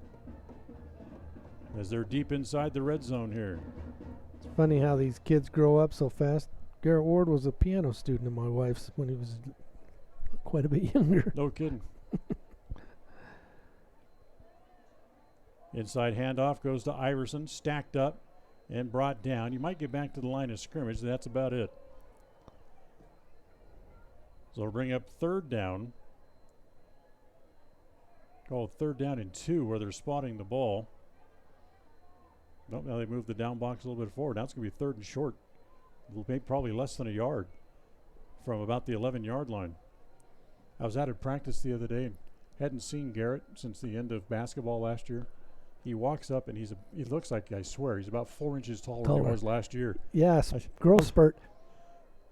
As they're deep inside the red zone here. It's funny how these kids grow up so fast. Garrett Ward was a piano student of my wife's when he was quite a bit younger. No kidding. Inside handoff goes to Iverson, stacked up and brought down. You might get back to the line of scrimmage. That's about it. So it'll bring up third down. Call it 3rd down and 2 where they're spotting the ball. Nope, now they moved the down box a little bit forward. Now it's going to be 3rd and short. Probably less than a yard from about the 11-yard line. I was out at practice the other day and hadn't seen Garrett since the end of basketball last year. He walks up and he looks like, I swear, he's about 4 inches taller than he was last year. Yes, growth spurt.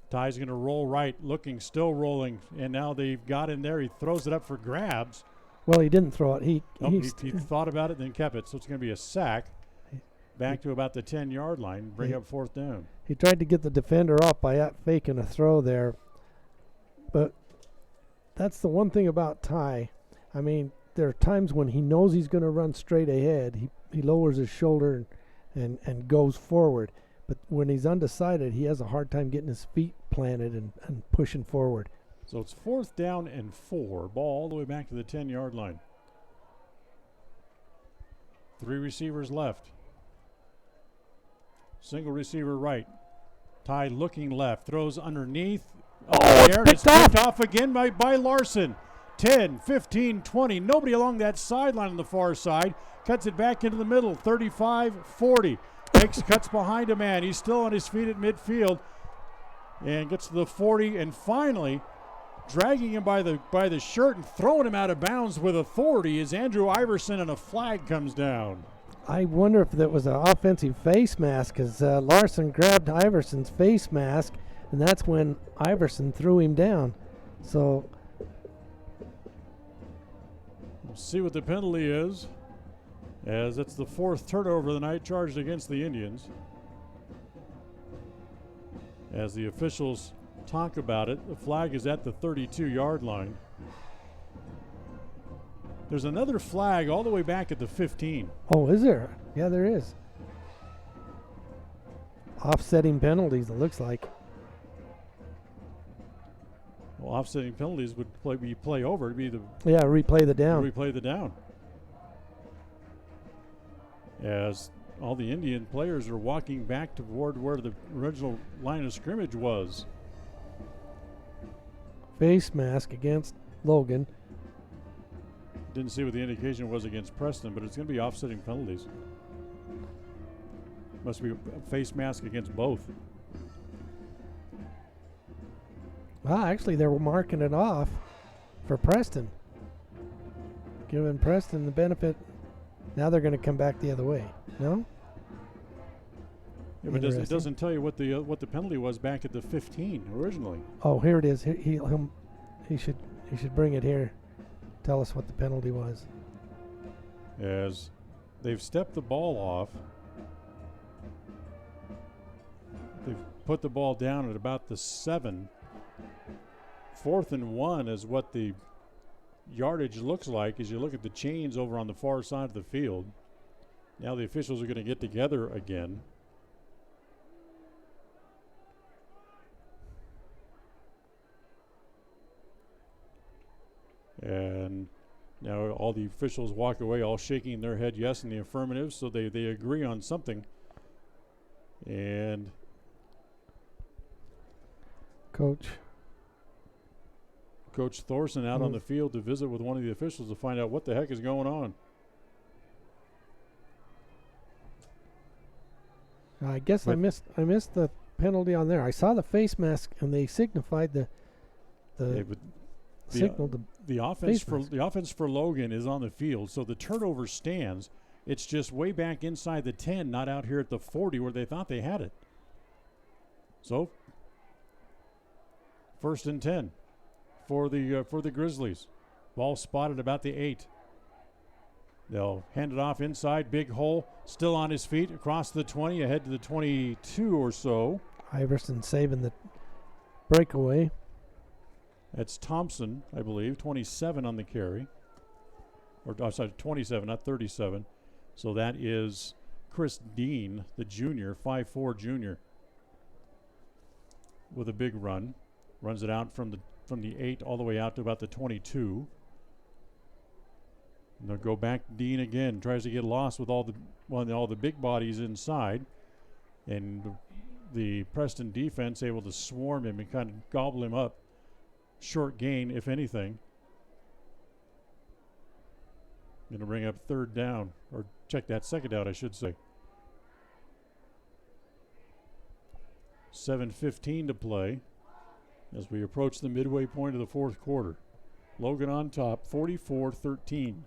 Ty's going to roll right, still rolling, and now they've got in there. He throws it up for grabs. Well, he didn't throw it. He thought about it and then kept it. So it's going to be a sack back to about the 10-yard line, bring up 4th down. He tried to get the defender up by faking a throw there. But that's the one thing about Ty. I mean, there are times when he knows he's going to run straight ahead. He lowers his shoulder and goes forward. But when he's undecided, he has a hard time getting his feet planted and pushing forward. So it's 4th down and 4. Ball all the way back to the 10-yard line. 3 receivers left. Single receiver right. Ty looking left. Throws underneath. It's picked off again by Larson. 10, 15, 20. Nobody along that sideline on the far side. Cuts it back into the middle. 35, 40. Cuts behind a man. He's still on his feet at midfield. And gets to the 40. And finally, dragging him by the shirt and throwing him out of bounds with authority is Andrew Iverson, and a flag comes down. I wonder if that was an offensive face mask, because Larson grabbed Iverson's face mask, and that's when Iverson threw him down. So we'll see what the penalty is, as it's the 4th turnover of the night charged against the Indians. As the officials talk about it, the flag is at the 32-yard line. There's another flag all the way back at the 15. Oh, is there? Yeah, there is. Offsetting penalties, it looks like. Well, offsetting penalties would be play over. It'd be replay the down. Replay the down. As all the Indian players are walking back toward where the original line of scrimmage was. Face mask against Logan. Didn't see what the indication was against Preston, but it's going to be offsetting penalties. Must be a face mask against both. Well, actually, they were marking it off for Preston. Giving Preston the benefit. Now they're going to come back the other way. No? Yeah, but it doesn't tell you what the penalty was back at the 15 originally. Oh, here it is. He should bring it here. Tell us what the penalty was. As they've stepped the ball off. They've put the ball down at about the 7. 4th and 1 is what the yardage looks like as you look at the chains over on the far side of the field. Now the officials are going to get together again. And now all the officials walk away, all shaking their head yes in the affirmative, so they agree on something. And Coach Thorson out on the field to visit with one of the officials to find out what the heck is going on. I guess I missed the penalty on there. I saw the face mask, and they signified the offense for Logan is on the field, so the turnover stands. It's just way back inside the 10, not out here at the 40 where they thought they had it. So 1st and 10 for the Grizzlies. Ball spotted about the 8. They'll hand it off inside, big hole, still on his feet, across the 20, ahead to the 22 or so. Iverson saving the breakaway. That's Thompson, I believe, 27 on the carry. Or, sorry, 27, not 37. So that is Chris Dean, the junior, 5'4" junior, with a big run. Runs it out from the 8 all the way out to about the 22. And they'll go back to Dean again. Tries to get lost with all the big bodies inside. And the Preston defense able to swarm him and kind of gobble him up. Short gain, if anything. Going to bring up third down. Or check that, second down, I should say. 7:15 to play as we approach the midway point of the fourth quarter. Logan on top, 44-13.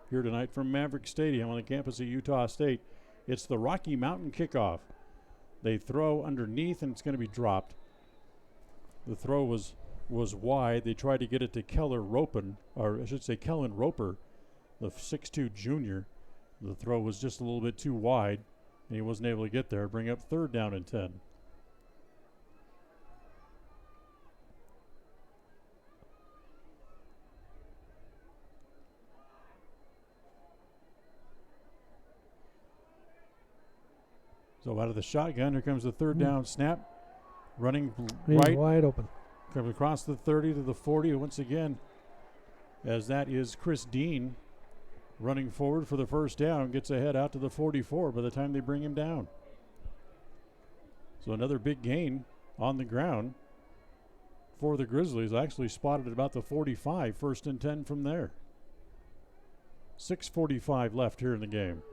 Here tonight from Maverik Stadium on the campus of Utah State. It's the Rocky Mountain kickoff. They throw underneath and it's going to be dropped. The throw was wide. They tried to get it to Kellen Roper, the 6'2 junior. The throw was just a little bit too wide and he wasn't able to get there. Bring up third down and 10. So out of the shotgun, here comes the third down snap. Running right. Wide open. Comes across the 30 to the 40 once again, as that is Chris Dean running forward for the first down. Gets ahead out to the 44 by the time they bring him down. So another big gain on the ground for the Grizzlies. Actually spotted at about the 45. First and 10 from there. 6:45 left here in the game.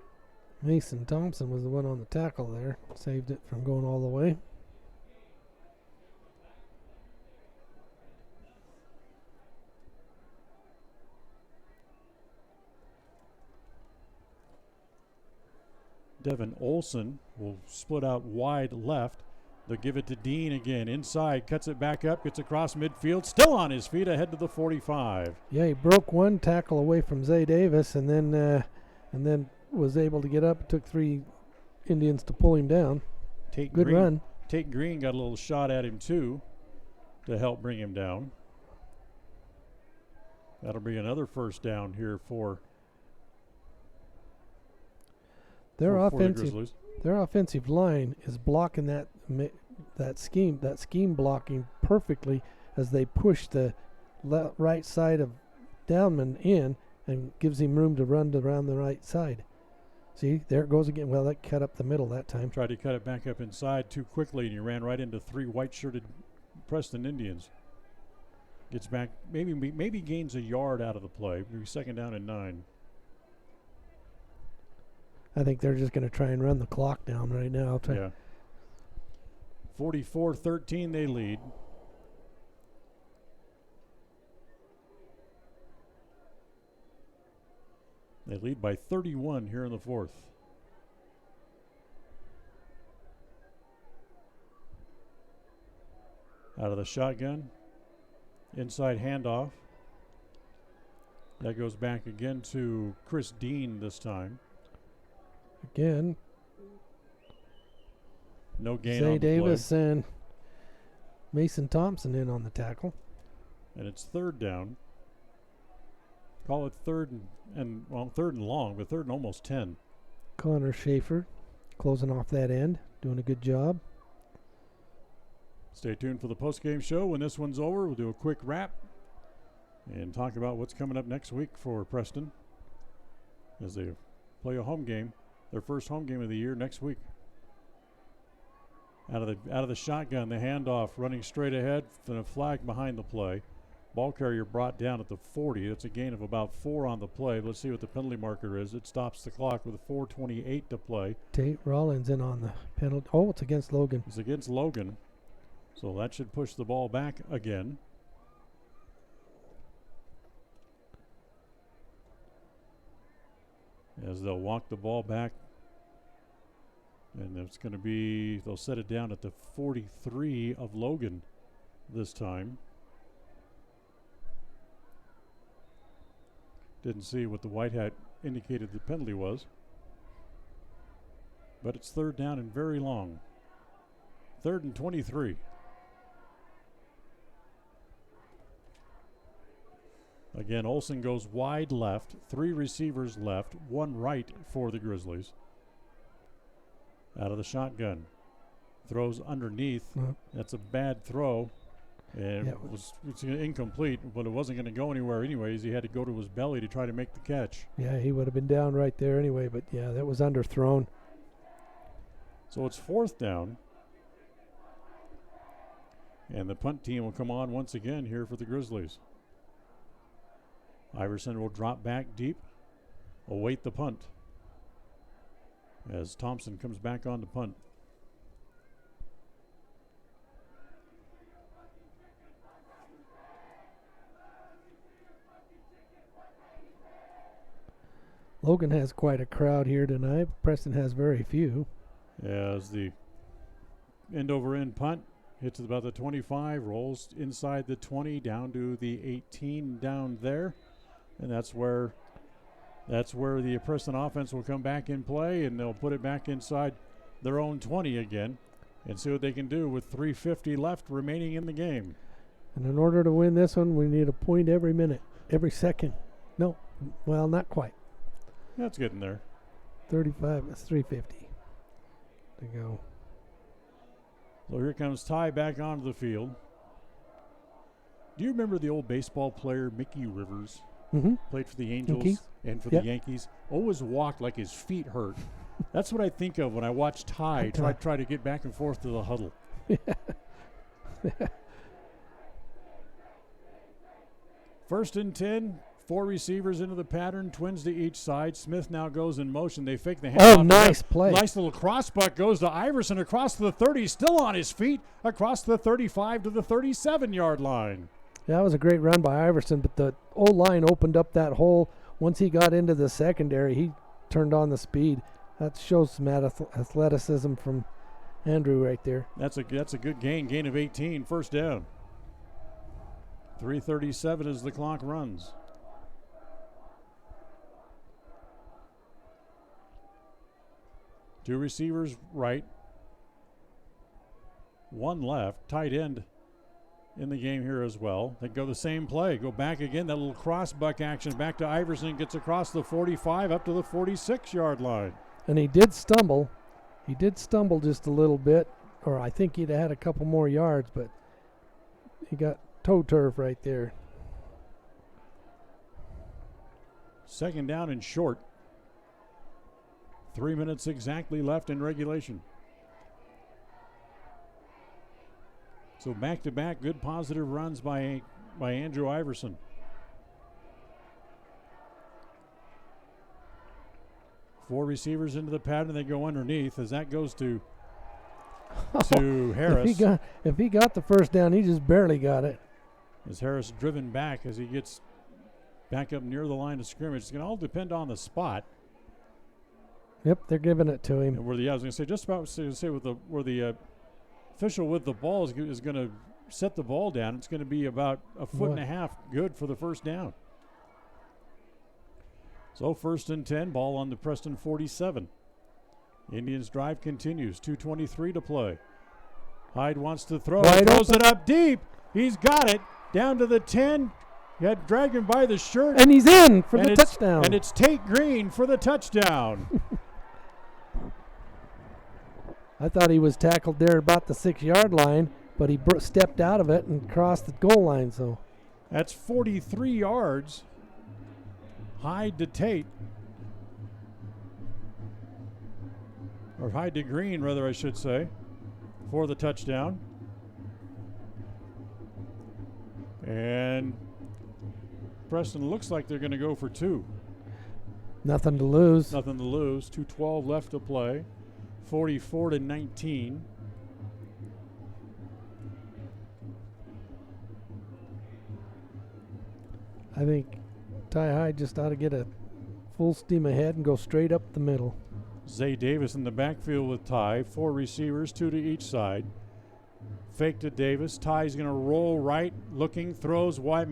Mason Thompson was the one on the tackle there. Saved it from going all the way. Devin Olson will split out wide left. They'll give it to Dean again. Inside, cuts it back up, gets across midfield. Still on his feet ahead to the 45. Yeah, he broke one tackle away from Zay Davis and then was able to get up. It took 3 Indians to pull him down. Good run. Tate Green got a little shot at him too to help bring him down. That'll be another first down here for their Grizzlies. Their offensive line is blocking that scheme blocking perfectly as they push the right side of Downman in and gives him room to run around the right side. See, there it goes again. Well, that cut up the middle that time. Tried to cut it back up inside too quickly, and he ran right into 3 white-shirted Preston Indians. Gets back, maybe gains a yard out of the play. Maybe second down and 9. I think they're just going to try and run the clock down right now. Yeah. 44-13 they lead. They lead by 31 here in the fourth. Out of the shotgun. Inside handoff. That goes back again to Chris Dean this time. Again. No gain Zay on the Davis play. and Mason Thompson in on the tackle. And it's third down. Call it third and long, but third and almost 10. Connor Schaefer closing off that end, doing a good job. Stay tuned for the post-game show. When this one's over, we'll do a quick wrap and talk about what's coming up next week for Preston as they play a home game, their first home game of the year next week. Out of the shotgun, the handoff, running straight ahead, and a flag behind the play. Ball carrier brought down at the 40. That's a gain of about 4 on the play. Let's see what the penalty marker is. It stops the clock with 4:28 to play. Tate Rollins in on the penalty. Oh, it's against Logan. It's against Logan. So that should push the ball back again. As they'll walk the ball back. And it's going to be, they'll set it down at the 43 of Logan this time. Didn't see what the white hat indicated the penalty was. But it's third down and very long. 3rd and 23. Again, Olsen goes wide left. 3 receivers left. 1 right for the Grizzlies. Out of the shotgun. Throws underneath. That's a bad throw. And Yeah. it's incomplete, but it wasn't going to go anywhere anyways. He had to go to his belly to try to make the catch. Yeah, he would have been down right there anyway, but yeah, that was underthrown. So it's 4th down. And the punt team will come on once again here for the Grizzlies. Iverson will drop back deep, await the punt, as Thompson comes back on to punt. Logan has quite a crowd here tonight. Preston has very few. As the end-over-end punt hits about the 25, rolls inside the 20, down to the 18 down there. And that's where the Preston offense will come back in play, and they'll put it back inside their own 20 again and see what they can do with 3:50 left remaining in the game. And in order to win this one, we need a point every minute, every second. No, well, not quite. That's getting there. 35, that's 3:50 to go. So here comes Ty back onto the field. Do you remember the old baseball player Mickey Rivers? Mm-hmm. Played for the Angels Yankees? and for Yep. the Yankees. Always walked like his feet hurt. That's what I think of when I watch Ty try to get back and forth to the huddle. First and 10. 4 receivers into the pattern, twins to each side. Smith now goes in motion. They fake the handoff. Oh, nice play. Nice little cross buck goes to Iverson across to the 30, still on his feet, across the 35 to the 37-yard line. Yeah, that was a great run by Iverson, but the O-line opened up that hole. Once he got into the secondary, he turned on the speed. That shows some athleticism from Andrew right there. That's a good gain of 18, first down. 3:37 as the clock runs. Two receivers right, one left, tight end in the game here as well. They go the same play, go back again, that little cross buck action back to Iverson, gets across the 45 up to the 46-yard line. And he did stumble. He did stumble just a little bit, or I think he'd had a couple more yards, but he got toe turf right there. Second down and short. 3 minutes exactly left in regulation. So back-to-back good positive runs by Andrew Iverson. Four receivers into the pattern. They go underneath as that goes to Harris. If he got the first down, he just barely got it. As Harris driven back as he gets back up near the line of scrimmage. It's going to all depend on the spot. Yep, they're giving it to him. And I was going to say, just about to say where the official with the ball is going to set the ball down, it's going to be about a foot and a half good for the first down. So 1st and 10, ball on the Preston 47. Indians drive continues, 2:23 to play. Hyde wants to throw, throws it up deep. He's got it, down to the 10. He had dragged him by the shirt. And he's in for the touchdown. And it's Tate Green for the touchdown. I thought he was tackled there about the 6-yard line, but he stepped out of it and crossed the goal line. So that's 43 yards. Hyde to Tate. Or Hyde to Green, rather, I should say, for the touchdown. And Preston looks like they're going to go for 2. Nothing to lose. Nothing to lose. 2:12 left to play. 44-19. I think Ty Hyde just ought to get a full steam ahead and go straight up the middle. Zay Davis in the backfield with Ty. 4 receivers, 2 to each side. Fake to Davis. Ty's going to roll right, looking, throws, wide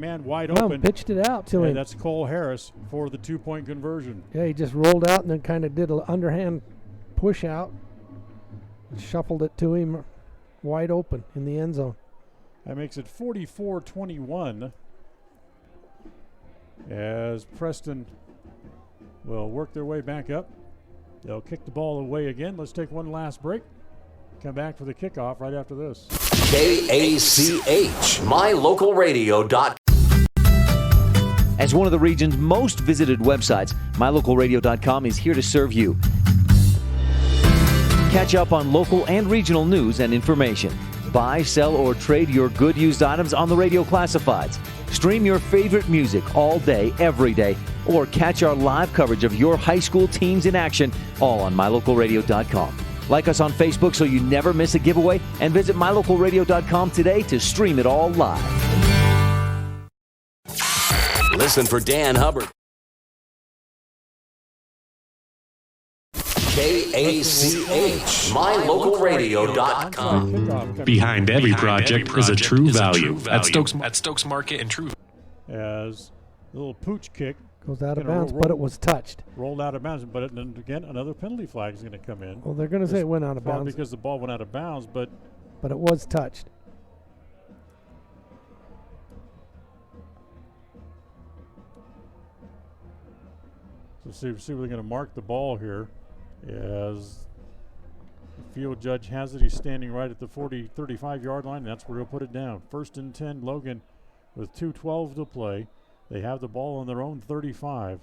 open. Pitched it out to him. That's Cole Harris for the 2-point conversion. Yeah, he just rolled out and then kind of did an underhand push out. Shuffled it to him wide open in the end zone. That makes it 44-21 as Preston will work their way back up. They'll kick the ball away again. Let's take one last break. come back for the kickoff right after this. KACH, mylocalradio.com. As one of the region's most visited websites, mylocalradio.com is here to serve you. Catch up on local and regional news and information. Buy, sell, or trade your good used items on the radio classifieds. Stream your favorite music all day, every day, or catch our live coverage of your high school teams in action, all on mylocalradio.com. Like us on Facebook so you never miss a giveaway, and visit mylocalradio.com today to stream it all live. Listen for Dan Hubbard. KACH, mylocalradio.com. Behind every project is a true value at Stokes Market and True. As a little pooch kick. Goes out of bounds, but it was touched. Rolled out of bounds, but then again, another penalty flag is going to come in. Well, they're going to say it went out of bounds. Because the ball went out of bounds, but it was touched. So see we're going to mark the ball here as the field judge has it. He's standing right at the 35-yard line, and that's where he'll put it down. 1st and 10, Logan with 2:12 to play. They have the ball on their own 35.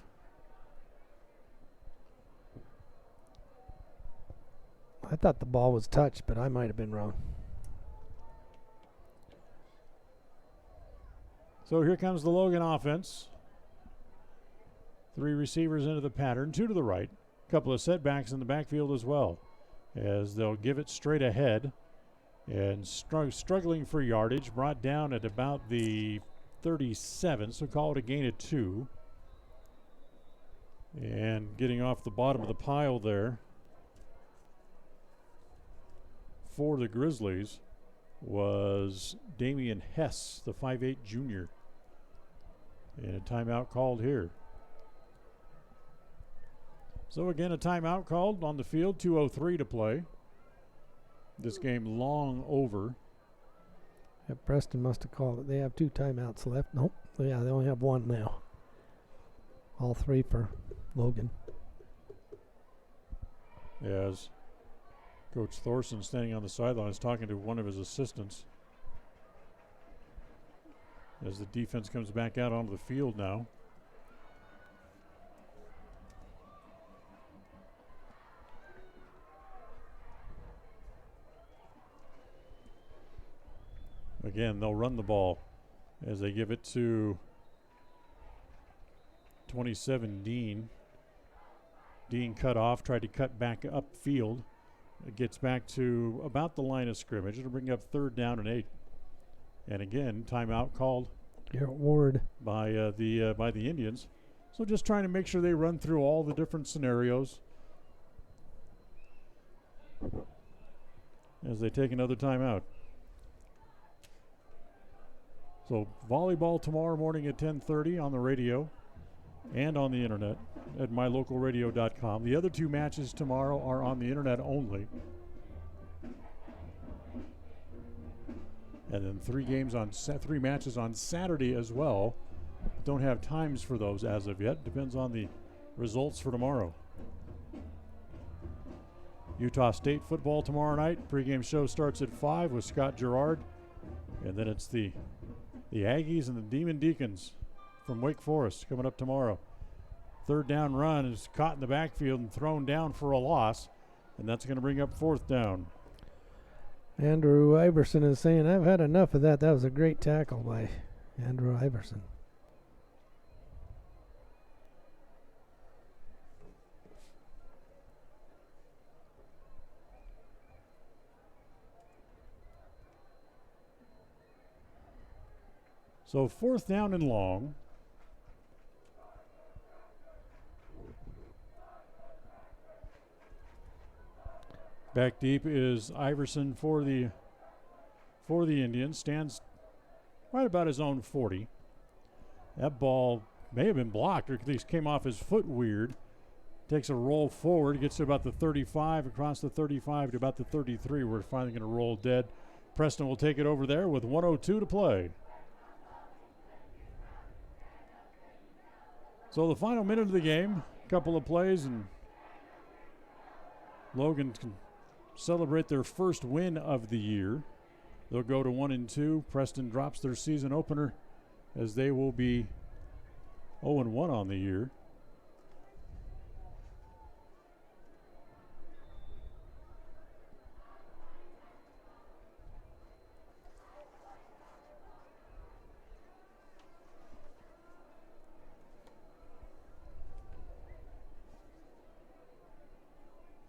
I thought the ball was touched, but I might have been wrong. So here comes the Logan offense. 3 receivers into the pattern, 2 to the right. A couple of setbacks in the backfield as well, as they'll give it straight ahead. And struggling for yardage, brought down at about the 37, so call it a gain of 2. And getting off the bottom of the pile there for the Grizzlies was Damian Hess, the 5'8 junior. And a timeout called here. So again, a timeout called on the field, 2:03 to play. This game long over. Yeah, Preston must have called it. They have 2 timeouts left. Nope. Yeah, they only have 1 now. All 3 for Logan. As Coach Thorson standing on the sideline is talking to one of his assistants. As the defense comes back out onto the field now. Again, they'll run the ball as they give it to 27, Dean. Dean cut off, tried to cut back upfield. It gets back to about the line of scrimmage. It'll bring up 3rd down and 8. And again, timeout called Garrett Ward by the Indians. So just trying to make sure they run through all the different scenarios as they take another timeout. So volleyball tomorrow morning at 10:30 on the radio and on the internet at mylocalradio.com. The other 2 matches tomorrow are on the internet only. And then 3 matches on Saturday as well. Don't have times for those as of yet. Depends on the results for tomorrow. Utah State football tomorrow night. Pregame show starts at 5 with Scott Gerard. And then it's the Aggies and the Demon Deacons from Wake Forest coming up tomorrow. 3rd down run is caught in the backfield and thrown down for a loss, and that's going to bring up 4th down. Andrew Iverson is saying, I've had enough of that. That was a great tackle by Andrew Iverson. So 4th down and long. Back deep is Iverson for the Indians. Stands right about his own 40. That ball may have been blocked, or at least came off his foot weird. Takes a roll forward, gets to about the 35, across the 35 to about the 33. We're finally going to roll dead. Preston will take it over there with 1:02 to play. So the final minute of the game, a couple of plays, and Logan celebrate their first win of the year. They'll go to 1-2. Preston drops their season opener as they will be 0-1 on the year.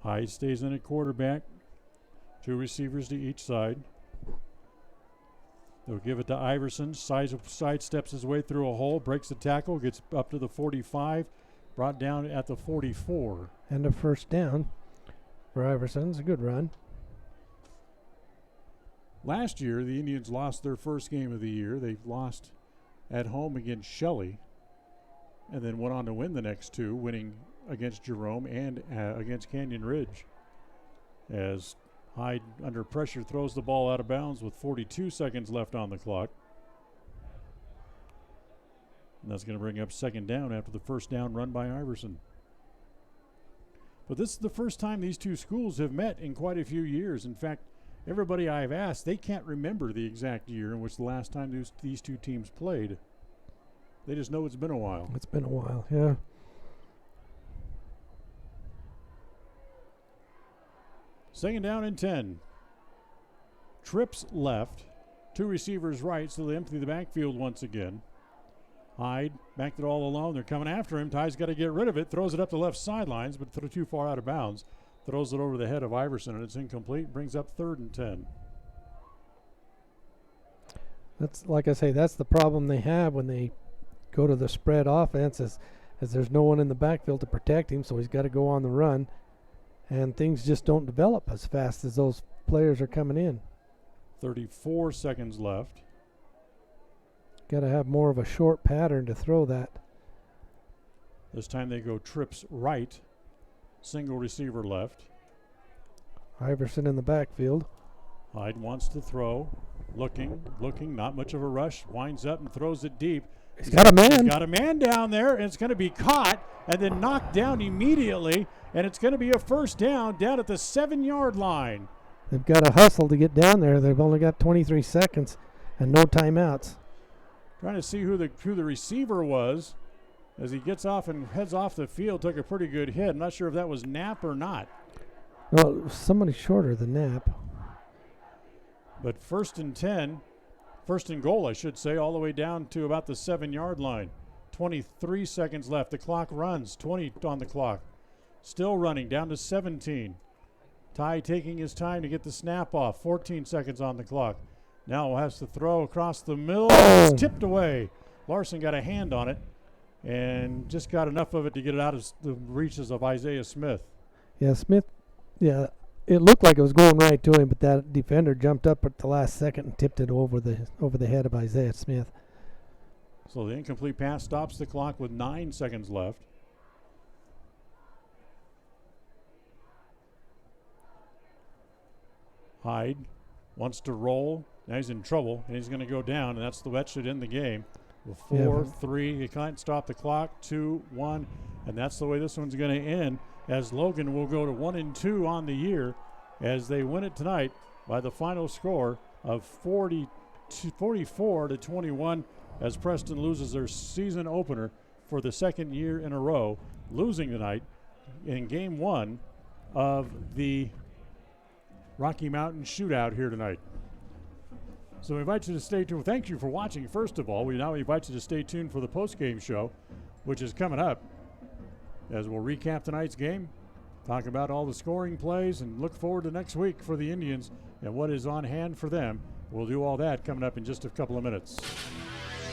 Hyde stays in at quarterback. 2 receivers to each side. They'll give it to Iverson. Sidesteps his way through a hole, breaks the tackle, gets up to the 45, brought down at the 44. And a first down for Iverson. It's a good run. Last year, the Indians lost their first game of the year. They lost at home against Shelley and then went on to win the next 2, winning against Jerome and against Canyon Ridge, as Hyde, under pressure, throws the ball out of bounds with 42 seconds left on the clock. And that's going to bring up second down after the first down run by Iverson. But this is the first time these two schools have met in quite a few years. In fact, everybody I've asked, they can't remember the exact year in which the last time these two teams played. They just know it's been a while. It's been a while, yeah. Second down and 10. Trips left. 2 receivers right, so they empty the backfield once again. Hyde backed it all alone. They're coming after him. Ty's got to get rid of it. Throws it up the left sidelines, but too far out of bounds. Throws it over the head of Iverson, and it's incomplete. Brings up 3rd and 10. That's, like I say, that's the problem they have when they go to the spread offense is there's no one in the backfield to protect him, so he's got to go on the run. And things just don't develop as fast as those players are coming in. 34 seconds left. Got to have more of a short pattern to throw that. This time they go trips right. Single receiver left. Iverson in the backfield. Hyde wants to throw. Looking, not much of a rush. Winds up and throws it deep. He's got a man. He's got a man down there, and it's going to be caught and then knocked down immediately. And it's going to be a first down at the 7-yard line. They've got to hustle to get down there. They've only got 23 seconds and no timeouts. Trying to see who the receiver was as he gets off and heads off the field. Took a pretty good hit. I'm not sure if that was Knapp or not. Well, somebody shorter than Knapp. But first and goal, I should say, all the way down to about the 7-yard line. 23 seconds left. The clock runs. 20 on the clock. Still running down to 17. Ty taking his time to get the snap off. 14 seconds on the clock. Now has to throw across the middle. Oh. It's tipped away. Larson got a hand on it and just got enough of it to get it out of the reaches of Isaiah Smith. Yeah, Smith, it looked like it was going right to him, but that defender jumped up at the last second and tipped it over the head of Isaiah Smith. So the incomplete pass stops the clock with 9 seconds left. Hyde wants to roll. Now he's in trouble, and he's going to go down, and that should end the game. With 4, 3, he can't stop the clock. 2, 1, and that's the way this one's going to end, as Logan will go to 1-2 on the year as they win it tonight by the final score of 44 to 21, as Preston loses their season opener for the second year in a row, losing tonight in game 1 of the Rocky Mountain Shootout here tonight. So we invite you to stay tuned. Thank you for watching, first of all. We now invite you to stay tuned for the post-game show, which is coming up, as we'll recap tonight's game, talk about all the scoring plays, and look forward to next week for the Indians and what is on hand for them. We'll do all that coming up in just a couple of minutes.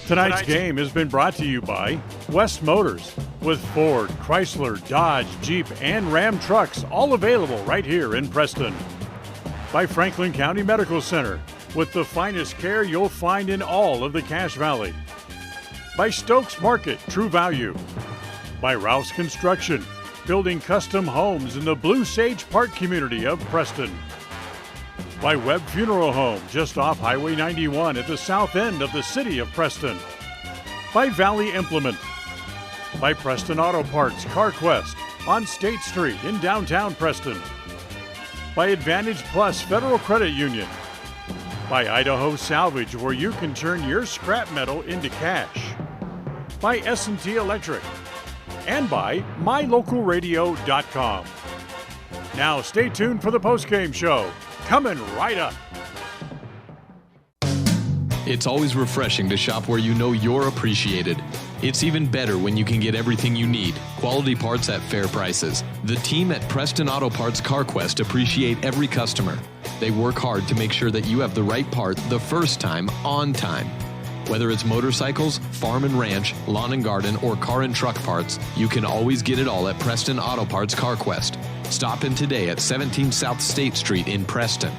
Tonight's game has been brought to you by West Motors, with Ford, Chrysler, Dodge, Jeep, and Ram trucks, all available right here in Preston. By Franklin County Medical Center, with the finest care you'll find in all of the Cache Valley. By Stokes Market, True Value. By Ralph's Construction, building custom homes in the Blue Sage Park community of Preston. By Webb Funeral Home, just off Highway 91 at the south end of the city of Preston. By Valley Implement. By Preston Auto Parts, CarQuest, on State Street in downtown Preston. By Advantage Plus Federal Credit Union. By Idaho Salvage, where you can turn your scrap metal into cash. By S&T Electric. And by MyLocalRadio.com. Now stay tuned for the postgame show. Coming right up. It's always refreshing to shop where you know you're appreciated. It's even better when you can get everything you need, quality parts at fair prices. The team at Preston Auto Parts CarQuest appreciate every customer. They work hard to make sure that you have the right part the first time, on time. Whether it's motorcycles, farm and ranch, lawn and garden, or car and truck parts, you can always get it all at Preston Auto Parts CarQuest. Stop in today at 17 South State Street in Preston.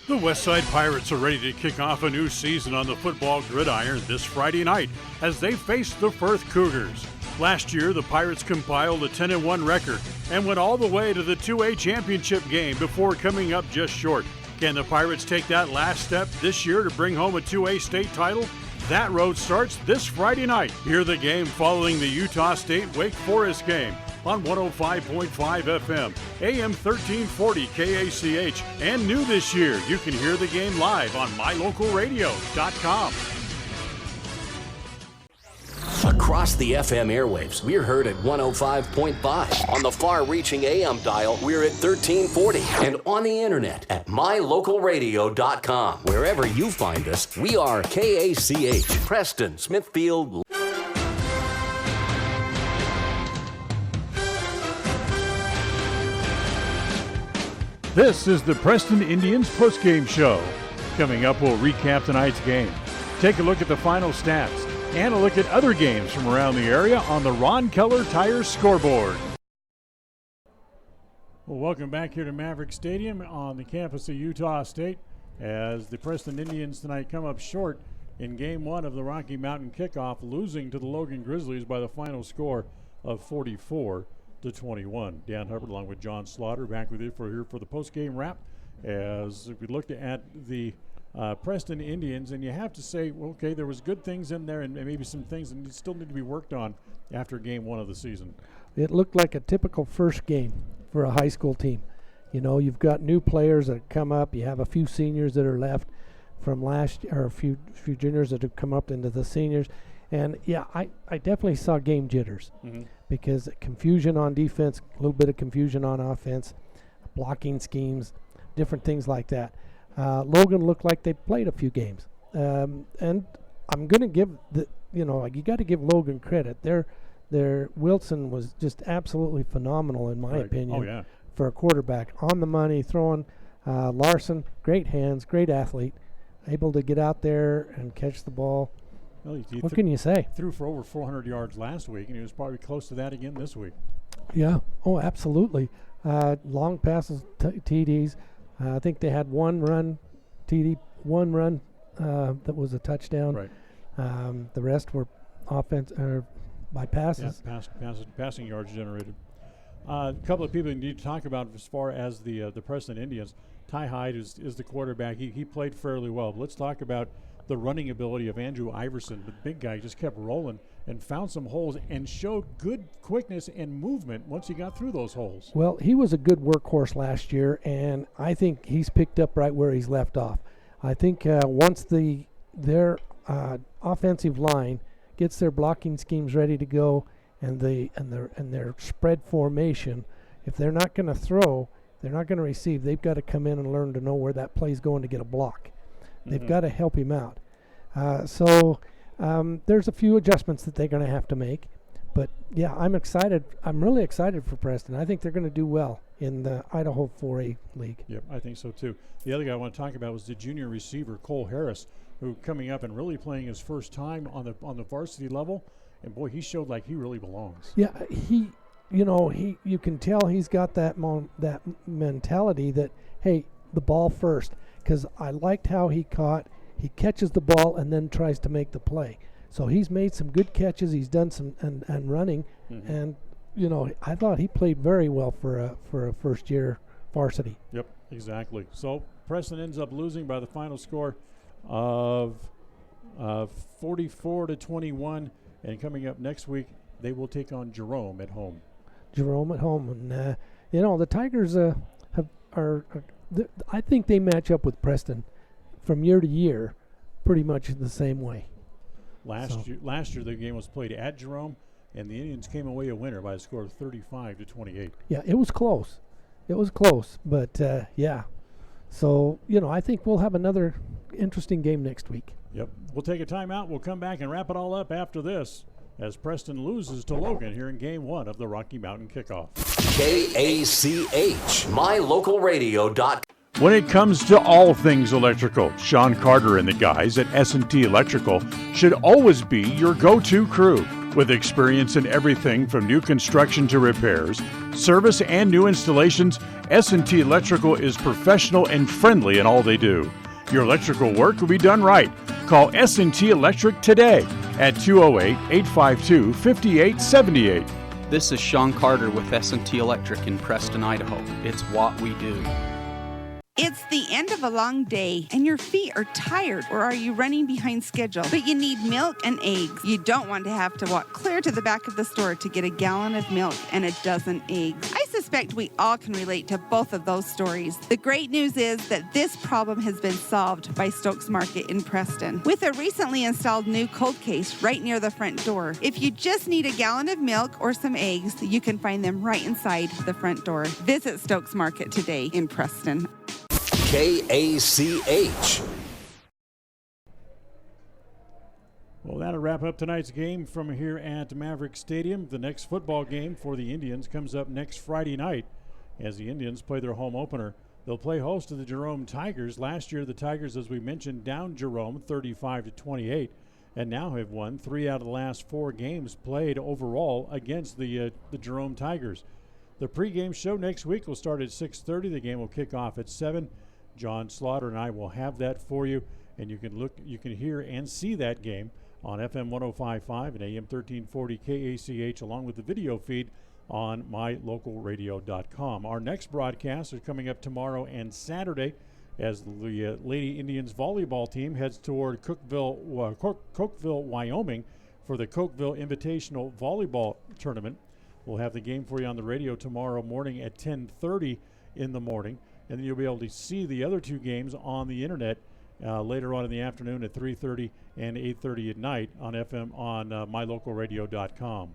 The Westside Pirates are ready to kick off a new season on the football gridiron this Friday night as they face the Firth Cougars. Last year, the Pirates compiled a 10-1 record and went all the way to the 2A championship game before coming up just short. Can the Pirates take that last step this year to bring home a 2A state title? That road starts this Friday night. Hear the game following the Utah State-Wake Forest game on 105.5 FM, AM 1340 KACH, and new this year, you can hear the game live on MyLocalRadio.com. Across the FM airwaves, we're heard at 105.5. On the far-reaching AM dial, we're at 1340. And on the internet at MyLocalRadio.com. Wherever you find us, we are KACH, Preston, Smithfield. This is the Preston Indians postgame show. Coming up, we'll recap tonight's game, take a look at the final stats, and a look at other games from around the area on the Ron Keller Tires scoreboard. Well, welcome back here to Maverik Stadium on the campus of Utah State as the Preston Indians tonight come up short in Game 1 of the Rocky Mountain Kickoff, losing to the Logan Grizzlies by the final score of 44-21. Dan Hubbard along with John Slaughter back with you here for the post-game wrap as we looked at the Preston Indians, and you have to say, well, okay, there was good things in there and maybe some things that still need to be worked on after Game 1 of the season. It looked like a typical first game for a high school team. You know, you've got new players that come up. You have a few seniors that are left from last year, or a few juniors that have come up into the seniors. And, yeah, I definitely saw game jitters because confusion on defense, a little bit of confusion on offense, blocking schemes, different things like that. Logan looked like they played a few games. And I'm going to give you got to give Logan credit. Their Wilson was just absolutely phenomenal, in my opinion, for a quarterback. On the money, throwing. Larson, great hands, great athlete, able to get out there and catch the ball. Well, what can you say? Threw for over 400 yards last week, and he was probably close to that again this week. Yeah. Oh, absolutely. Long passes, TDs. I think they had one run that was a touchdown. Right. The rest were offense or by passes. Yeah, passing yards generated. A couple of people you need to talk about as far as the Preston Indians. Ty Hyde is the quarterback. He played fairly well. But let's talk about the running ability of Andrew Iverson. The big guy just kept rolling and found some holes and showed good quickness and movement once he got through those holes. Well, he was a good workhorse last year, and I think he's picked up right where he's left off. I think once their offensive line gets their blocking schemes ready to go and their spread formation, if they're not going to throw, they're not going to receive, they've got to come in and learn to know where that play's going to get a block. They've got to help him out. So there's a few adjustments that they're going to have to make. But, yeah, I'm excited. I'm really excited for Preston. I think they're going to do well in the Idaho 4A League. Yep, I think so, too. The other guy I want to talk about was the junior receiver, Cole Harris, who coming up and really playing his first time on the varsity level. And, boy, he showed like he really belongs. Yeah, you can tell he's got that mentality that, hey, the ball first. Because I liked how he catches the ball and then tries to make the play. So he's made some good catches. He's done some and running, and I thought he played very well for a first year varsity. Yep, exactly. So Preston ends up losing by the final score of 44-21, and coming up next week they will take on Jerome at home. And The Tigers I think they match up with Preston from year to year pretty much the same way. Last year the game was played at Jerome, and the Indians came away a winner by a score of 35-28. Yeah, it was close. But yeah. So, I think we'll have another interesting game next week. Yep. We'll take a timeout. We'll come back and wrap it all up after this as Preston loses to Logan here in Game 1 of the Rocky Mountain Kickoff. KACH, MyLocalRadio.com. When it comes to all things electrical, Sean Carter and the guys at S&T Electrical should always be your go-to crew. With experience in everything from new construction to repairs, service, and new installations, S&T Electrical is professional and friendly in all they do. Your electrical work will be done right. Call S&T Electric today at 208-852-5878. This is Sean Carter with S&T Electric in Preston, Idaho. It's what we do. It's the end of a long day, and your feet are tired, or are you running behind schedule? But you need milk and eggs. You don't want to have to walk clear to the back of the store to get a gallon of milk and a dozen eggs. I suspect we all can relate to both of those stories. The great news is that this problem has been solved by Stokes Market in Preston, with a recently installed new cold case right near the front door. If you just need a gallon of milk or some eggs, you can find them right inside the front door. Visit Stokes Market today in Preston. KACH. Well, that'll wrap up tonight's game from here at Maverik Stadium. The next football game for the Indians comes up next Friday night as the Indians play their home opener. They'll play host to the Jerome Tigers. Last year, the Tigers, as we mentioned, down Jerome 35-28, and now have won 3 out of the last 4 games played overall against the Jerome Tigers. The pregame show next week will start at 6:30. The game will kick off at 7. John Slaughter and I will have that for you, and you can hear and see that game on FM 105.5 and AM 1340 KACH, along with the video feed on mylocalradio.com. Our next broadcast is coming up tomorrow and Saturday as the Lady Indians volleyball team heads toward Cookeville, Wyoming for the Cookeville Invitational Volleyball Tournament. We'll have the game for you on the radio tomorrow morning at 10:30 in the morning. And then you'll be able to see the other 2 games on the internet later on in the afternoon at 3:30 and 8:30 at night on FM on mylocalradio.com.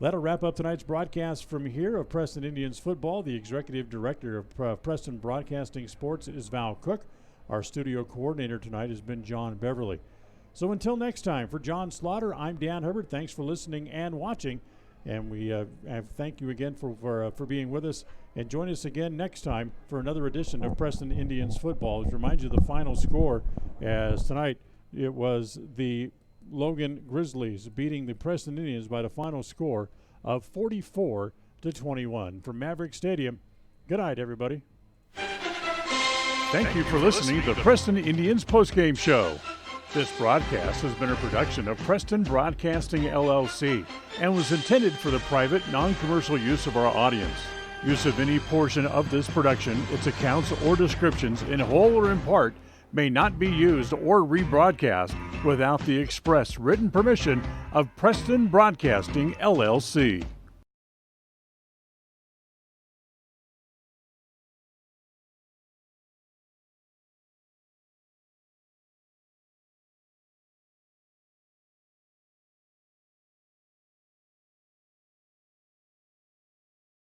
That'll wrap up tonight's broadcast from here of Preston Indians football. The executive director of Preston Broadcasting Sports is Val Cook. Our studio coordinator tonight has been John Beverly. So until next time, for John Slaughter, I'm Dan Hubbard. Thanks for listening and watching. And we thank you again for being with us. And join us again next time for another edition of Preston Indians football. Let's remind you the final score, as tonight it was the Logan Grizzlies beating the Preston Indians by the final score of 44-21. From Maverik Stadium, good night, everybody. Thank you for listening to the Preston Indians postgame show. This broadcast has been a production of Preston Broadcasting, LLC, and was intended for the private, non-commercial use of our audience. Use of any portion of this production, its accounts or descriptions, in whole or in part, may not be used or rebroadcast without the express written permission of Preston Broadcasting, LLC.